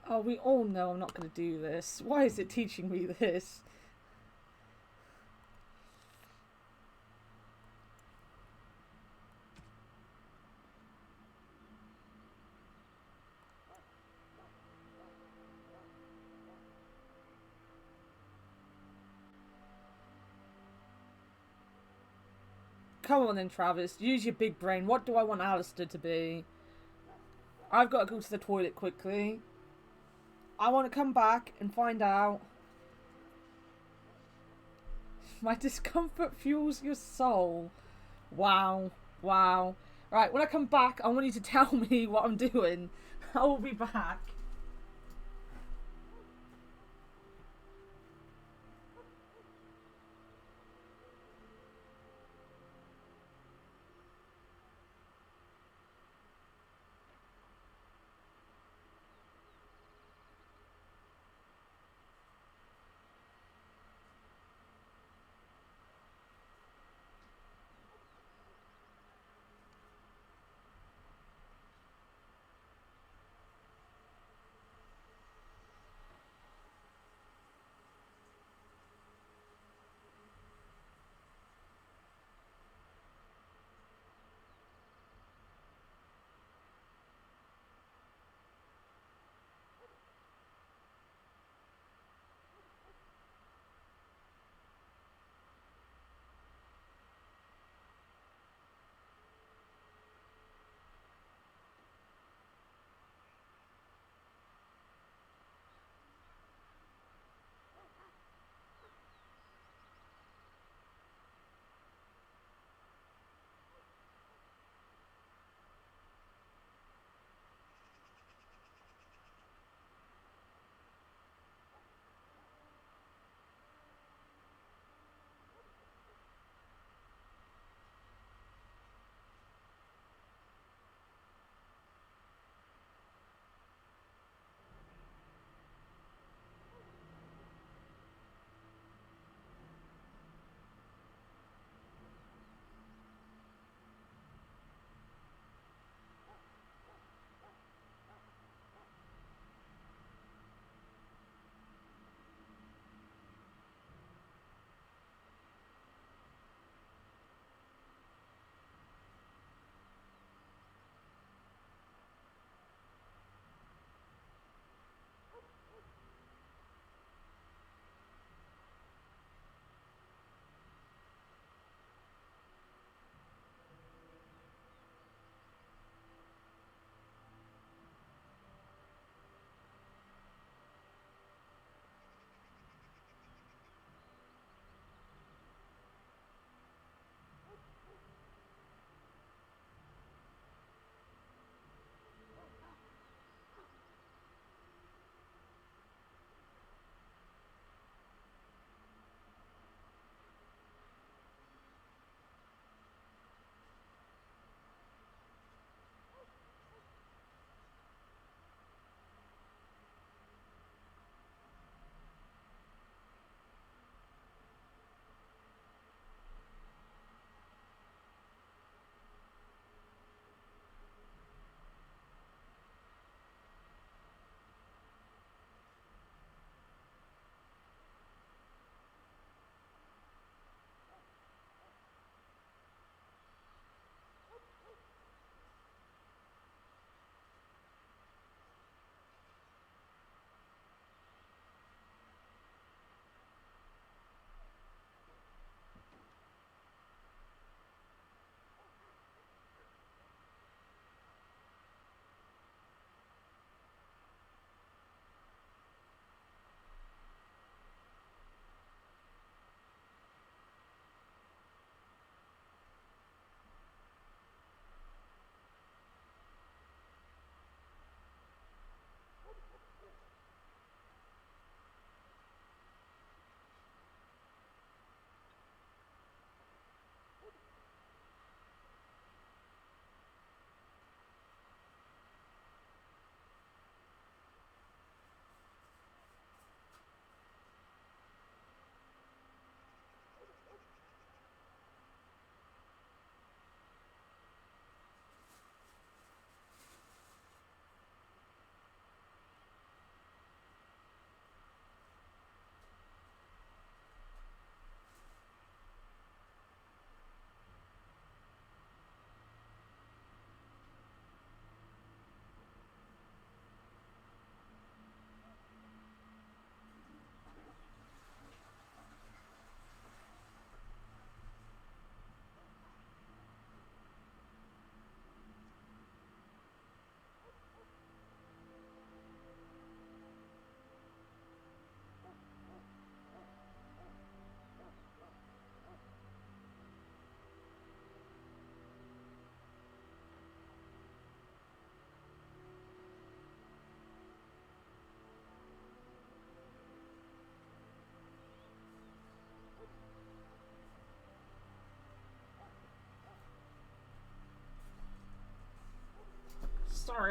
Oh, we all know I'm not going to do this. Why is it teaching me this? Come on then, Travis. Use your big brain. What do I want Alistair to be? I've got to go to the toilet quickly. I want to come back and find out. My discomfort fuels your soul. Wow. Wow. Right, when I come back, I want you to tell me what I'm doing. I will be back.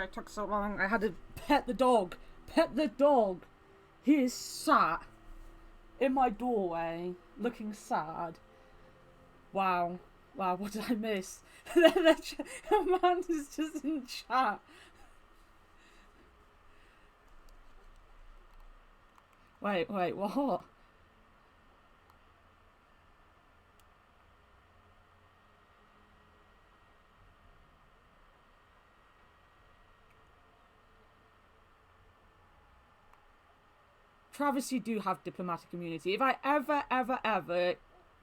it took so long. I had to pet the dog. Pet the dog. He is sat in my doorway, looking sad. Wow. Wow, what did I miss? Amanda's just in chat. Wait, what? Travis, you do have diplomatic immunity. If I ever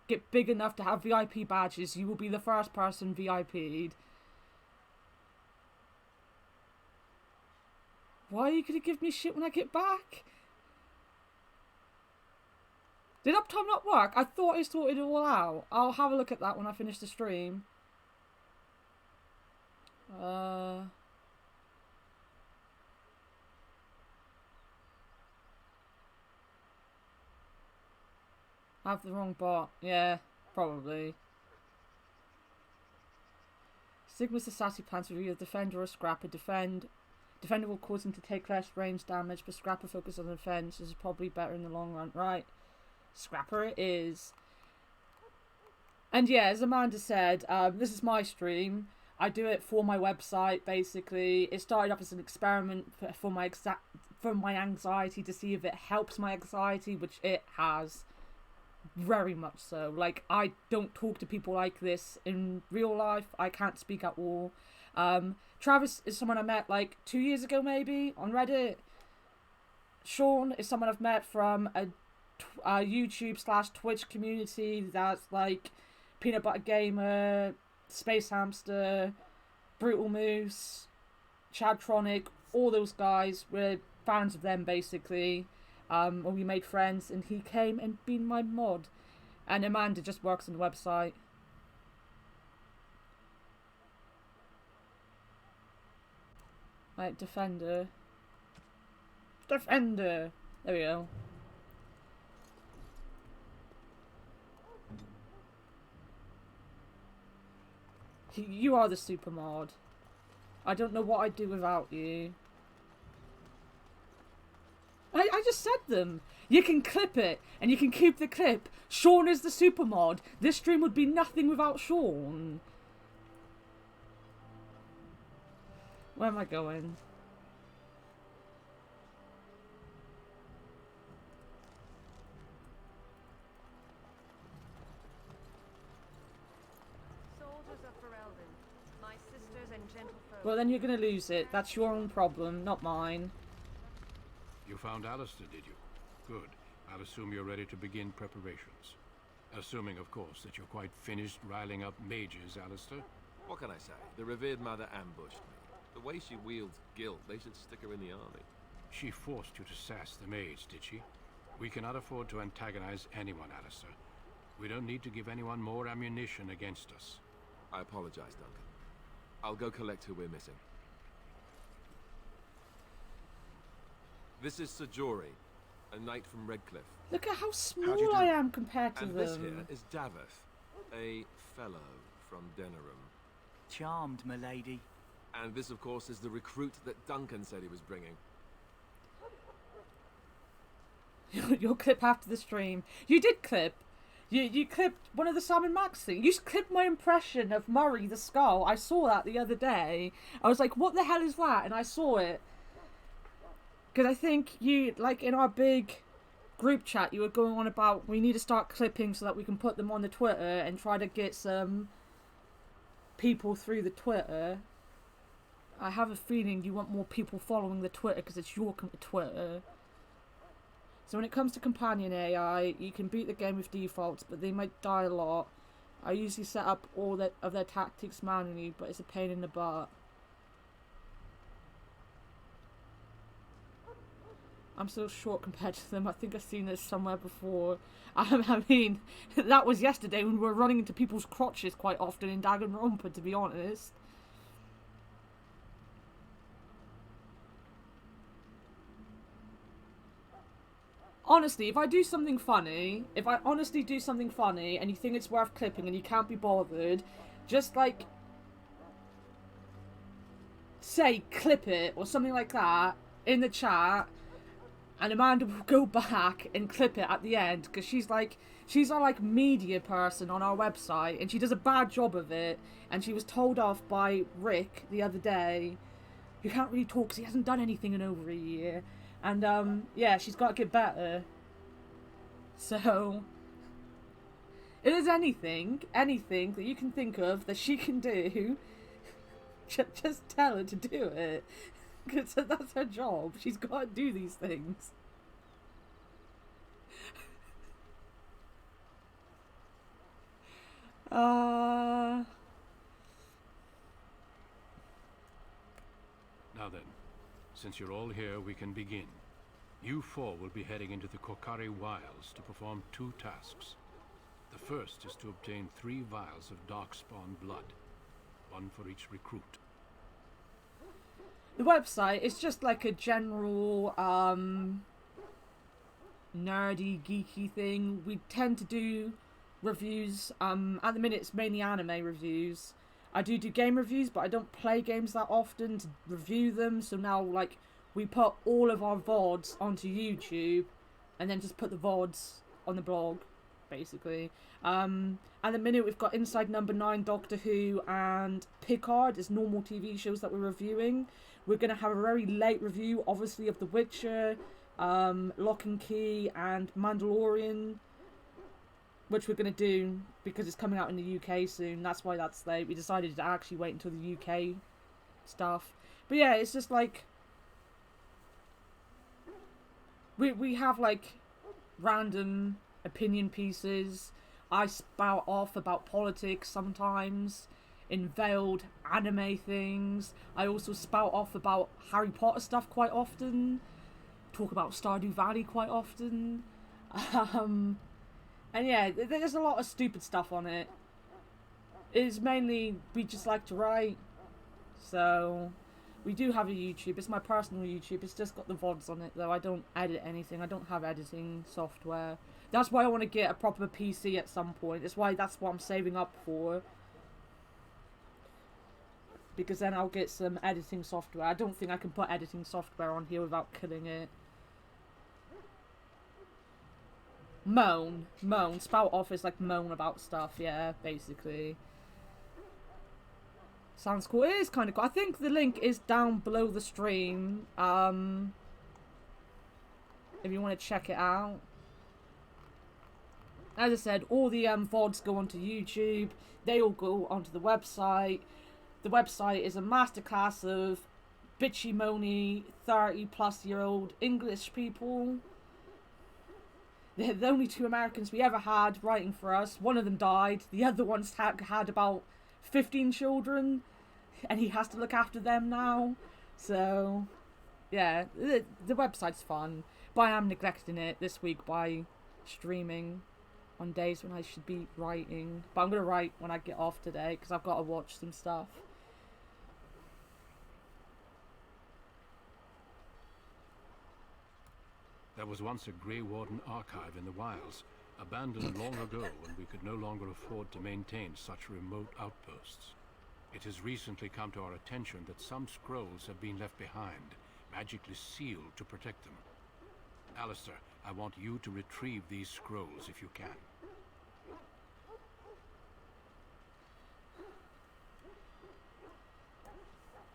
get big enough to have VIP badges, you will be the first person VIP'd. Why are you gonna give me shit when I get back? Did uptime not work? I thought I sorted it all out. I'll have a look at that when I finish the stream. I have the wrong bot. Yeah, probably. Sigma's the sassy pants with either Defender or Scrapper. Defender will cause him to take less range damage, but Scrapper focus on the defense. This is probably better in the long run. Right. Scrapper it is. And yeah, as Amanda said, this is my stream. I do it for my website, basically. It started off as an experiment for my anxiety, to see if it helps my anxiety, which it has. Very much so. Like, I don't talk to people like this in real life. I can't speak at all. Travis is someone I met like 2 years ago, maybe, on Reddit. Sean is someone I've met from a YouTube/Twitch community that's like Peanut Butter Gamer, Space Hamster, Brutal Moose, Chadtronic, all those guys. We're fans of them, basically. And we made friends, and he came and been my mod. And Amanda just works on the website. Right, Defender. There we go. You are the super mod. I don't know what I'd do without you. I just said them. You can clip it, and you can keep the clip. Sean is the super mod. This stream would be nothing without Sean. Where am I going? Soldiers of Ferelden, my sisters and gentlefolk. Well, then you're going to lose it. That's your own problem, not mine. You found Alistair, did you? Good. I'll assume you're ready to begin preparations. Assuming, of course, that you're quite finished riling up mages, Alistair. What can I say? The revered mother ambushed me. The way she wields guilt, they should stick her in the army. She forced you to sass the mage, did she? We cannot afford to antagonize anyone, Alistair. We don't need to give anyone more ammunition against us. I apologize, Duncan. I'll go collect who we're missing. This is Sajori, a knight from Redcliffe. Look at how small I am compared to and them. This here is Daveth, a fellow from Denerim. Charmed, milady. And this, of course, is the recruit that Duncan said he was bringing. Your clip after the stream. You did clip. You clipped one of the Sam and Max thing. You clipped my impression of Murray the Skull. I saw that the other day. I was like, what the hell is that? And I saw it. Because I think you, like in our big group chat, you were going on about we need to start clipping so that we can put them on the Twitter and try to get some people through the Twitter. I have a feeling you want more people following the Twitter because it's your Twitter. So when it comes to companion AI, you can beat the game with defaults, but they might die a lot. I usually set up all of their tactics manually, but it's a pain in the butt. I'm so short compared to them. I think I've seen this somewhere before. I mean, that was yesterday when we were running into people's crotches quite often in Danganronpa, to be honest. Honestly, if I do something funny, if I honestly do something funny and you think it's worth clipping and you can't be bothered, just like say clip it or something like that in the chat, and Amanda will go back and clip it at the end, because she's our like media person on our website, and she does a bad job of it, and she was told off by Rick the other day, who can't really talk because he hasn't done anything in over a year, and yeah, she's got to get better. So if there's anything that you can think of that she can do, just tell her to do it. Because that's her job. She's got to do these things. Now then, since you're all here, we can begin. You four will be heading into the Kokari Wilds to perform 2 tasks. The first is to obtain 3 vials of Darkspawn blood, 1 for each recruit. The website is just like a general nerdy, geeky thing. We tend to do reviews. At the minute it's mainly anime reviews. I do game reviews, but I don't play games that often to review them, so now like we put all of our VODs onto YouTube and then just put the VODs on the blog, basically. At the minute we've got Inside Number 9, Doctor Who, and Picard as normal TV shows that we're reviewing. We're going to have a very late review, obviously, of The Witcher, Lock and Key, and Mandalorian, which we're going to do because it's coming out in the UK soon. That's why that's late. We decided to actually wait until the UK stuff. But yeah, it's just like we have like random opinion pieces. I spout off about politics sometimes, in veiled anime things. I also spout off about Harry Potter stuff quite often. Talk about Stardew Valley quite often. And yeah, there's a lot of stupid stuff on it. It's mainly, we just like to write. So, we do have a YouTube. It's my personal YouTube. It's just got the VODs on it, though. I don't edit anything. I don't have editing software. That's why I want to get a proper PC at some point. That's what I'm saving up for. Because then I'll get some editing software. I don't think I can put editing software on here without killing it. Moan. Spout off is like moan about stuff, yeah, basically. Sounds cool. It is kind of cool. I think the link is down below the stream. If you want to check it out. As I said, all the VODs go onto YouTube. They all go onto the website. The website is a masterclass of bitchy, moany, 30-plus-year-old English people. They're the only 2 Americans we ever had writing for us. One of them died. The other one's had about 15 children. And he has to look after them now. So, yeah, the website's fun. But I am neglecting it this week by streaming on days when I should be writing. But I'm going to write when I get off today, because I've got to watch some stuff. There was once a Grey Warden archive in the wilds, abandoned long ago when we could no longer afford to maintain such remote outposts. It has recently come to our attention that some scrolls have been left behind, magically sealed to protect them. Alistair, I want you to retrieve these scrolls if you can.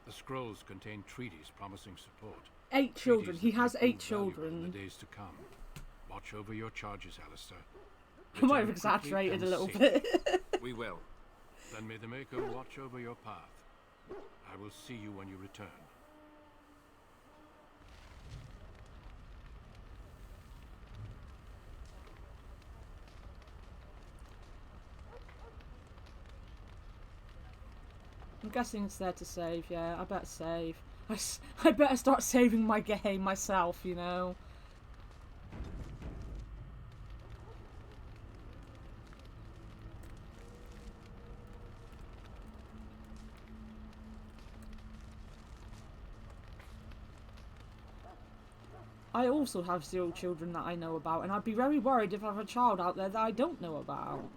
The scrolls contain treaties promising support. 8 children. He has 8 children. In the days to come. Watch over your charges, Alistair. I might have exaggerated a little bit. We will. Then may the Maker watch over your path. I will see you when you return. I'm guessing it's there to save, yeah. I better save. I better start saving my game myself, you know. I also have 0 children that I know about, and I'd be very worried if I have a child out there that I don't know about.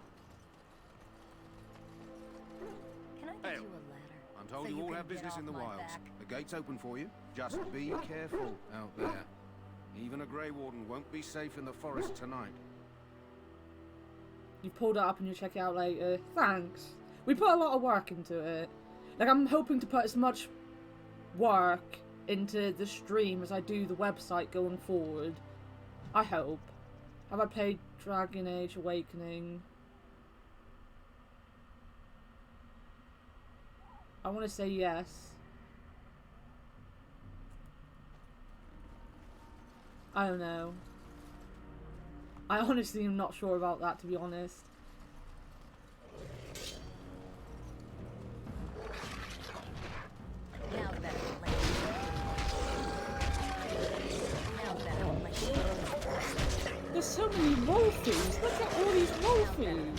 Can I give you a letter? I'm told so you you all can have get business off in the my wilds. back. The gate's open for you. Just be careful out there. Even a Grey Warden won't be safe in the forest tonight. You pulled it up and you'll check it out later. Thanks. We put a lot of work into it. Like, I'm hoping to put as much work into the stream as I do the website going forward. I hope. Have I played Dragon Age Awakening? I want to say yes. I don't know. I honestly am not sure about that, to be honest. There's so many wolfies. Look at all these wolfies.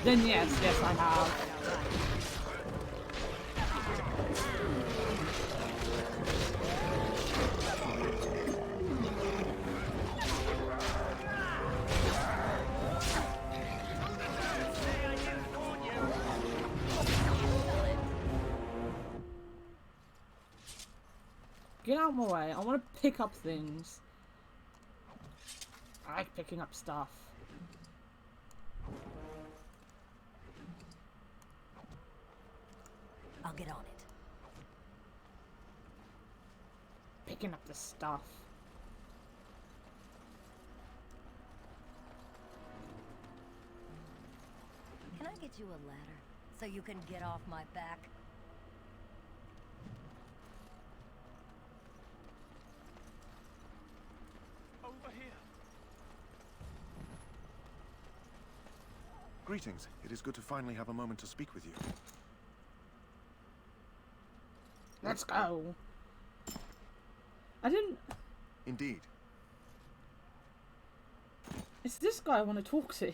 Then yes, I have. Get out of my way. I want to pick up things. I like picking up stuff. I'll get on it. Picking up the stuff. Can I get you a ladder so you can get off my back? Over here. Greetings. It is good to finally have a moment to speak with you. Let's go. I didn't... Indeed. It's this guy I want to talk to.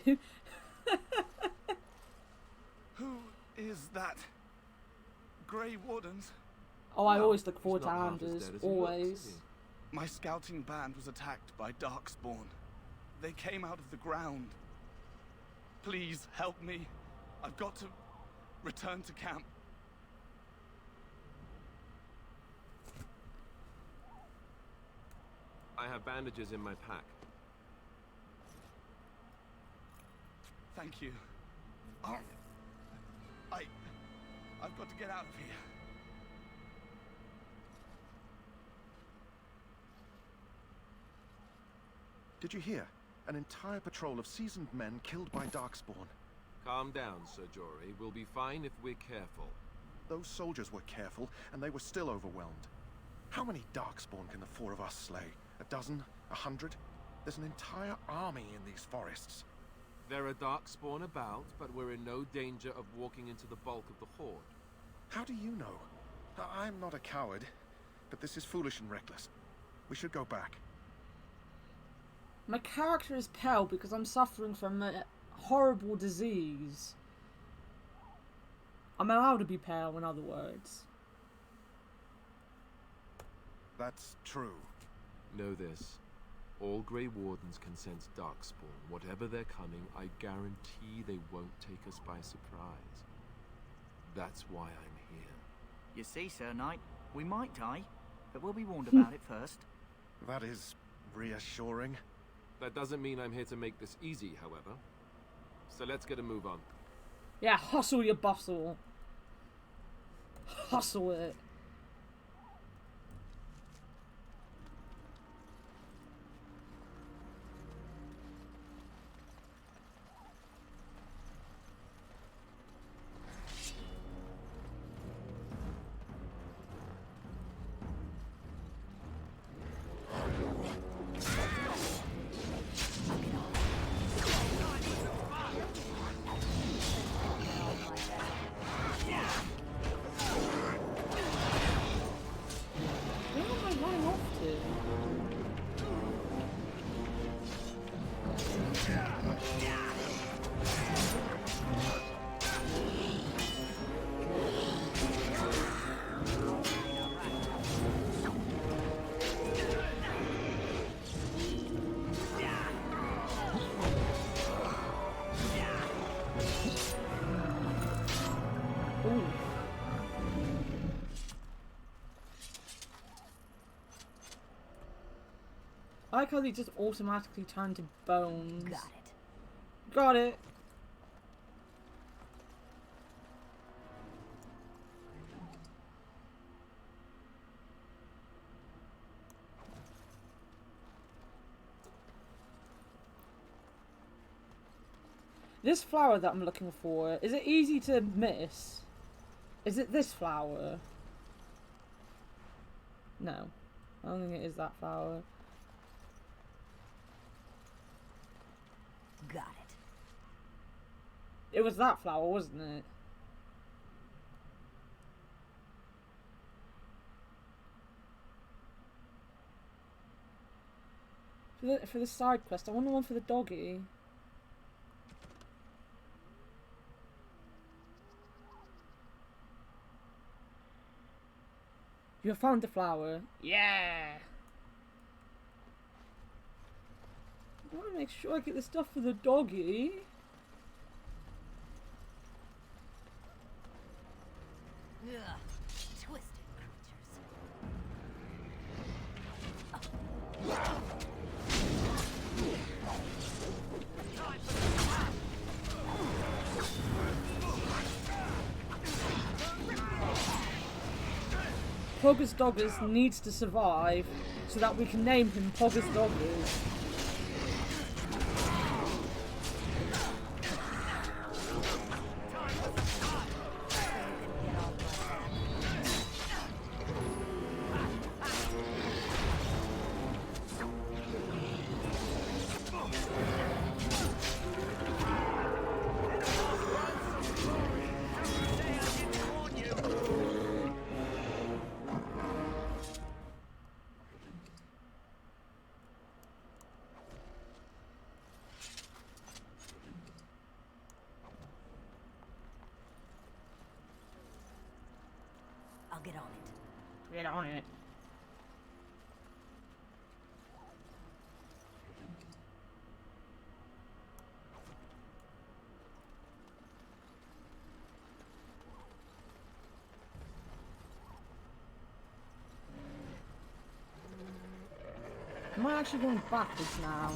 Who is that? Grey Wardens? Oh, I always look forward to Anders. Always. My scouting band was attacked by Darkspawn. They came out of the ground. Please help me. I've got to return to camp. I have bandages in my pack. Thank you. I've got to get out of here. Did you hear? An entire patrol of seasoned men killed by Darkspawn. Calm down, Sir Jory. We'll be fine if we're careful. Those soldiers were careful, and they were still overwhelmed. How many Darkspawn can the four of us slay? A dozen? 100? There's an entire army in these forests. There are Darkspawn about, but we're in no danger of walking into the bulk of the Horde. How do you know? I'm not a coward, but this is foolish and reckless. We should go back. My character is pale because I'm suffering from a horrible disease. I'm allowed to be pale, in other words. That's true. Know this. All Grey Wardens can sense Darkspawn. Whatever they're coming, I guarantee they won't take us by surprise. That's why I'm here. You see, Sir Knight, we might die, but we'll be warned about it first. That is reassuring. That doesn't mean I'm here to make this easy, however. So let's get a move on. Yeah, hustle your bustle. Hustle it. I like how they just automatically turn to bones. Got it. Got it. This flower that I'm looking for, is it easy to miss? Is it this flower? No. I don't think it is that flower. Got it. It was that flower, wasn't it? For the side quest, I want the one for the doggy. You have found the flower. Yeah! I want to make sure I get the stuff for the doggy. Ugh. Twisted Pogus Doggers needs to survive so that we can name him Pogus Doggers. I'll get on it. Get on it. Am I actually going backwards now?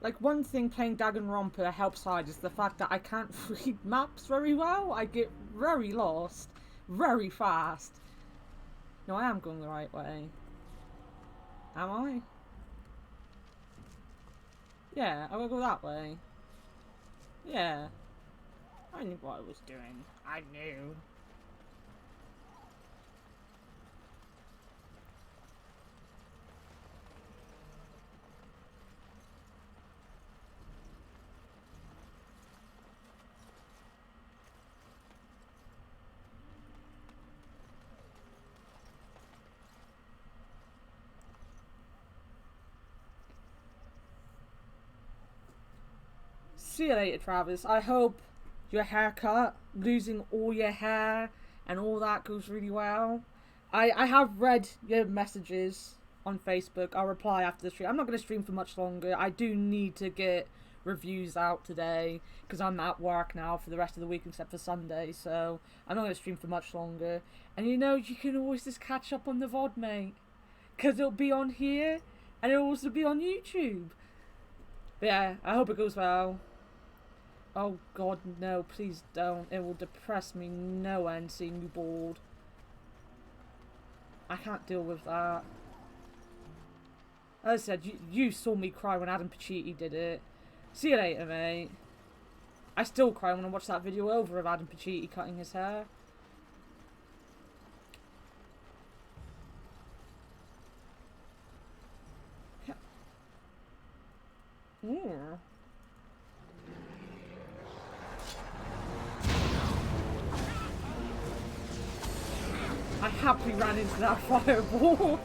Like, one thing playing Danganronpa helps hide is the fact that I can't read maps very well. I get very lost very fast. No, I am going the right way. Am I? Yeah, I will go that way. Yeah. I knew what I was doing. I knew. See you later, Travis. I hope your haircut, losing all your hair and all that goes really well. I have read your messages on Facebook. I'll reply after the stream. I'm not going to stream for much longer. I do need to get reviews out today because I'm at work now for the rest of the week except for Sunday, so I'm not going to stream for much longer. And you know, you can always just catch up on the VOD, mate, because it'll be on here and it'll also be on YouTube. But yeah, I hope it goes well. Oh god, no, please don't. It will depress me no end seeing you bald. I can't deal with that. As I said, you saw me cry when Adam Pacitti did it. See you later, mate. I still cry when I watch that video over of Adam Pacitti cutting his hair. Ooh. I happily ran into that fireball.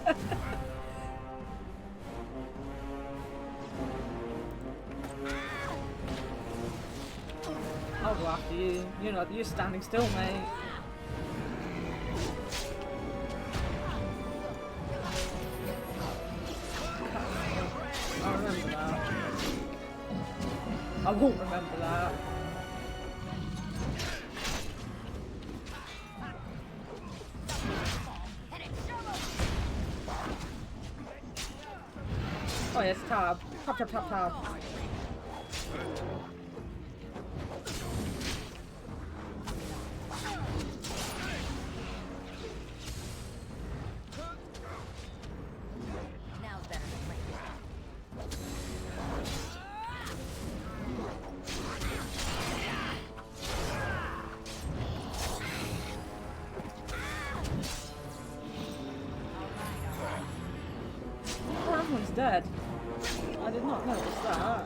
after you. You're standing still, mate. I remember that. I won't remember that. Oh yes, tab. Tab, tab, tab, tab. Dead. I did not notice that.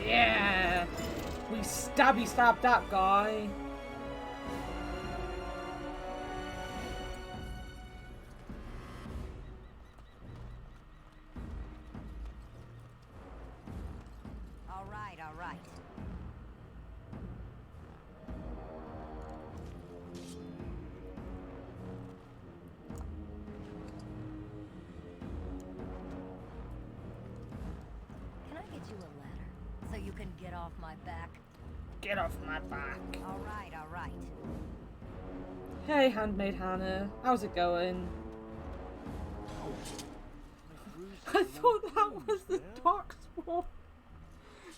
Yeah! We stabbed that guy. Get off my back. All right. Hey, Handmaid Hannah. How's it going? I thought that was the Darkspawn.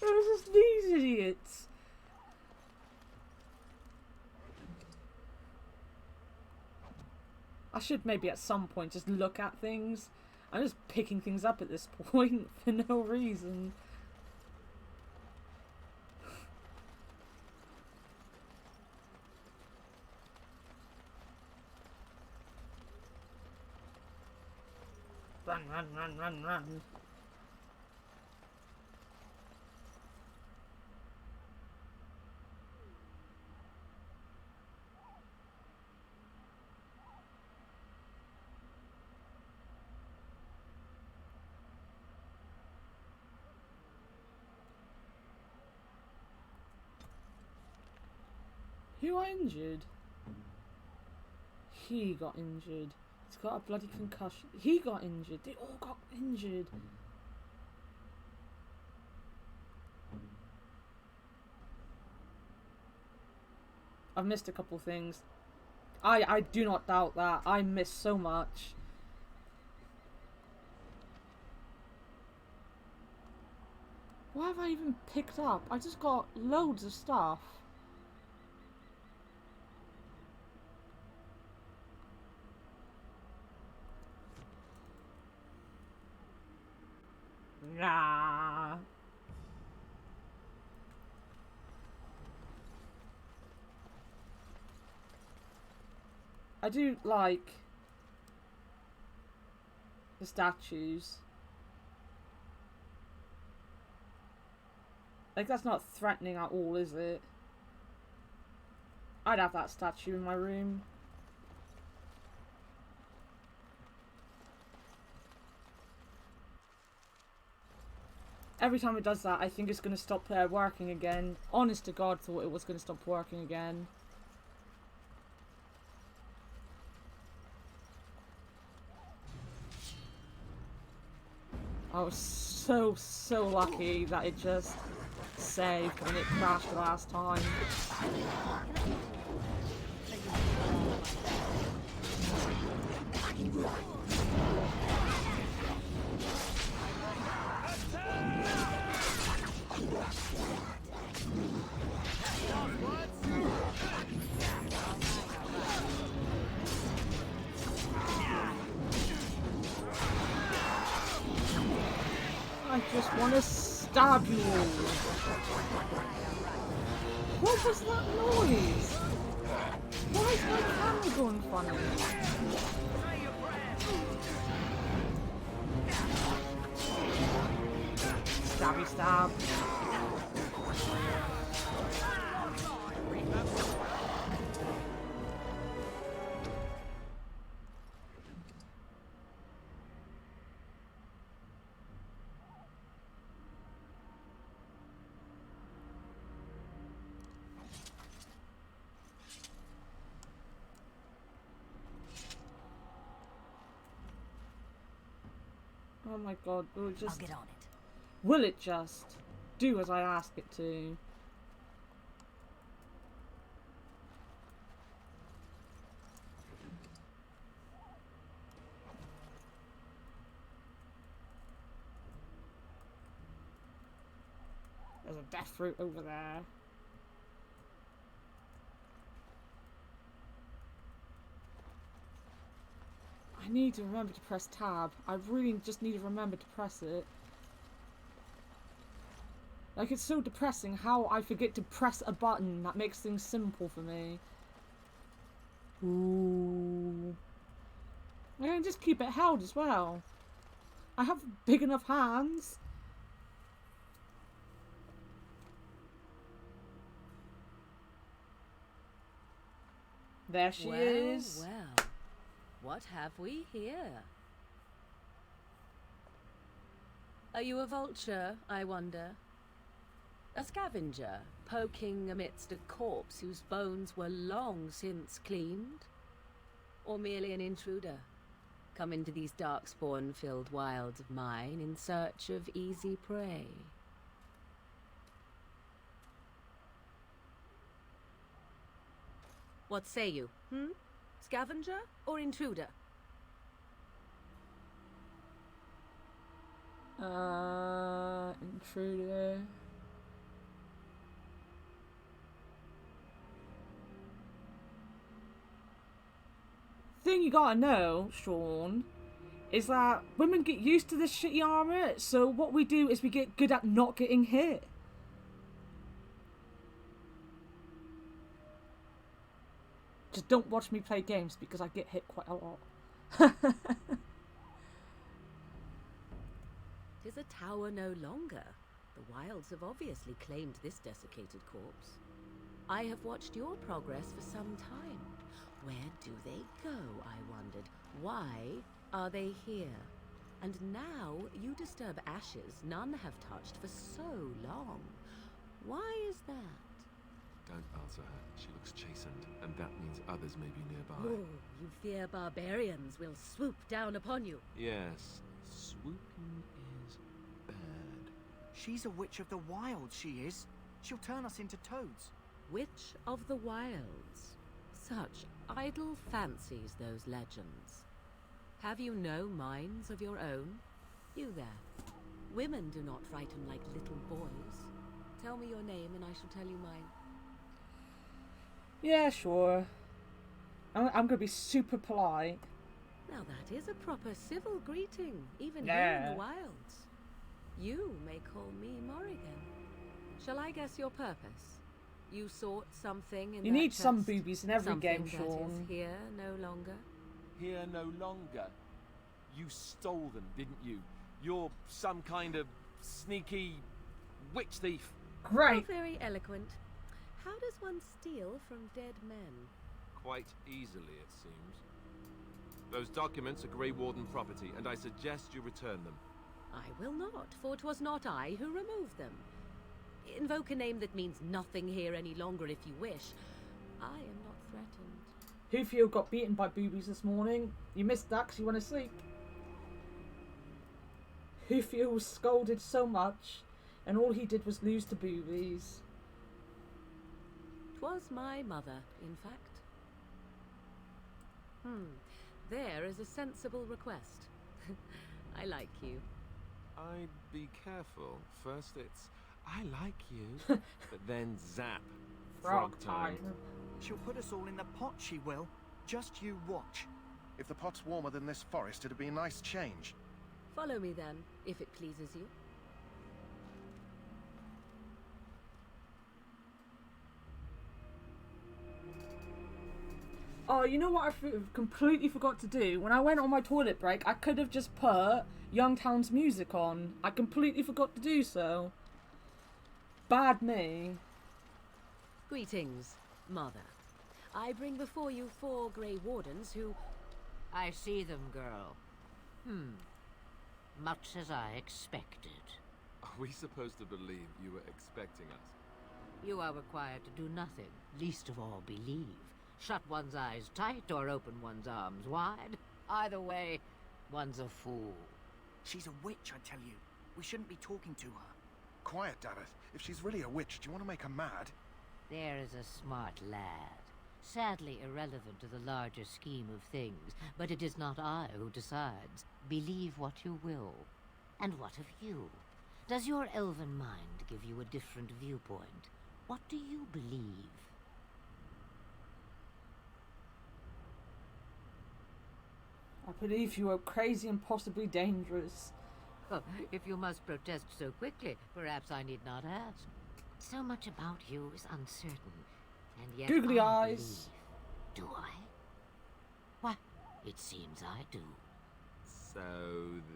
It was just these idiots. I should maybe at some point just look at things. I'm just picking things up at this point for no reason. Run, run, run, run, run. Who got injured? He got injured. He's got a bloody concussion. He got injured. They all got injured. I've missed a couple things. I do not doubt that. I missed so much. What have I even picked up? I just got loads of stuff. Nah. I do like the statues. Like, that's not threatening at all, is it? I'd have that statue in my room. Every time it does that, I think it's going to stop working again. Honest to God, thought it was going to stop working again. I was so lucky that it just saved when it crashed last time. I just want to stab you all. What was that noise? Why is my camera going funny? Stabby stab. Oh my god, will it just... I'll get on it. Will it just do as I ask it to? There's a death fruit over there. I need to remember to press tab. I really just need to remember to press it. Like, it's so depressing how I forget to press a button that makes things simple for me. Ooh. I can just keep it held as well. I have big enough hands. There she is. Well, what have we here? Are you a vulture, I wonder? A scavenger, poking amidst a corpse whose bones were long since cleaned? Or merely an intruder, come into these darkspawn-filled wilds of mine in search of easy prey? What say you, Scavenger or intruder? Intruder. Thing you gotta know, Sean, is that women get used to this shitty armor, so what we do is we get good at not getting hit. Just don't watch me play games because I get hit quite a lot. 'Tis a tower no longer. The wilds have obviously claimed this desiccated corpse. I have watched your progress for some time. Where do they go, I wondered? Why are they here? And now you disturb ashes none have touched for so long. Why is that? Don't answer her. She looks chastened, and that means others may be nearby. Oh, you fear barbarians will swoop down upon you. Yes, swooping is bad. She's a witch of the wilds, she is. She'll turn us into toads. Witch of the wilds. Such idle fancies, those legends. Have you no minds of your own? You there. Women do not frighten like little boys. Tell me your name and I shall tell you mine. Yeah, sure. I'm gonna be super polite. Now that is a proper civil greeting, even here Yeah. in the wilds. You may call me Morrigan. Shall I guess your purpose? You sought something in You that need some chest? boobies in every Something game, that Sean. is here no longer. Here no longer. You stole them, didn't you? You're some kind of sneaky witch thief. Great. Oh, very eloquent. How does one steal from dead men? Quite easily, it seems. Those documents are Grey Warden property, and I suggest you return them. I will not, for 'twas not I who removed them. Invoke a name that means nothing here any longer if you wish. I am not threatened. Hufio got beaten by boobies this morning. You missed that because you went to sleep. Hufio was scolded so much, and all he did was lose to boobies. 'Twas my mother, in fact. There is a sensible request. I like you. I'd be careful. First it's, I like you, but then zap. Frog time. She'll put us all in the pot, she will. Just you watch. If the pot's warmer than this forest, it'd be a nice change. Follow me then, if it pleases you. Oh, you know what completely forgot to do? When I went on my toilet break, I could have just put Youngtown's music on. I completely forgot to do so. Bad me. Greetings, Mother. I bring before you 4 Grey Wardens who... I see them, girl. Much as I expected. Are we supposed to believe you were expecting us? You are required to do nothing, least of all believe. Shut one's eyes tight or open one's arms wide. Either way, one's a fool. She's a witch, I tell you. We shouldn't be talking to her. Quiet, Dareth. If she's really a witch, do you want to make her mad? There is a smart lad. Sadly irrelevant to the larger scheme of things, but it is not I who decides. Believe what you will. And what of you? Does your elven mind give you a different viewpoint? What do you believe? I believe you are crazy and possibly dangerous. Oh, if you must protest so quickly, perhaps I need not ask. So much about you is uncertain, and yet Googly I eyes. believe. Do I? Why, it seems I do. So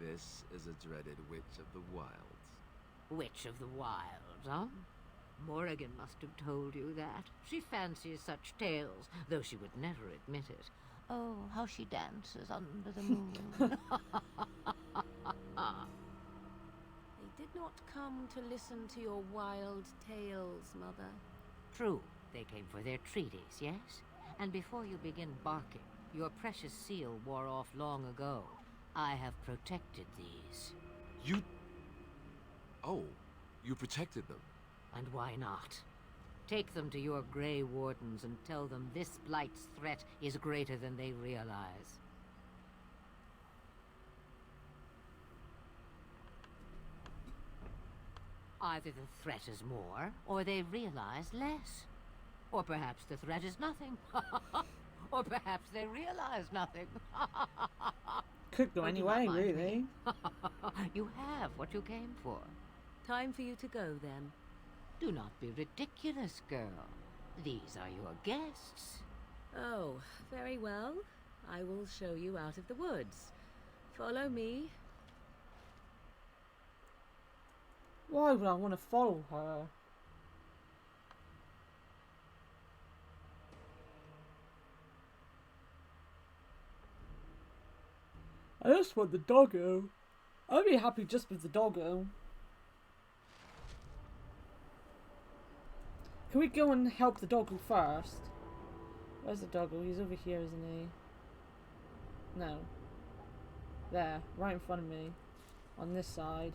this is a dreaded Witch of the Wilds. Witch of the Wilds, huh? Morrigan must have told you that. She fancies such tales, though she would never admit it. Oh, how she dances under the moon. They did not come to listen to your wild tales, Mother. True, they came for their treaties, yes? And before you begin barking, your precious seal wore off long ago. I have protected these. You... Oh, you protected them? And why not? Take them to your Grey Wardens and tell them this Blight's threat is greater than they realize. Either the threat is more, or they realize less. Or perhaps the threat is nothing. Or perhaps they realize nothing. Could go any way, really. You have what you came for. Time for you to go, then. Do not be ridiculous, girl. These are your guests. Oh, very well. I will show you out of the woods. Follow me. Why would I want to follow her? I just want the doggo. I'd be happy just with the doggo. Can we go and help the doggo first? Where's the doggo? He's over here, isn't he? No. There, right in front of me. On this side.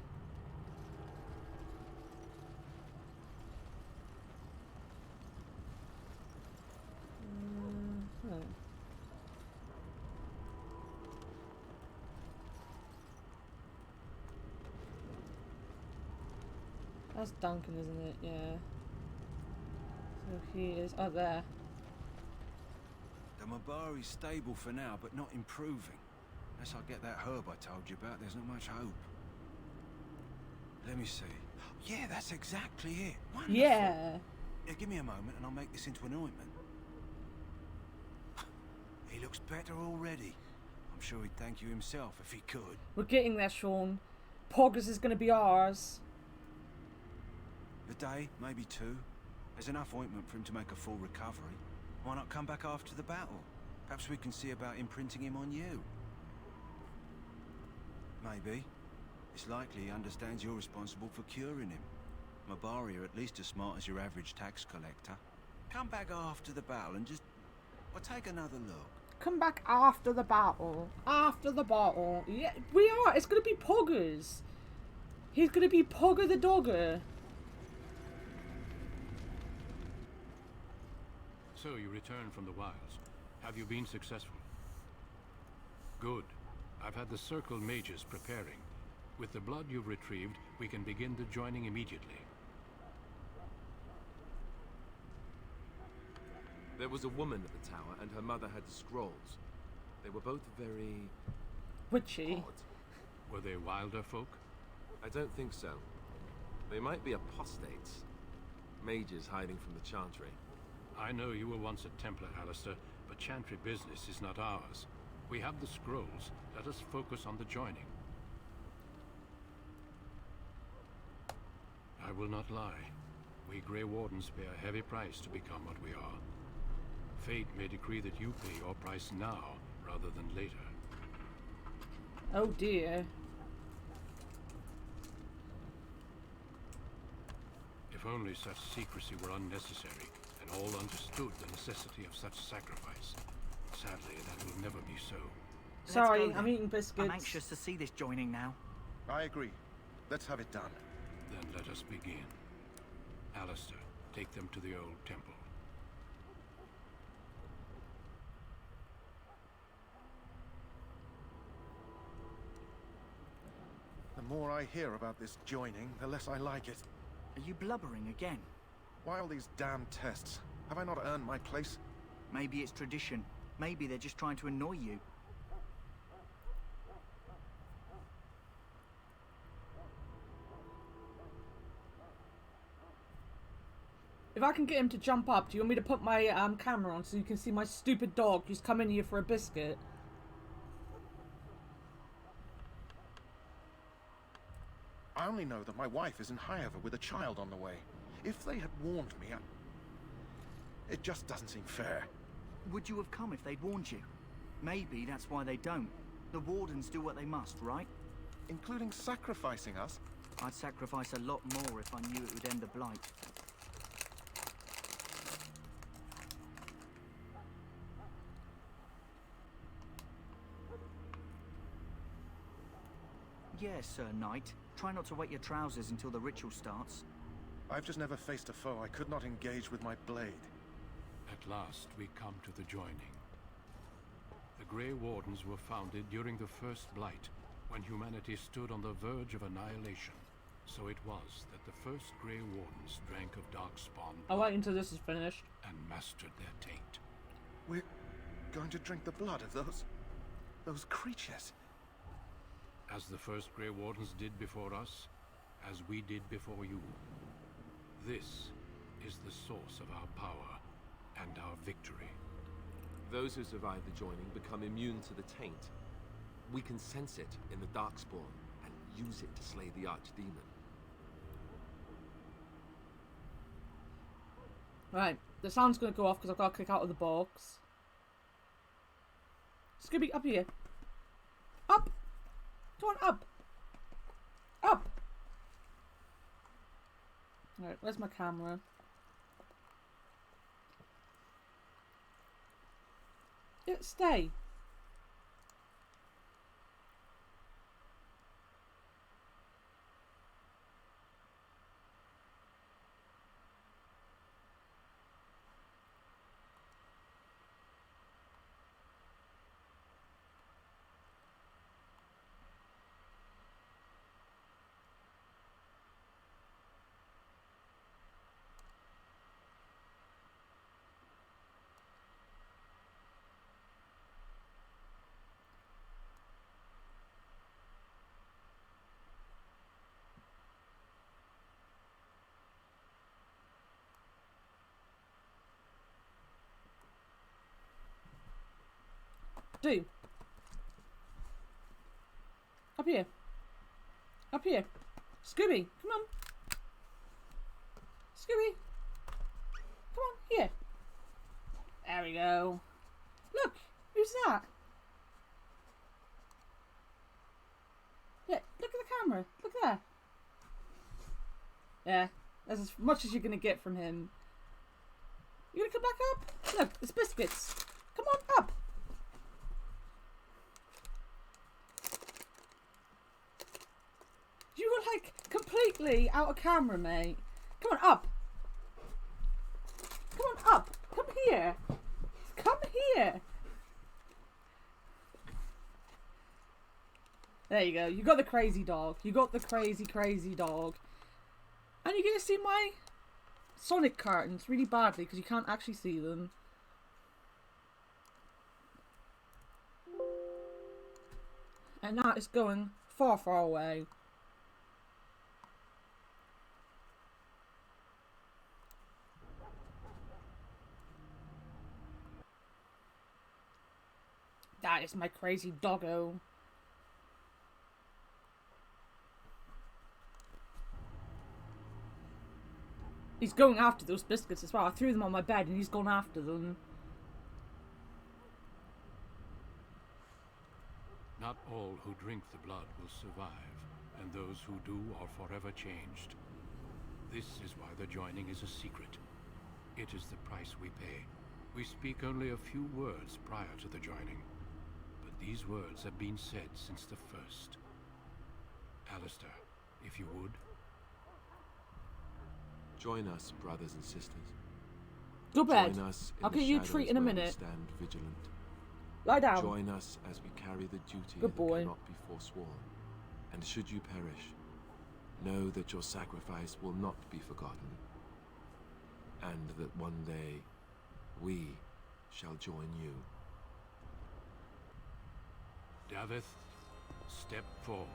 Oh. That's Duncan, isn't it? Yeah. So he is... Oh, there. The Mabari's stable for now, but not improving. Unless I get that herb I told you about, there's not much hope. Let me see. Yeah, that's exactly it. Wonderful. Yeah. Yeah, give me a moment and I'll make this into an ointment. He looks better already. I'm sure he'd thank you himself if he could. We're getting there, Sean. Poggers is going to be ours. A day, maybe 2. There's enough ointment for him to make a full recovery. Why not come back after the battle? Perhaps we can see about imprinting him on you. Maybe. It's likely he understands you're responsible for curing him. Mabari are at least as smart as your average tax collector. Come back after the battle and just... Well, take another look. Come back after the battle. After the battle. Yeah, we are. It's going to be Poggers. He's going to be Pogger the Dogger. So you returned from the wilds. Have you been successful? Good. I've had the Circle mages preparing. With the blood you've retrieved, we can begin the joining immediately. There was a woman at the tower, and her mother had scrolls. They were both very... witchy. odd. Were they wilder folk? I don't think so. They might be apostates. Mages hiding from the Chantry. I know you were once a Templar, Alistair, but Chantry business is not ours. We have the scrolls. Let us focus on the joining. I will not lie. We Grey Wardens pay a heavy price to become what we are. Fate may decree that you pay your price now, rather than later. Oh dear. If only such secrecy were unnecessary, and all understood the necessity of such sacrifice. Sadly, that will never be so. Sorry, I'm eating biscuits. I'm anxious to see this joining now. I agree. Let's have it done. Then let us begin. Alistair, take them to the old temple. The more I hear about this joining, the less I like it. Are you blubbering again? Why all these damn tests? Have I not earned my place? Maybe it's tradition. Maybe they're just trying to annoy you. If I can get him to jump up, do you want me to put my camera on so you can see my stupid dog who's coming here for a biscuit? I only know that my wife is in Highover with a child on the way. If they had warned me, it just doesn't seem fair. Would you have come if they'd warned you? Maybe that's why they don't. The Wardens do what they must, right? Including sacrificing us? I'd sacrifice a lot more if I knew it would end the Blight. Yes, Sir Knight. Try not to wet your trousers until the ritual starts. I've just never faced a foe I could not engage with my blade. At last, we come to the joining. The Grey Wardens were founded during the First Blight, when humanity stood on the verge of annihilation. So it was that the first Grey Wardens drank of Darkspawn I'll wait until this is finished. and mastered their taint. We're going to drink the blood of those creatures. As the first Grey Wardens did before us, as we did before you. This is the source of our power and our victory. Those who survive the joining become immune to the taint. We can sense it in the Darkspawn and use it to slay the Archdemon. Right, the sound's gonna go off because I've got to click out of the box. Scooby, up here. Up! Come on, up! Up! Alright, where's my camera? Yeah, stay. Do. Up here. Up here. Scooby, come on. Scooby. Come on, here. There we go. Look, who's that? Yeah, look at the camera. Look there. Yeah, that's as much as you're going to get from him. You going to come back up? Look, it's biscuits. Come on, up. You were like completely out of camera, mate. Come on, up. Come on, up. Come here. Come here. There you go. You got the crazy dog. You got the crazy, crazy dog. And you're going to see my Sonic cartons really badly because you can't actually see them. And now it's going far, far away. It's my crazy doggo. He's going after those biscuits as well. I threw them on my bed and he's gone after them. Not all who drink the blood will survive, and those who do are forever changed. This is why the joining is a secret. It is the price we pay. We speak only a few words prior to the joining, but these words have been said since the first. Alistair, if you would. Join us, brothers and sisters. Go bed. Join us in I'll the get you a shadows treat in a where we minute. Stand vigilant. Lie down. Join us as we carry the duty Good boy. that cannot be forsworn. And should you perish, know that your sacrifice will not be forgotten, and that one day we shall join you. Davith, step forward.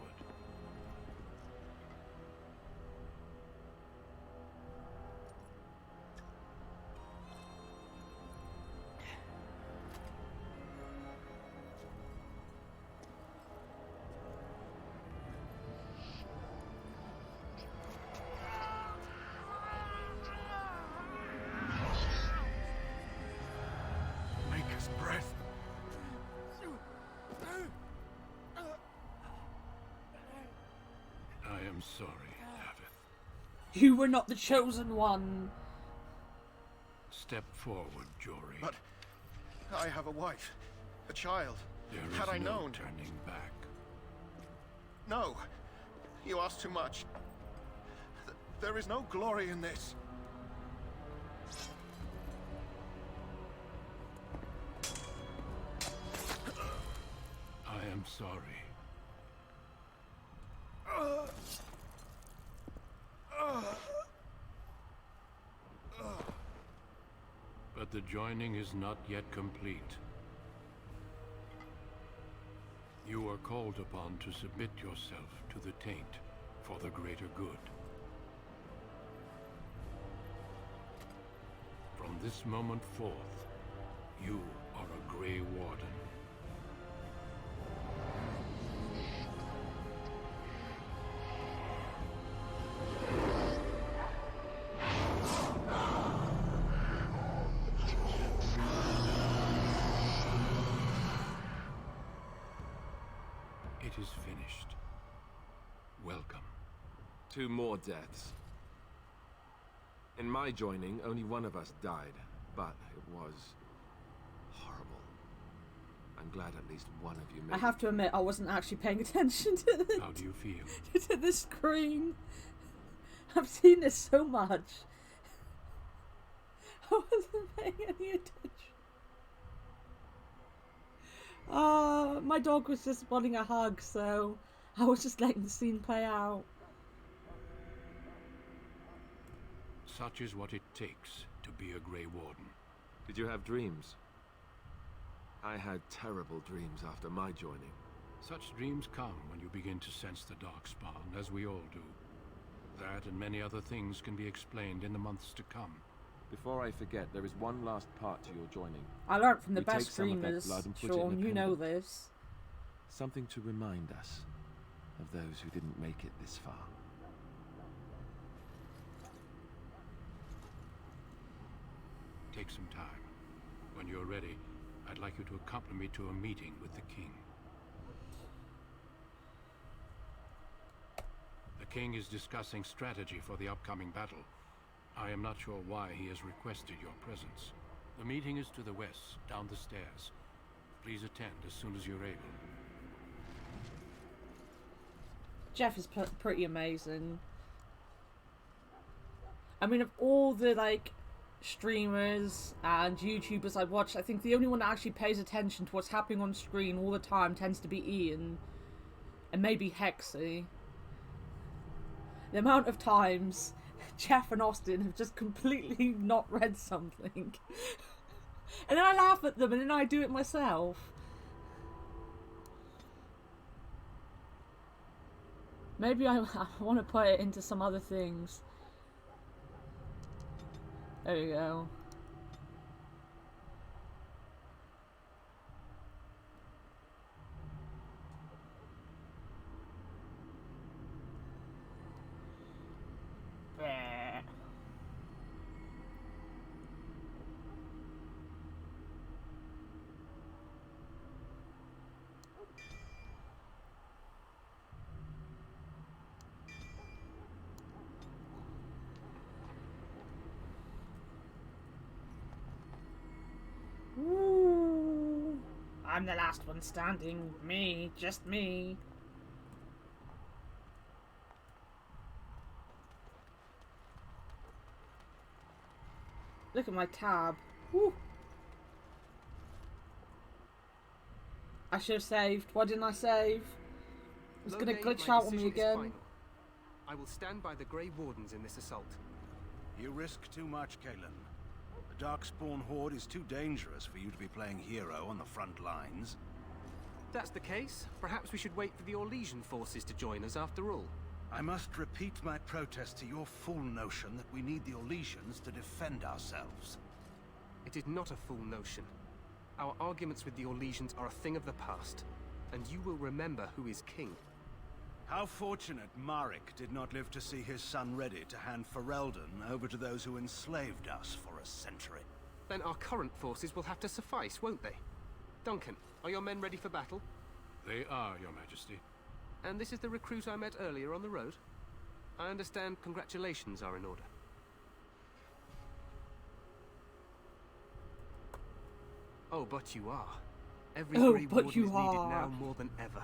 Maker's breath. I am sorry, Davith. You were not the chosen one. Step forward, Jory. But I have a wife, a child. There is Had I no known. turning back. No, you ask too much. There is no glory in this. I am sorry. But the joining is not yet complete. You are called upon to submit yourself to the taint for the greater good. From this moment forth, you are a Grey Warden. It is finished. Welcome. 2 more deaths. In my joining, only one of us died, but it was horrible. I'm glad at least one of you made I have to admit, I wasn't actually paying attention to the, How do you feel? to the screen. I've seen this so much. I wasn't paying any attention. My dog was just wanting a hug, so I was just letting the scene play out. Such is what it takes to be a Grey Warden. Did you have dreams? I had terrible dreams after my joining. Such dreams come when you begin to sense the Darkspawn, as we all do. That and many other things can be explained in the months to come. Before I forget, there is one last part to your joining. I learnt from the We best take some of that streamers, blood and put it in Sean, a you know pendant. this. Something to remind us of those who didn't make it this far. Take some time. When you're ready, I'd like you to accompany me to a meeting with the King. The King is discussing strategy for the upcoming battle. I am not sure why he has requested your presence. The meeting is to the west, down the stairs. Please attend as soon as you're able. Jeff is pretty amazing. I mean, of all the, like, streamers and YouTubers I've watched, I think the only one that actually pays attention to what's happening on screen all the time tends to be Ian. And maybe Hexy. The amount of times Jeff and Austin have just completely not read something. And then I laugh at them and then I do it myself. Maybe I want to put it into some other things. There you go. I'm the last one standing. Me, just me. Look at my tab. Woo. I should have saved. Why didn't I save? It's gonna glitch out on me again. Final. I will stand by the Grey Wardens in this assault. You risk too much, Kalen. The Darkspawn Horde is too dangerous for you to be playing hero on the front lines. If that's the case, perhaps we should wait for the Orlesian forces to join us after all. I must repeat my protest to your fool notion that we need the Orlesians to defend ourselves. It is not a fool notion. Our arguments with the Orlesians are a thing of the past, and you will remember who is king. How fortunate Marek did not live to see his son ready to hand Ferelden over to those who enslaved us for a century. Then our current forces will have to suffice, won't they? Duncan, are your men ready for battle? They are, Your Majesty. And this is the recruit I met earlier on the road? I understand congratulations are in order. Oh, but you are. Every Grey Warden is needed now more than ever.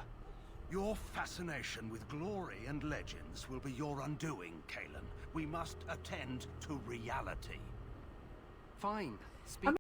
Your fascination with glory and legends will be your undoing, Kalen. We must attend to reality. Fine. Speak.